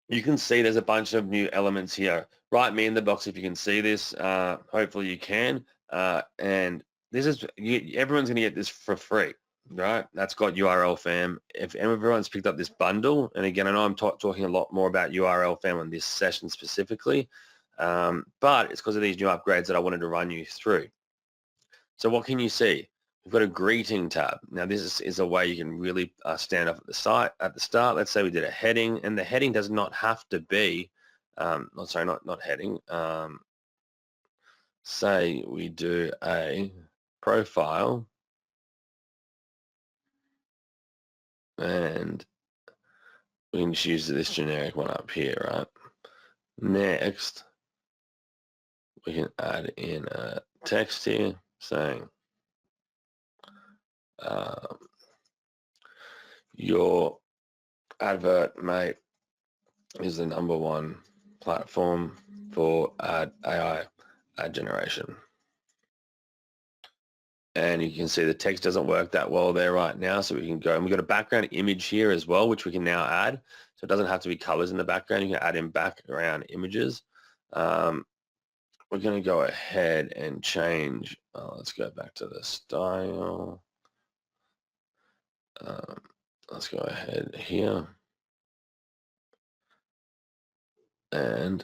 Speaker 1: you can see there's a bunch of new elements here. Write me in the box if you can see this. Hopefully you can. And this is, everyone's going to get this for free, right? That's got URL fam. If everyone's picked up this bundle, and again, I know I'm talking a lot more about URL fam on this session specifically, but it's because of these new upgrades that I wanted to run you through. So what can you see? We've got a greeting tab. Now this is a way you can really stand up at the site at the start. Let's say we did a heading, and the heading does not have to be, not heading. Say we do a profile, and we can just use this generic one up here, right? Next, we can add in a text here saying, your advert, mate, is the #1 platform for AI ad generation. And you can see the text doesn't work that well there right now, so we can go, and we've got a background image here as well, which we can now add. So it doesn't have to be colors in the background. You can add in background images. We're going to go ahead and change. Let's go back to the style. Let's go ahead here. And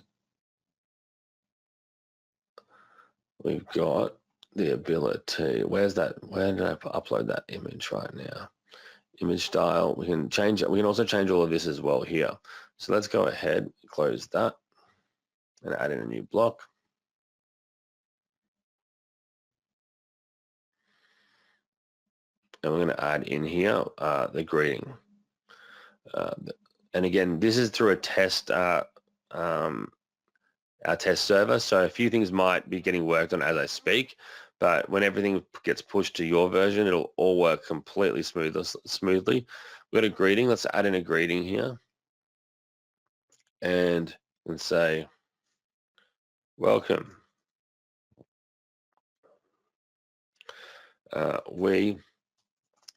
Speaker 1: we've got the ability, where's that, where did I upload that image right now? Image style, we can change it. We can also change all of this as well here. So let's go ahead, close that, and add in a new block. And we're going to add in here the greeting. And again, this is through a test, our test server. So a few things might be getting worked on as I speak, but when everything gets pushed to your version, it'll all work completely smoothly. We've got a greeting. Let's add in a greeting here. And say, welcome. We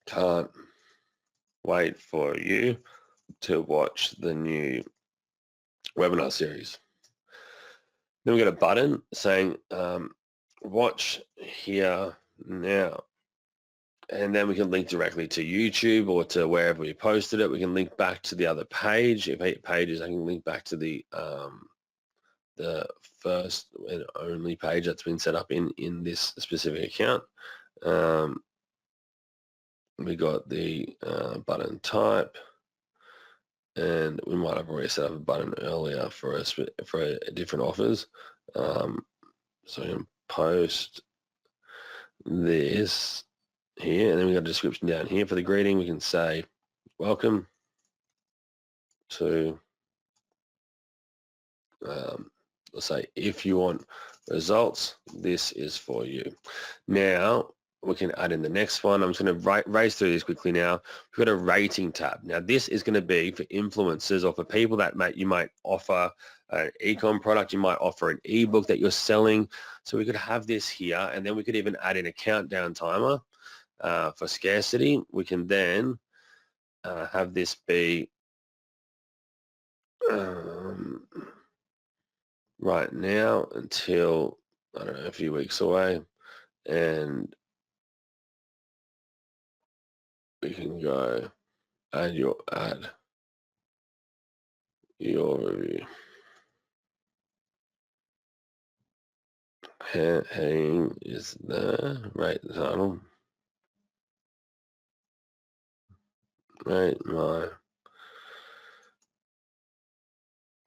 Speaker 1: can't wait for you to watch the new webinar series. Then we got a button saying, watch here now. And then we can link directly to YouTube or to wherever we posted it. We can link back to the other page. If 8 pages, I can link back to the first and only page that's been set up in this specific account. We got the button type, and we might have already set up a button earlier for different offers. So I can post this here, and then we got a description down here for the greeting. We can say, welcome to, let's say, if you want results, this is for you. Now, we can add in the next one. I'm just going to race through this quickly now. We've got a rating tab. Now, this is going to be for influencers or for people that you might offer an e-com product. You might offer an ebook that you're selling. So we could have this here, and then we could even add in a countdown timer for scarcity. We can then have this be right now until, I don't know, a few weeks away. And we can go add your review. Heading is the right title. Right, my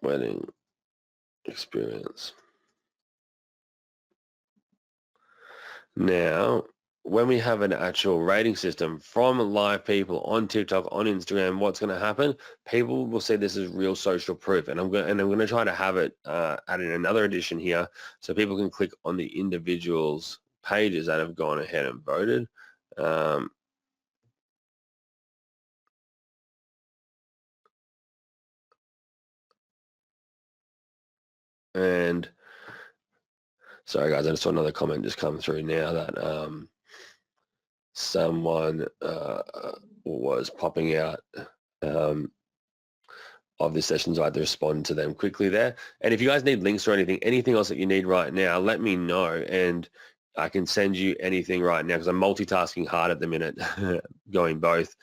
Speaker 1: wedding experience. Now, when we have an actual rating system from live people on TikTok, on Instagram, what's going to happen? People will say this is real social proof, and I'm going to try to have it add in another edition here, so people can click on the individuals' pages that have gone ahead and voted. And sorry guys, I just saw another comment just come through now that someone was popping out of this session, so I had to respond to them quickly there. And if you guys need links or anything else that you need right now, let me know, and I can send you anything right now because I'm multitasking hard at the minute, going both.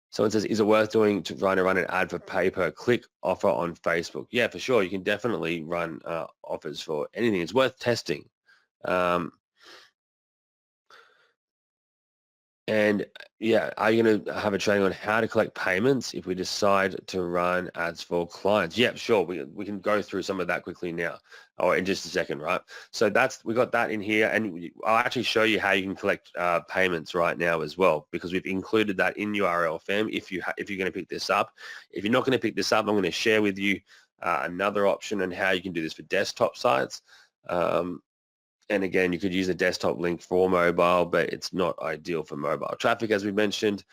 Speaker 1: Someone says, is it worth doing to run an ad for pay-per-click offer on Facebook? Yeah, for sure. You can definitely run offers for anything. It's worth testing. And yeah, are you going to have a training on how to collect payments if we decide to run ads for clients? Yeah, sure. We can go through some of that quickly now, or in just a second, right? So we got that in here, and I'll actually show you how you can collect payments right now as well, because we've included that in URL fam. If you're going to pick this up, if you're not going to pick this up, I'm going to share with you another option on how you can do this for desktop sites. And again, you could use a desktop link for mobile, but it's not ideal for mobile traffic, as we mentioned.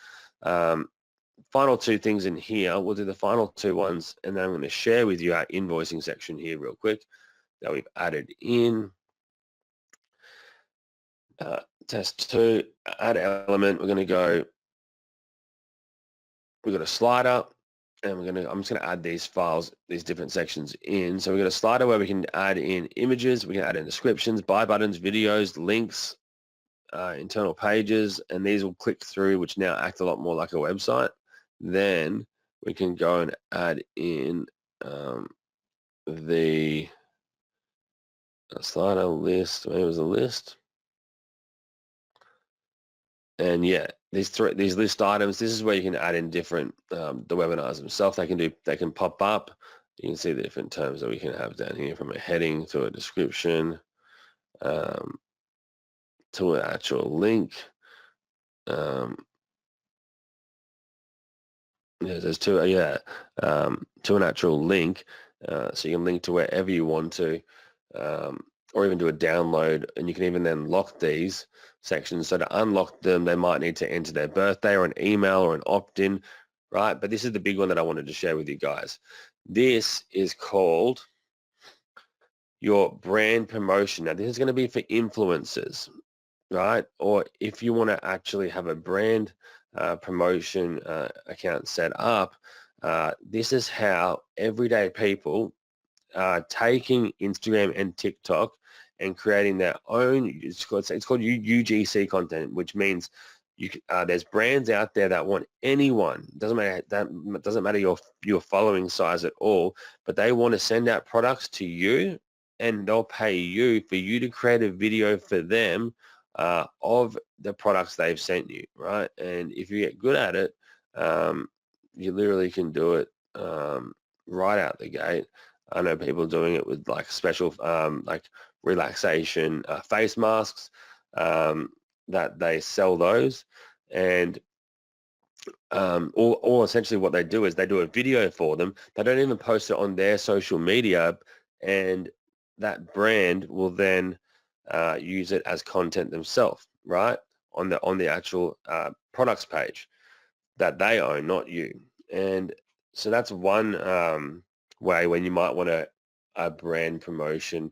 Speaker 1: Final two things in here. We'll do the final two ones, and then I'm going to share with you our invoicing section here real quick that we've added in. Test 2, add element. We're going to go, we've got a slider, and I'm just going to add these files, these different sections in. So we've got a slider where we can add in images, we can add in descriptions, buy buttons, videos, links, internal pages, and these will click through, which now act a lot more like a website. Then we can go and add in the slider list. Where was the list? And yeah, these list items, this is where you can add in different the webinars themselves. They can pop up. You can see the different terms that we can have down here, from a heading to a description to an actual link. There's two, to an actual link, so you can link to wherever you want to, or even do a download, and you can even then lock these sections. So to unlock them, they might need to enter their birthday or an email or an opt-in, right? But this is the big one that I wanted to share with you guys. This is called your brand promotion. Now, this is going to be for influencers, right? Or if you want to actually have a brand promotion account set up, this is how everyday people are taking Instagram and TikTok and creating their own, it's called UGC content, which means there's brands out there that want anyone, doesn't matter your following size at all, but they want to send out products to you, and they'll pay you for you to create a video for them of the products they've sent you, right? And if you get good at it, you literally can do it right out the gate. I know people doing it with like special like relaxation face masks that they sell those, and or essentially what they do is they do a video for them. They don't even post it on their social media, and that brand will then use it as content themselves, right? On the actual products page that they own, not you. And so that's one way when you might want a brand promotion,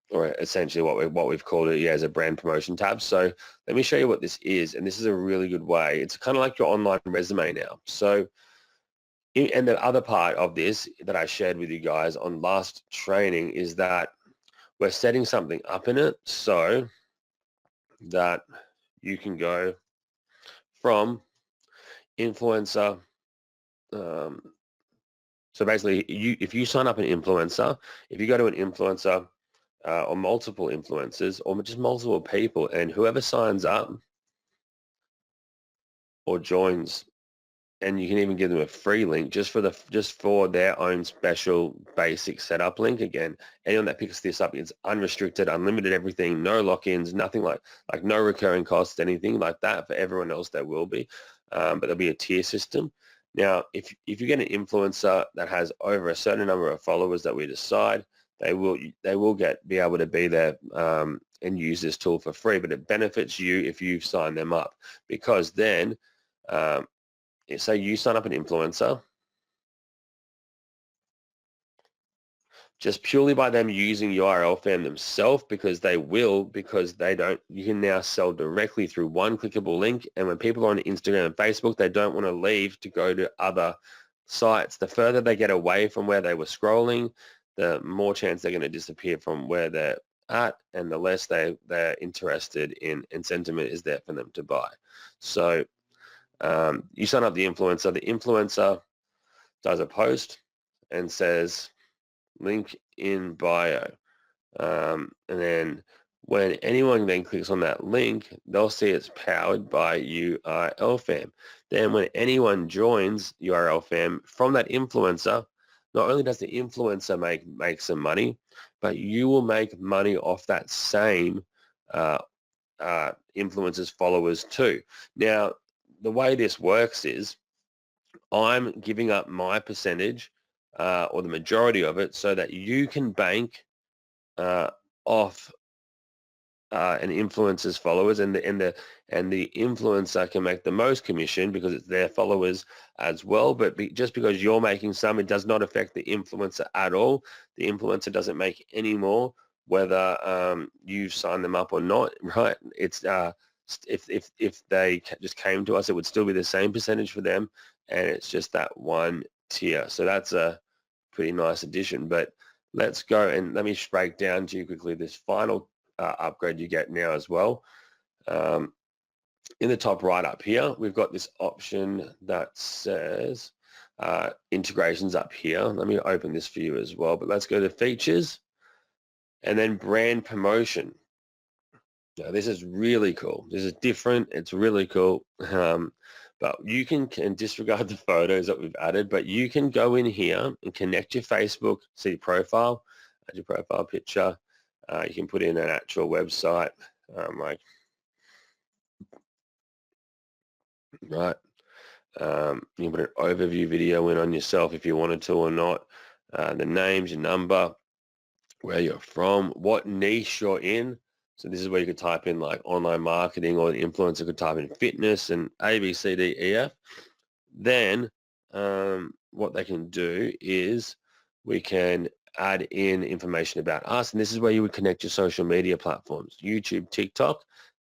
Speaker 1: or essentially what we've called it, as a brand promotion tab. So let me show you what this is, and this is a really good way. It's kind of like your online resume now. So, and the other part of this that I shared with you guys on last training is that we're setting something up in it so that you can go from influencer. So basically, if you sign up an influencer, if you go to an influencer or multiple influencers or just multiple people, and whoever signs up or joins, and you can even give them a free link just for their own special basic setup link. Again, anyone that picks this up, it's unrestricted, unlimited, everything, no lock-ins, nothing like no recurring costs, anything like that. For everyone else, there will be, but there'll be a tier system. Now, if you get an influencer that has over a certain number of followers that we decide, they will be able to be there and use this tool for free. But it benefits you if you sign them up, because then say you sign up an influencer, just purely by them using URL Fam themselves, because they will, because they don't, you can now sell directly through one clickable link. And when people are on Instagram and Facebook, they don't want to leave to go to other sites. The further they get away from where they were scrolling, the more chance they're going to disappear from where they're at, and the less they're interested in, and sentiment is there for them to buy. So you sign up the influencer does a post and says, link in bio. And then when anyone then clicks on that link, they'll see it's powered by URL Fam. Then when anyone joins URL Fam from that influencer, not only does the influencer make some money, but you will make money off that same influencer's followers too. Now, the way this works is I'm giving up my percentage or the majority of it so that you can bank uh, off an influencer's followers, and the influencer can make the most commission because it's their followers as well. But just because you're making some, it does not affect the influencer at all. The influencer doesn't make any more whether you sign them up or not, right? It's if they just came to us, it would still be the same percentage for them, and it's just that one tier. So that's a pretty nice addition. But let's go and let me just break down to you quickly this final upgrade you get now as well. In the top right up here, we've got this option that says integrations up here. Let me open this for you as well, but let's go to features and then brand promotion. Now, this is really cool. This is different. It's really cool. But you can disregard the photos that we've added, but you can go in here and connect your Facebook, see your profile, add your profile picture. You can put in an actual website, like, right. You can put an overview video in on yourself if you wanted to or not. The names, your number, where you're from, what niche you're in. So this is where you could type in like online marketing, or the influencer could type in fitness and A, B, C, D, E, F. Then what they can do is we can add in information about us, and this is where you would connect your social media platforms, YouTube, TikTok,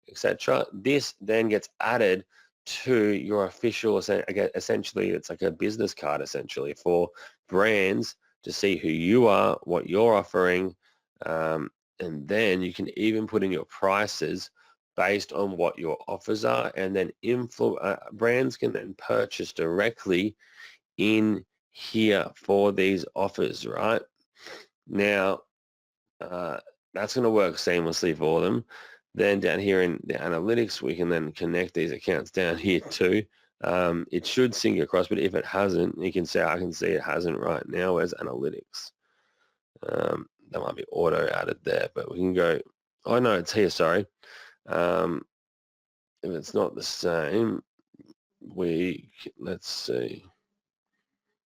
Speaker 1: etc. This then gets added to your official, essentially it's like a business card essentially for brands to see who you are, what you're offering, and then you can even put in your prices based on what your offers are, and then brands can then purchase directly in here for these offers, right? Now, that's going to work seamlessly for them. Then down here in the analytics, we can then connect these accounts down here too. It should sync across, but if it hasn't, you can say, I can see it hasn't right now. Where's analytics? That might be auto added there, but we can go, oh no, it's here, sorry. If it's not the same, let's see.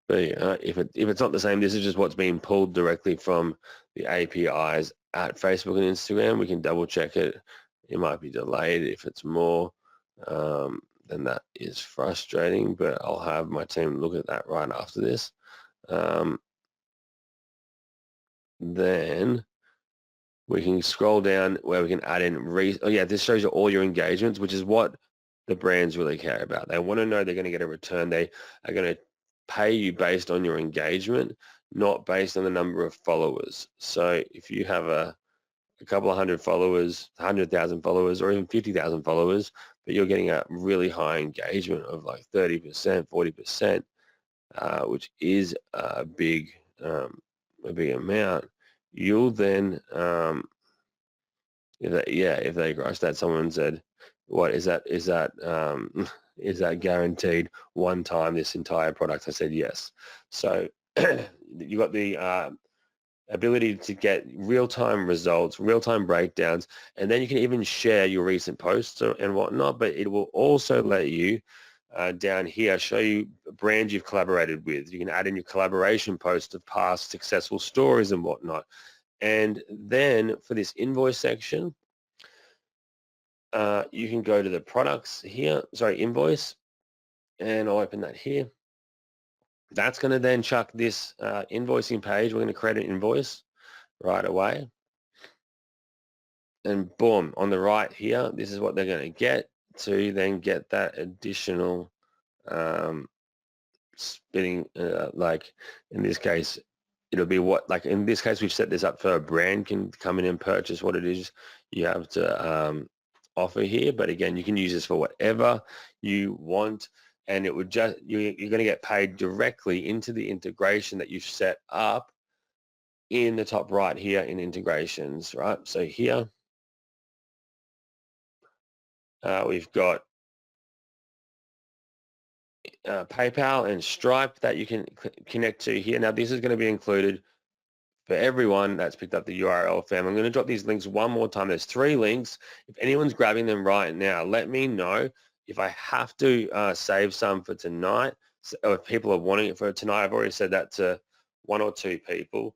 Speaker 1: But if it's not the same, this is just what's being pulled directly from the APIs at Facebook and Instagram. We can double check it. It might be delayed if it's more. Then that is frustrating, but I'll have my team look at that right after this. Then we can scroll down where we can add in, this shows you all your engagements, which is what the brands really care about. They want to know they're going to get a return. They are going to pay you based on your engagement, not based on the number of followers. So if you have a couple of hundred followers, 100,000 followers, or even 50,000 followers, but you're getting a really high engagement of like 30%, 40%, which is a big amount, you'll then, if they cross that, someone said, what is that, is that guaranteed one time, this entire product? I said yes. So you got the ability to get real-time results, real-time breakdowns, and then you can even share your recent posts and whatnot, but it will also let you down here show you brands you've collaborated with. You can add in your collaboration posts of past successful stories and whatnot. And then for this invoice section, you can go to the products here, invoice, and I'll open that here. That's going to then chuck this invoicing page. We're going to create an invoice right away. And boom, on the right here, this is what they're going to get to then get that additional spinning, like in this case, it'll be what, like in this case, we've set this up for a brand can come in and purchase what it is you have to offer here. But again, you can use this for whatever you want. And it would just, you're going to get paid directly into the integration that you've set up in the top right here in integrations, right? So here, we've got PayPal and Stripe that you can connect to here. Now, this is going to be included for everyone that's picked up the URL fam. I'm going to drop these links one more time. There's 3 links. If anyone's grabbing them right now, let me know. If I have to save some for tonight, or if people are wanting it for tonight, I've already said that to 1 or 2 people.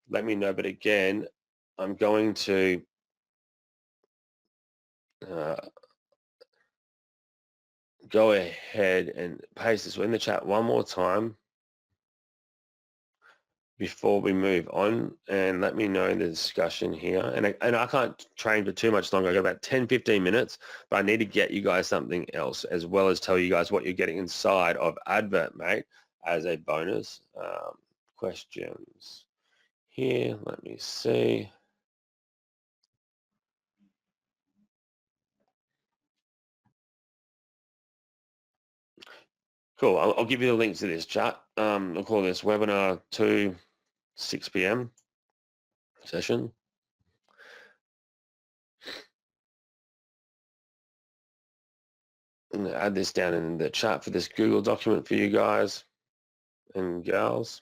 Speaker 1: Let me know. But again, I'm going to go ahead and paste this in the chat one more time before we move on, and let me know in the discussion here. And I can't train for too much longer. I got about 10, 15 minutes, but I need to get you guys something else as well as tell you guys what you're getting inside of Advert Mate as a bonus. Questions here, let me see. Cool, I'll give you the link to this chat. I'll call this webinar 2, 6 p.m. session. I'm gonna add this down in the chat for this Google document for you guys and gals.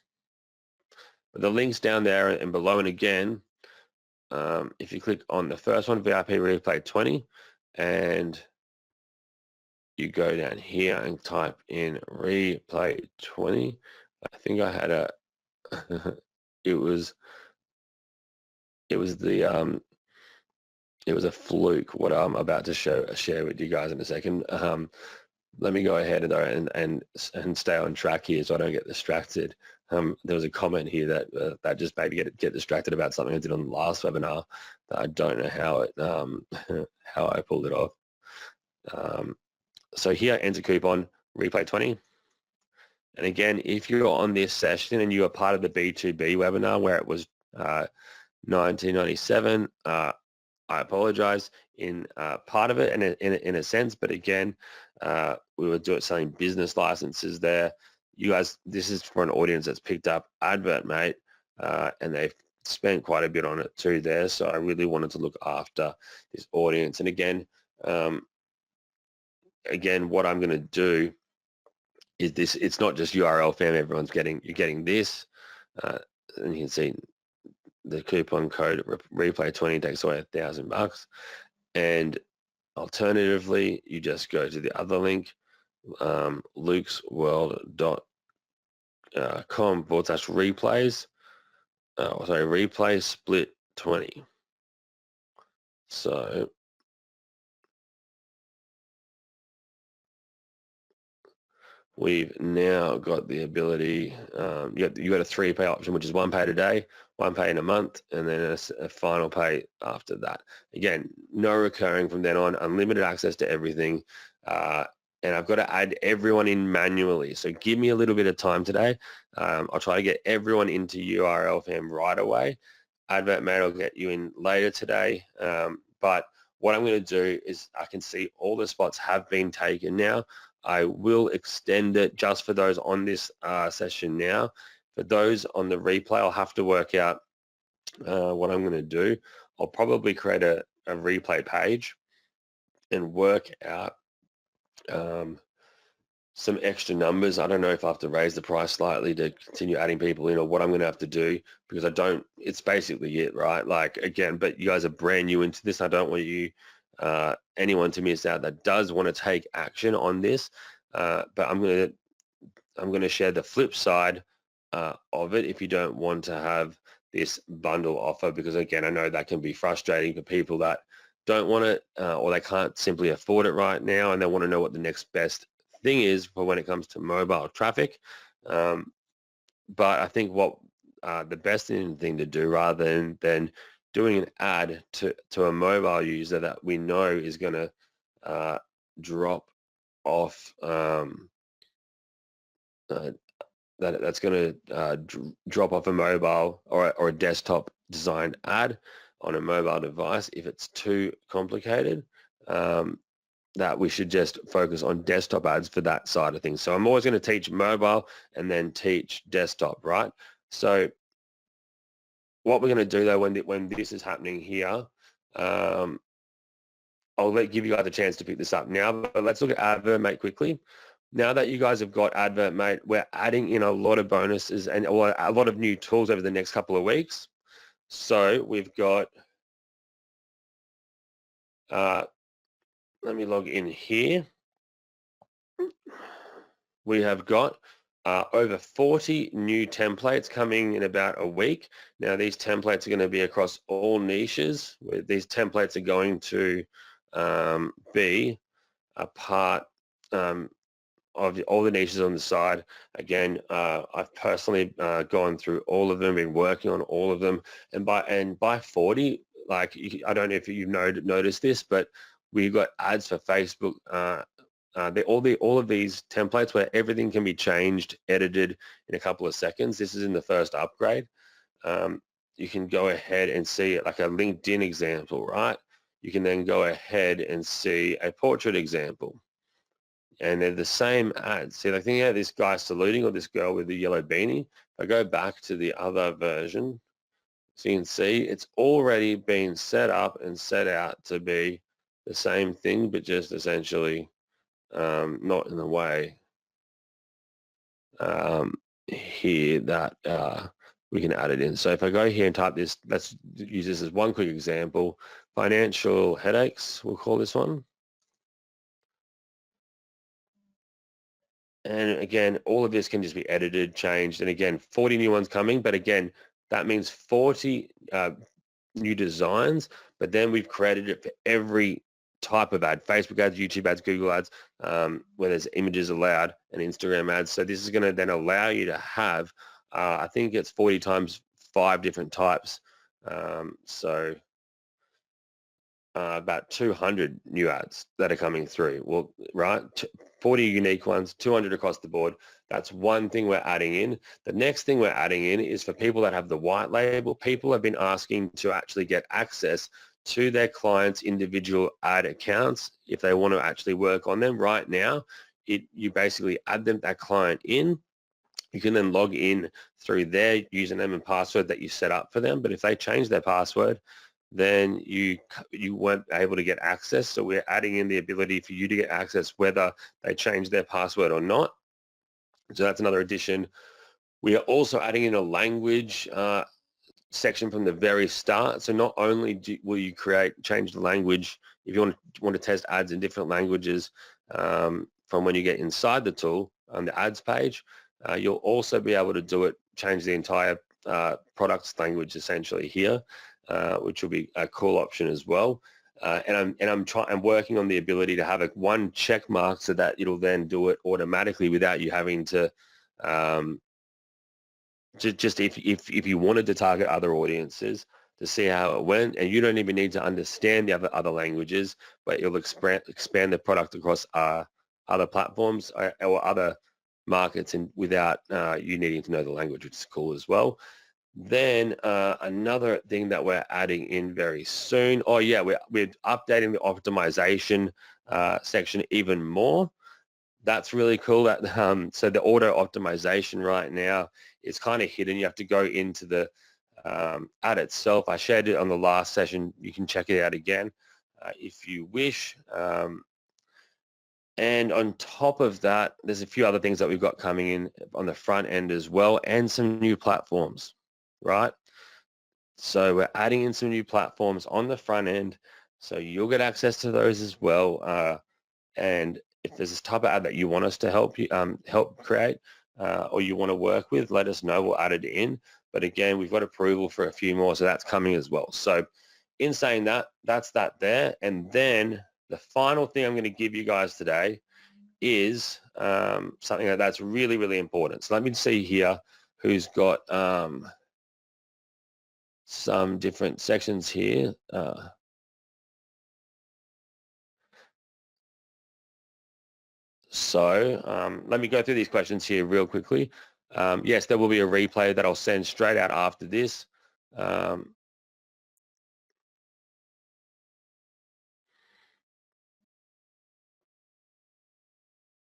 Speaker 1: But the link's down there and below, and again, if you click on the first one, VIP Replay 20, and you go down here and type in Replay 20, I think I had a, it was a fluke what I'm about to share with you guys in a second. Let me go ahead and stay on track here so I don't get distracted. There was a comment here that just made me get distracted about something I did on the last webinar that I don't know how it how I pulled it off. So here, enter coupon replay 20. And again, if you're on this session and you are part of the B2B webinar where it was 1997, I apologize in part of it and in a sense, but again, we were selling business licenses there. You guys, this is for an audience that's picked up Advert Mate, and they've spent quite a bit on it too there. So I really wanted to look after this audience. And again, what I'm going to do is this. It's not just URL fam. Everyone's you're getting this, and you can see the coupon code replay 20 takes away $1,000. And alternatively, you just go to the other link, lukesworld.com/replays. Replay split 20. So we've now got the ability, you got a 3 pay option, which is 1 pay today, 1 pay in a month, and then a final pay after that. Again, no recurring from then on, unlimited access to everything. And I've got to add everyone in manually. So give me a little bit of time today. I'll try to get everyone into URL fam right away. Advert Mate will get you in later today. But what I'm going to do is I can see all the spots have been taken now. I will extend it just for those on this session now. For those on the replay, I'll have to work out what I'm going to do. I'll probably create a replay page and work out some extra numbers. I don't know if I have to raise the price slightly to continue adding people in or what I'm going to have to do, because it's basically it, right? Like, again, but you guys are brand new into this. I don't want you, anyone to miss out that does want to take action on this. But I'm going to share the flip side of it if you don't want to have this bundle offer, because again, I know that can be frustrating for people that don't want it or they can't simply afford it right now, and they want to know what the next best thing is for when it comes to mobile traffic. but I think what the best thing to do, rather than doing an ad to a mobile user that we know is going to drop off, that's going to drop off a mobile or a desktop designed ad on a mobile device if it's too complicated. That we should just focus on desktop ads for that side of things. So I'm always going to teach mobile and then teach desktop, right? So what we're going to do though, when this is happening here, I'll give you guys a chance to pick this up now, but let's look at Advert Mate quickly. Now that you guys have got Advert Mate, we're adding in a lot of bonuses and a lot of new tools over the next couple of weeks. So we've got, let me log in here. We have got over 40 new templates coming in about a week. Now these templates are going to be across all niches. These templates are going to be a part of all the niches on the side. Again, I've personally gone through all of them, been working on all of them, and by 40, like, I don't know if you've noticed this, but we've got ads for Facebook. All of these templates where everything can be changed, edited in a couple of seconds. This is in the first upgrade. You can go ahead and see it like a LinkedIn example, right? You can then go ahead and see a portrait example. And they're the same ads. See, like, think about this guy saluting or this girl with the yellow beanie. If I go back to the other version, so you can see it's already been set up and set out to be the same thing, but just essentially not in the way here that we can add it in. So if I go here and type this, let's use this as one quick example. Financial headaches, we'll call this one. And again, all of this can just be edited, changed, and again, 40 new ones coming. But again, that means 40 new designs, but then we've created it for every type of ad: Facebook ads, YouTube ads, Google ads, where there's images allowed, and Instagram ads. So this is going to then allow you to have, I think it's 40 times 5 different types. So about 200 new ads that are coming through. Well, right, 40 unique ones, 200 across the board. That's one thing we're adding in. The next thing we're adding in is for people that have the white label. People have been asking to actually get access to their clients' individual ad accounts if they want to actually work on them. Right now, you basically add that client in. You can then log in through their username and password that you set up for them. But if they change their password, then you weren't able to get access. So we're adding in the ability for you to get access whether they change their password or not. So that's another addition. We are also adding in a language section from the very start. So not only will you change the language if you want to test ads in different languages from when you get inside the tool on the ads page, you'll also be able to do it, change the entire product's language essentially here. Which will be a cool option as well. And I'm working on the ability to have one check mark so that it'll then do it automatically without you having to just if you wanted to target other audiences to see how it went, and you don't even need to understand the other languages, but it'll expand the product across other platforms or other markets and without you needing to know the language, which is cool as well. Then another thing that we're adding in very soon, we're updating the optimization section even more. That's really cool. That so the auto optimization right now is kind of hidden. You have to go into the ad itself. I shared it on the last session. You can check it out again if you wish. And on top of that, there's a few other things that we've got coming in on the front end as well, and some new platforms. Right? So we're adding in some new platforms on the front end, so you'll get access to those as well. And if there's this type of ad that you want us to help create or you want to work with, let us know. We'll add it in. But again, we've got approval for a few more, so that's coming as well. So in saying that, that's that there. And then the final thing I'm going to give you guys today is something that's really, really important. So let me see here who's got some different sections here. So let me go through these questions here real quickly. Yes, there will be a replay that I'll send straight out after this.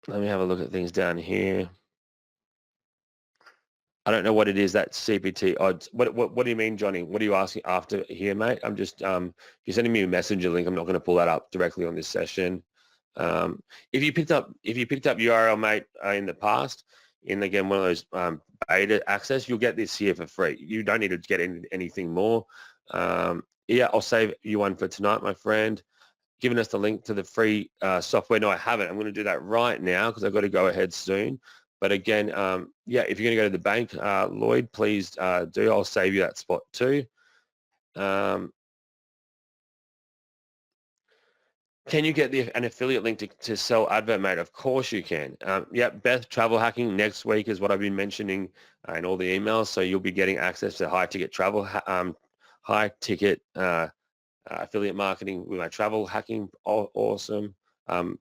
Speaker 1: Let me have a look at things down here. I don't know what it is that CPT odds. What do you mean, Johnny? What are you asking after here, mate? I'm just if you're sending me a messenger link, I'm not going to pull that up directly on this session. If you picked up URL, mate, in the past, in again one of those beta access, you'll get this here for free. You don't need to get anything more. Yeah, I'll save you one for tonight, my friend. Giving us the link to the free software. No, I haven't. I'm going to do that right now because I've got to go ahead soon. But again, yeah, if you're going to go to the bank, Lloyd, please do. I'll save you that spot too. Can you get an affiliate link to sell advert, mate? Of course you can. Yeah, Beth, travel hacking next week is what I've been mentioning in all the emails. So you'll be getting access to high ticket travel, high ticket affiliate marketing with my travel hacking. Awesome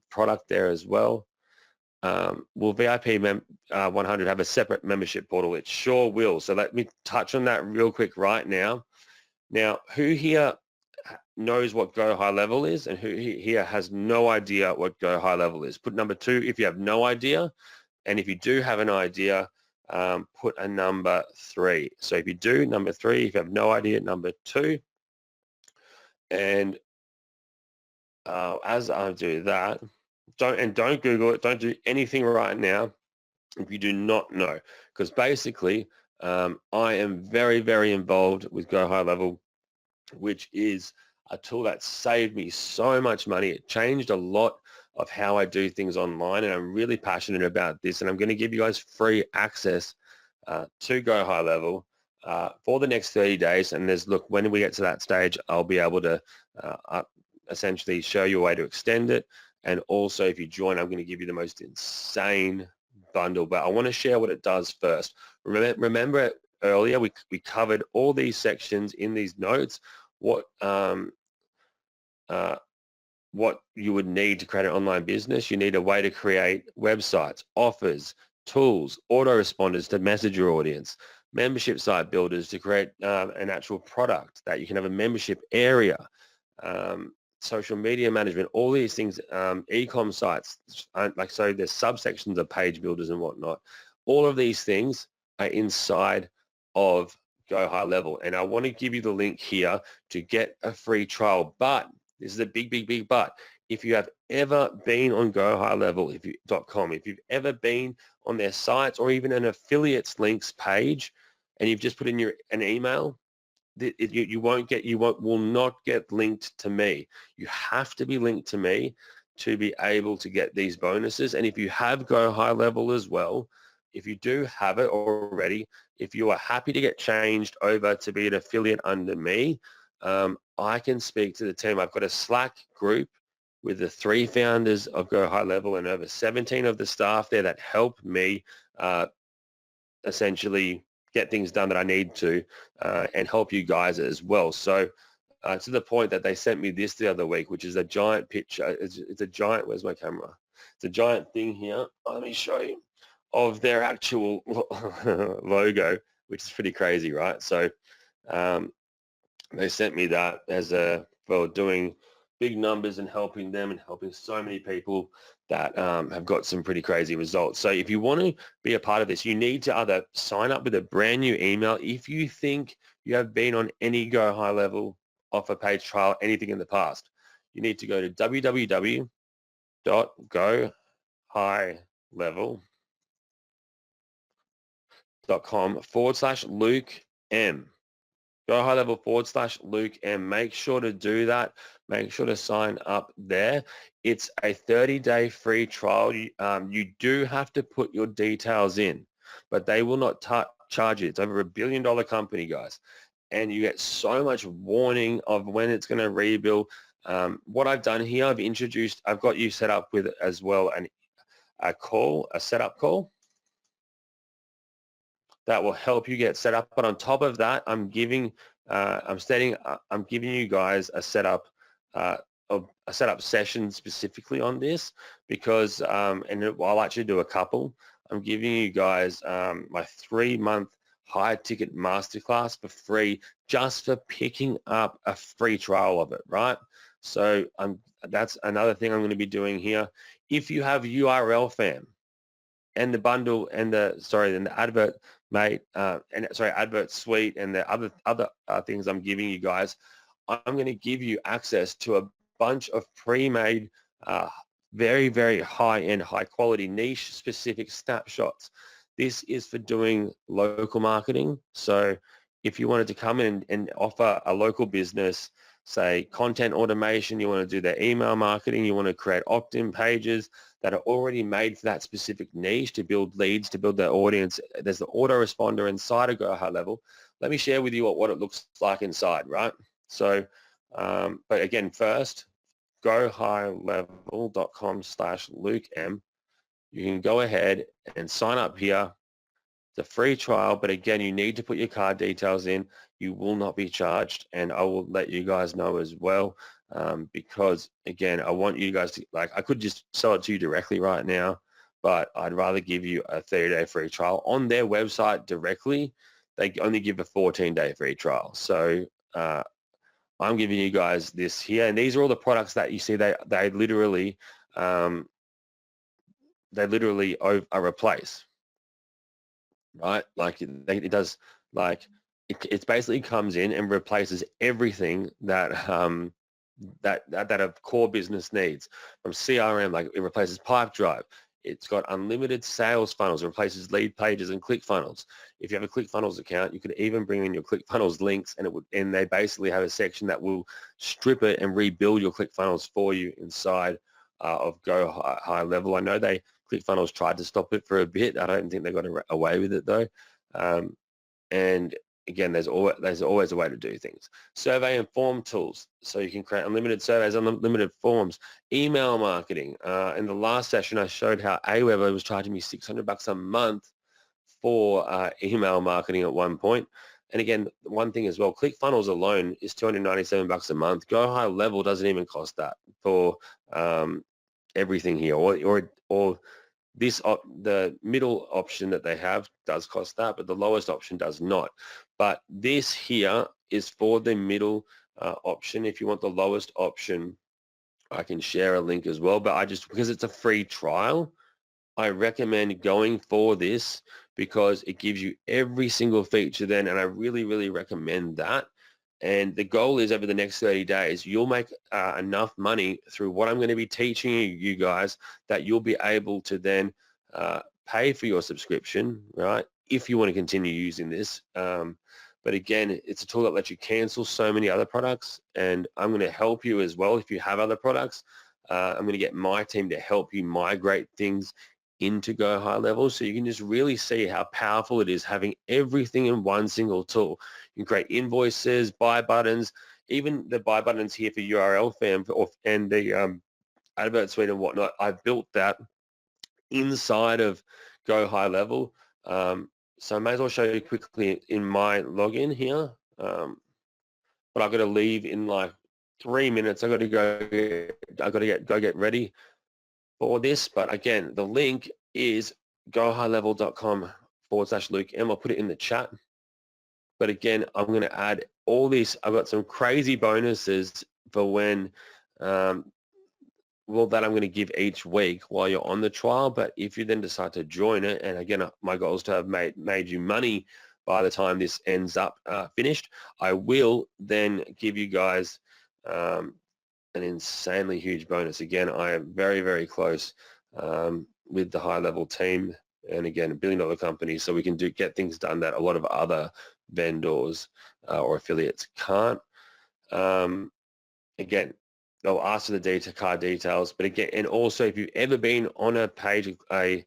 Speaker 1: product there as well. Will VIP 100 have a separate membership portal? It sure will. So let me touch on that real quick right now. Now, who here knows what Go High Level is and who here has no idea what Go High Level is? Put number 2 if you have no idea. And if you do have an idea, put a number 3. So if you do, number 3. If you have no idea, number 2. And as I do that, don't Google it. Don't do anything right now if you do not know, because basically I am very, very involved with Go High Level, which is a tool that saved me so much money. It changed a lot of how I do things online, and I'm really passionate about this. And I'm going to give you guys free access to Go High Level for the next 30 days. And look, when we get to that stage, I'll be able to essentially show you a way to extend it. And also, if you join, I'm going to give you the most insane bundle. But I want to share what it does first. Remember earlier, we covered all these sections in these notes. What you would need to create an online business. You need a way to create websites, offers, tools, autoresponders to message your audience, membership site builders to create an actual product that you can have a membership area, social media management, all these things, e-com sites, like so there's subsections of page builders and whatnot. All of these things are inside of Go High Level. And I want to give you the link here to get a free trial. But this is a big, big, big but. If you have ever been on Go High Level, .com, if you've ever been on their sites or even an affiliates links page, and you've just put in an email, you will not get linked to me. You have to be linked to me to be able to get these bonuses. And if you have Go High Level as well, if you do have it already, if you are happy to get changed over to be an affiliate under me, I can speak to the team. I've got a Slack group with the 3 founders of Go High Level and over 17 of the staff there that help me essentially get things done that I need to and help you guys as well. So to the point that they sent me this the other week, which is a giant picture. It's a giant, where's my camera? It's a giant thing here. Let me show you, of their actual logo, which is pretty crazy, right? So they sent me that as for doing big numbers and helping them and helping so many people that have got some pretty crazy results. So if you want to be a part of this, you need to either sign up with a brand new email. If you think you have been on any Go High Level offer page trial, anything in the past, you need to go to www.gohighlevel.com/Luke M. Go High Level /Luke M. Make sure to do that. Make sure to sign up there. It's a 30-day free trial. You do have to put your details in, but they will not charge you. It's over $1 billion company, guys. And you get so much warning of when it's going to rebuild. What I've done here, I've got you set up with as well a setup call that will help you get set up. But on top of that, I'm giving you guys a setup session specifically on this, because I'll actually do a couple. I'm giving you guys my 3-month high ticket masterclass for free, just for picking up a free trial of it, right? So that's another thing I'm going to be doing here. If you have URL fam and the bundle and the advert advert suite and the other things I'm giving you guys, I'm going to give you access to a bunch of pre-made, very, very high-end, high-quality, niche-specific snapshots. This is for doing local marketing. So if you wanted to come in and offer a local business, say content automation, you want to do their email marketing, you want to create opt-in pages that are already made for that specific niche to build leads, to build their audience. There's the autoresponder inside of Go High Level. Let me share with you what it looks like inside, right? So, but again, first, gohighlevel.com/LukeM. You can go ahead and sign up here. It's a free trial, but again, you need to put your card details in. You will not be charged, and I will let you guys know as well, because again, I want you guys to, like, I could just sell it to you directly right now, but I'd rather give you a 30-day free trial. On their website directly, they only give a 14-day free trial. So I'm giving you guys this here, and these are all the products that you see. They literally are replace, right? Like it does, like it basically comes in and replaces everything that that a core business needs, from CRM. Like it replaces Pipedrive. It's got unlimited sales funnels. It replaces lead pages and ClickFunnels. If you have a ClickFunnels account, you could even bring in your ClickFunnels links, and they basically have a section that will strip it and rebuild your ClickFunnels for you inside of Go High Level. I know ClickFunnels tried to stop it for a bit. I don't think they got away with it though. And again, there's always a way to do things. Survey and form tools, so you can create unlimited surveys, unlimited forms. Email marketing. In the last session, I showed how Aweber was charging me $600 a month for email marketing at one point. And again, one thing as well, ClickFunnels alone is $297 a month. Go High Level doesn't even cost that for everything here, or this the middle option that they have does cost that, but the lowest option does not. But this here is for the middle option. If you want the lowest option, I can share a link as well, but because it's a free trial, I recommend going for this, because it gives you every single feature then, and I really, really recommend that. And the goal is, over the next 30 days, you'll make enough money through what I'm going to be teaching you guys, that you'll be able to then pay for your subscription, right, if you want to continue using this. But again, it's a tool that lets you cancel so many other products, and I'm going to help you as well if you have other products. I'm going to get my team to help you migrate things into Go High Level, so you can just really see how powerful it is having everything in one single tool. You can create invoices, buy buttons, even the buy buttons here for URL fam and the advert suite and whatnot. I've built that inside of Go High Level. So I may as well show you quickly in my login here. But I've got to leave in like 3 minutes. I've got to go get ready for this. But again, the link is gohighlevel.com/Luke, I'll put it in the chat. But again, I'm going to add all this. I've got some crazy bonuses for when, that I'm going to give each week while you're on the trial. But if you then decide to join it, and again, my goal is to have made you money by the time this ends up finished, I will then give you guys an insanely huge bonus. Again, I am very, very close with the High Level team, and again, $1 billion company, so we can get things done that a lot of other vendors or affiliates can't. Again, they'll ask for the card details, but again, and also if you've ever been on a page, Go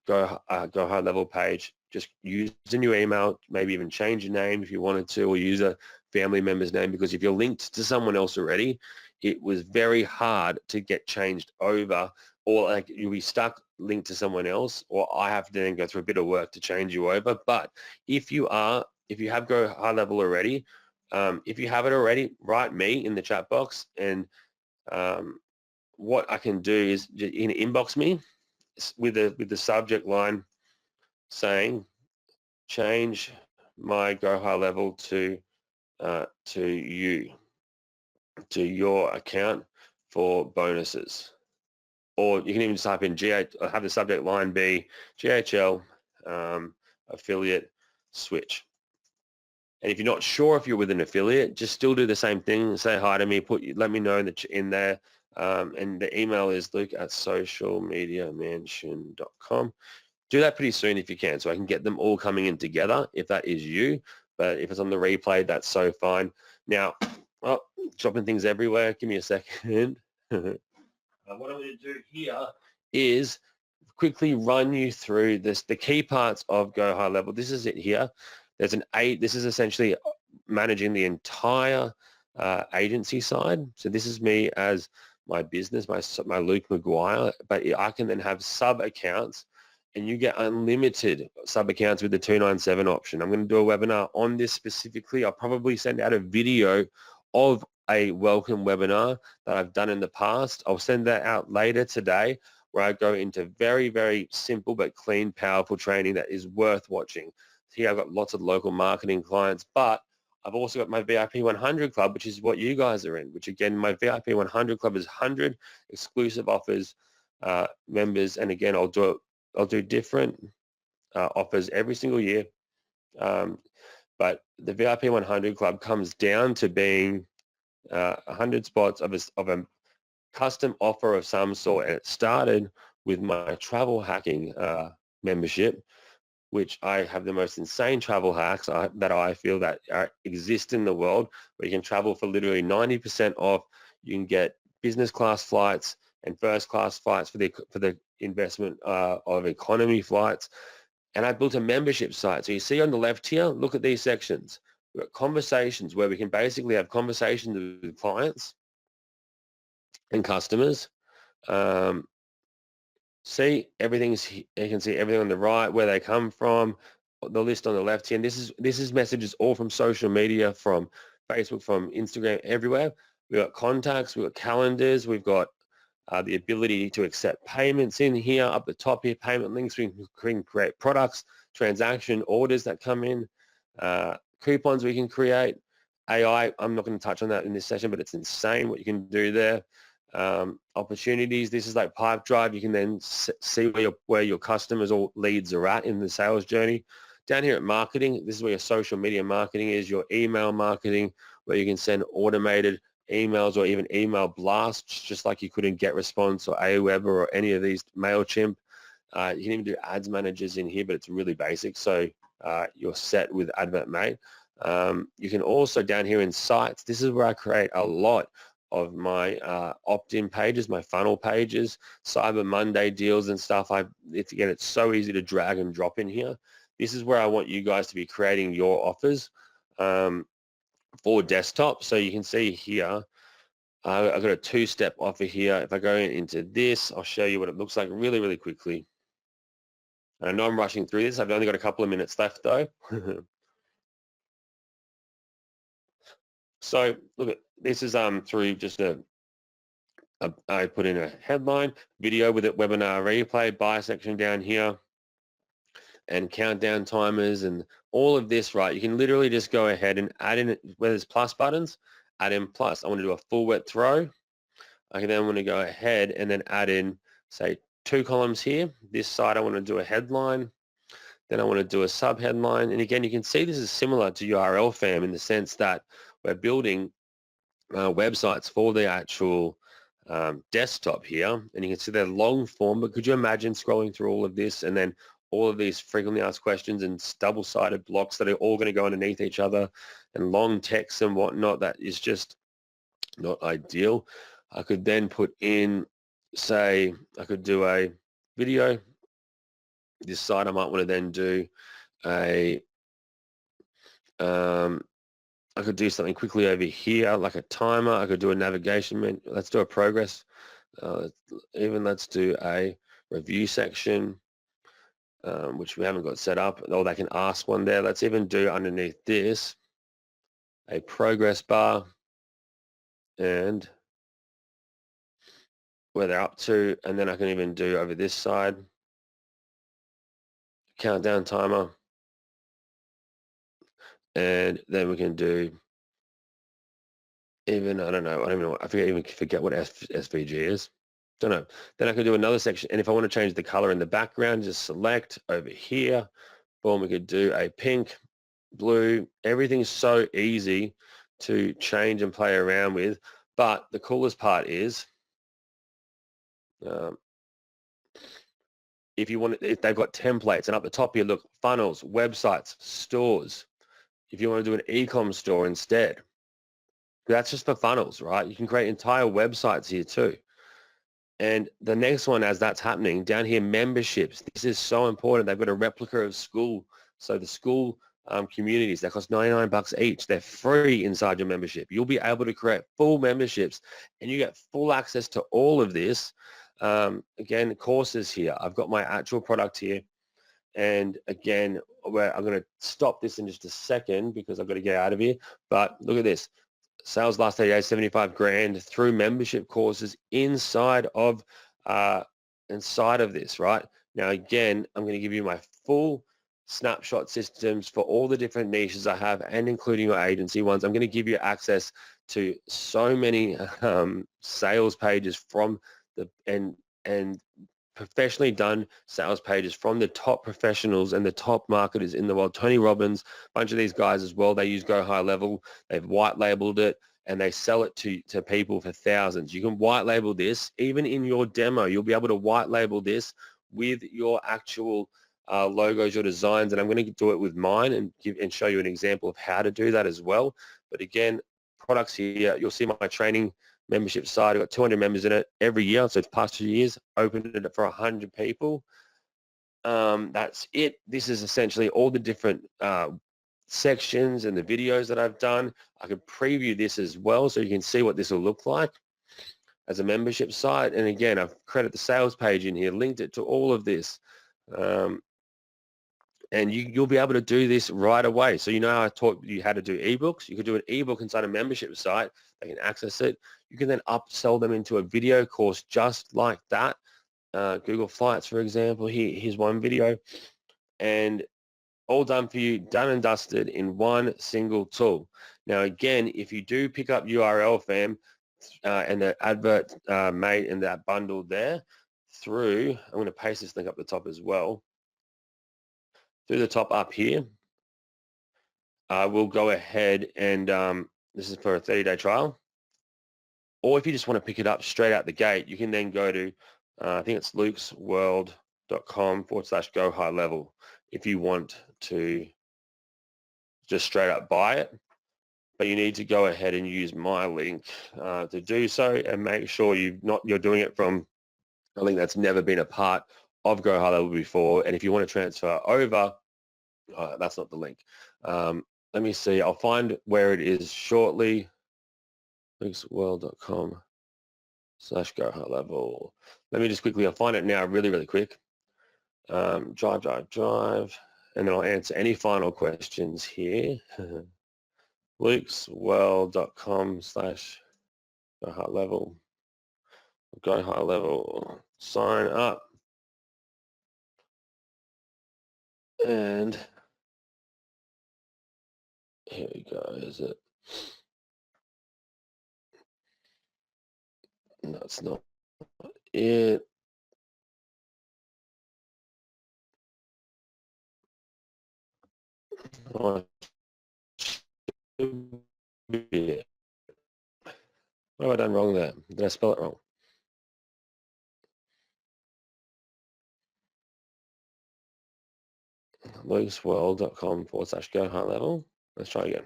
Speaker 1: High Level page, just use a new email, maybe even change your name if you wanted to, or use a family member's name, because if you're linked to someone else already, it was very hard to get changed over or like you'll be stuck linked to someone else, or I have to then go through a bit of work to change you over. But if you have Go High Level already, if you have it already, write me in the chat box, and what I can do is you can inbox me with the subject line saying change my Go High Level to your account for bonuses. Or you can even just type in have the subject line be GHL affiliate switch. And if you're not sure if you're with an affiliate, just still do the same thing. Say hi to me. Let me know in there. And the email is luke@socialmediamansion.com. Do that pretty soon if you can, so I can get them all coming in together if that is you. But if it's on the replay, that's so fine. Now, dropping things everywhere. Give me a second. What I'm going to do here is quickly run you through the key parts of Go High Level. This is it here. This is essentially managing the entire agency side. So this is me as my business, my Luke McGuire, but I can then have sub accounts, and you get unlimited sub accounts with the 297 option. I'm going to do a webinar on this specifically. I'll probably send out a video of a welcome webinar that I've done in the past. I'll send that out later today, where I go into very, very simple but clean, powerful training that is worth watching. Here I've got lots of local marketing clients, but I've also got my VIP 100 club, which is what you guys are in, which again, my VIP 100 club is 100 exclusive offers, members. And again, I'll do different offers every single year. But the VIP 100 club comes down to being 100 spots of a custom offer of some sort, and it started with my travel hacking membership, which I have the most insane travel hacks that I feel that exist in the world, where you can travel for literally 90% off. You can get business class flights and first class flights for the investment of economy flights. And I built a membership site. So you see on the left here, look at these sections. We've got conversations, where we can basically have conversations with clients and customers. See everything's, you can see everything on the right, where they come from, the list on the left here. And this is messages all from social media, from Facebook, from Instagram, everywhere. We've got contacts, we've got calendars, we've got the ability to accept payments in here. Up the top here, payment links. We can create products, transaction orders that come in, coupons we can create. AI, I'm not going to touch on that in this session, but it's insane what you can do there. Opportunities. This is like Pipe Drive. You can then see where your customers or leads are at in the sales journey. Down here at marketing, this is where your social media marketing is, your email marketing, where you can send automated emails or even email blasts, just like you could in GetResponse or Aweber or any of these, MailChimp. You can even do ads managers in here, but it's really basic. So you're set with Advent Mate. You can also, down here in sites, this is where I create a lot of my opt-in pages, my funnel pages, Cyber Monday deals and stuff. It's so easy to drag and drop in here. This is where I want you guys to be creating your offers for desktop. So you can see here, I've got a two-step offer here. If I go into this, I'll show you what it looks like really, really quickly. I know I'm rushing through this. I've only got a couple of minutes left though. So look, this is through just I put in a headline, video with a webinar replay, buy section down here, and countdown timers and all of this, right? You can literally just go ahead and add in, where there's plus buttons, add in plus. I want to do a full wet throw. I then want to go ahead and then add in, say, 2 columns here. This side I want to do a headline. Then I want to do a sub-headline. And again, you can see this is similar to URL Fam in the sense that we're building websites for the actual desktop here. And you can see they're long form, but could you imagine scrolling through all of this and then all of these frequently asked questions and double-sided blocks that are all going to go underneath each other and long text and whatnot? That is just not ideal. I could then put in, say, I could do a video. This side I might want to then do a, I could do something quickly over here, like a timer. I could do a navigation menu. Let's do a progress Even let's do a review section, which we haven't got set up, or they can ask one there. Let's even do underneath this a progress bar and where they're up to, and then I can even do over this side countdown timer, and then we can do even, I don't know, I forget what SVG is. Don't know. Then I can do another section, and if I want to change the color in the background, just select over here. Boom, we could do a pink, blue. Everything's so easy to change and play around with. But the coolest part is, if they've got templates, and up the top here, look, funnels, websites, stores. If you want to do an e-com store instead, that's just for funnels, right? You can create entire websites here too. And the next one, as that's happening, down here, memberships. This is so important. They've got a replica of school. So the school communities, that cost 99 bucks each. They're free inside your membership. You'll be able to create full memberships, and you get full access to all of this. Again, courses here. I've got my actual product here. And again, where I'm going to stop this in just a second because I've got to get out of here. But look at this. Sales last 30 days, 75 grand through membership courses inside of this, right? Now, again, I'm going to give you my full snapshot systems for all the different niches I have, and including your agency ones. I'm going to give you access to so many sales pages from and professionally done sales pages from the top professionals and the top marketers in the world. Tony Robbins, a bunch of these guys as well, they use Go High Level. They've white labeled it and they sell it to people for thousands. You can white label this. Even in your demo, you'll be able to white label this with your actual logos, your designs, and I'm going to do it with mine and show you an example of how to do that as well. But again, products here, you'll see my training membership site. I've got 200 members in it every year. So it's past 2 years, opened it for 100 people. That's it. This is essentially all the different sections and the videos that I've done. I could preview this as well so you can see what this will look like as a membership site. And again, I've created the sales page in here, linked it to all of this. And you'll be able to do this right away. So you know how I taught you how to do ebooks? You could do an ebook inside a membership site. They can access it. You can then upsell them into a video course just like that. Google Flights, for example, here's one video. And all done for you, done and dusted in one single tool. Now, again, if you do pick up URL fam and the advert made in that bundle there through, I'm going to paste this link up the top as well. Through the top up here, we'll go ahead and this is for a 30-day trial. Or if you just want to pick it up straight out the gate, you can then go to, I think it's lukesworld.com/go high level if you want to just straight up buy it. But you need to go ahead and use my link to do so, and make sure you're doing it from a link that's never been a part of Go High Level before. And if you want to transfer over, that's not the link. Let me see. I'll find where it is shortly. lukesworld.com/go high level. Let me just quickly, I'll find it now really, really quick. Drive. And then I'll answer any final questions here. lukesworld.com/go high level. Go high level. Sign up. And here we go. Is it? No, it's not it. Oh, yeah. What have I done wrong there? Did I spell it wrong? lukesworld.com/go high level. Let's try again.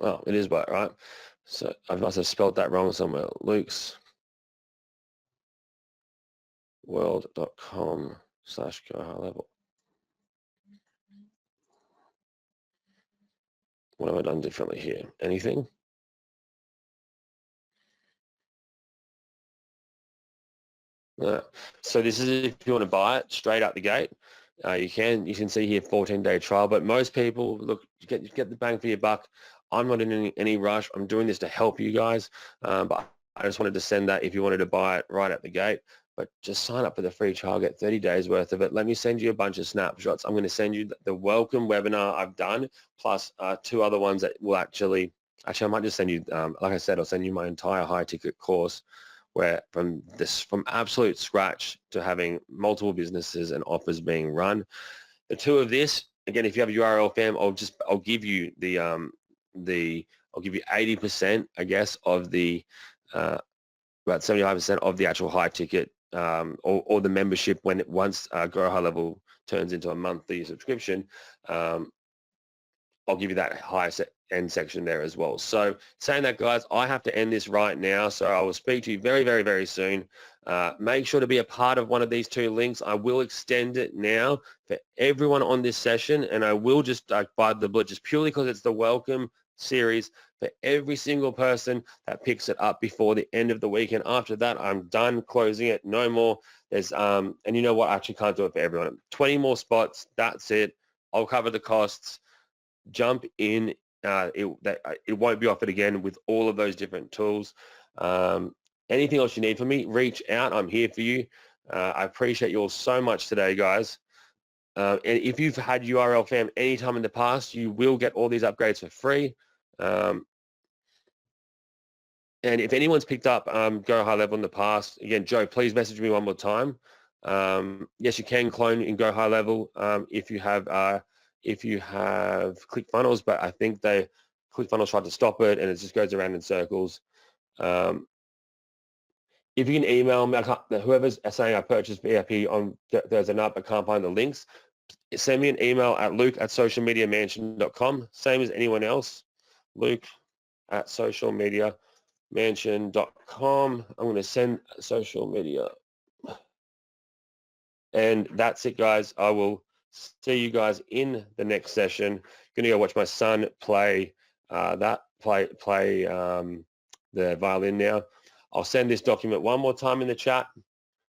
Speaker 1: Oh, it is white, right? So I must have spelled that wrong somewhere. lukesworld.com/go high level. What have I done differently here? Anything? So this is if you want to buy it straight out the gate. You can see here 14-day trial, but most people look you get the bang for your buck. I'm not in any rush. I'm doing this to help you guys, but I just wanted to send that if you wanted to buy it right at the gate. But just sign up for the free trial, get 30 days worth of it. Let me send you a bunch of snapshots. I'm going to send you the welcome webinar I've done, plus 2 other ones that will actually I might just send you, like I said, I'll send you my entire high ticket course where from absolute scratch to having multiple businesses and offers being run. The 2 of this, again, if you have URL fam, I'll give you I'll give you 80%, I guess, of the about 75% of the actual high ticket or the membership once Grow High Level turns into a monthly subscription. I'll give you that higher end section there as well. So saying that, guys, I have to end this right now. So I will speak to you very, very, very soon. Make sure to be a part of one of these 2 links. I will extend it now for everyone on this session, and I will just bite the bullet just purely because it's the welcome series for every single person that picks it up before the end of the week. And after that, I'm done closing it. No more. There's and you know what? I actually can't do it for everyone. 20 more spots. That's it. I'll cover the costs. Jump in. It won't be offered again with all of those different tools. Anything else you need from me, reach out. I'm here for you. I appreciate you all so much today, guys. And if you've had URL fam anytime in the past, you will get all these upgrades for free. And if anyone's picked up Go High Level in the past, again, Joe, please message me one more time. Yes, you can clone in Go High Level if you have ClickFunnels, but I think ClickFunnels tried to stop it and it just goes around in circles. If you can email me, whoever's saying I purchased VIP on Thursday night but can't find the links, send me an email at luke@socialmediamansion.com. Same as anyone else, luke@socialmediamansion.com. I'm going to send social media. And that's it, guys. I will see you guys in the next session. Going to go watch my son play the violin now. I'll send this document one more time in the chat,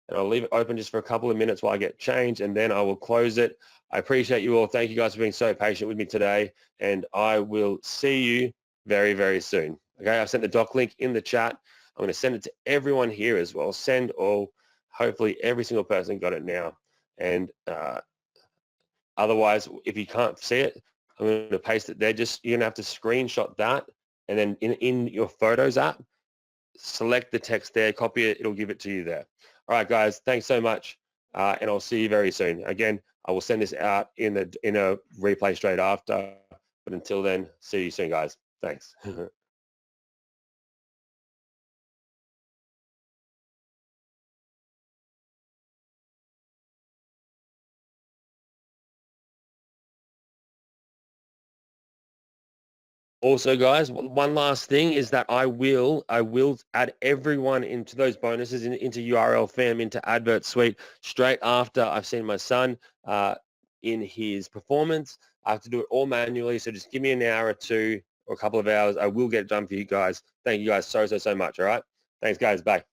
Speaker 1: and I'll leave it open just for a couple of minutes while I get changed, and then I will close it. I appreciate you all. Thank you guys for being so patient with me today, and I will see you very, very soon. Okay, I've sent the doc link in the chat. I'm going to send it to everyone here as well. Send all. Hopefully every single person got it now. And otherwise, if you can't see it, I'm going to paste it there. You're going to have to screenshot that, and then in your Photos app, select the text there, copy it. It'll give it to you there. All right, guys, thanks so much, and I'll see you very soon. Again, I will send this out in a replay straight after. But until then, see you soon, guys. Thanks. Also, guys, one last thing is that I will add everyone into those bonuses into URL fam, into Advert Suite straight after I've seen my son in his performance. I have to do it all manually, so just give me an hour or 2 or a couple of hours. I will get it done for you guys. Thank you guys so much. All right. Thanks, guys. Bye.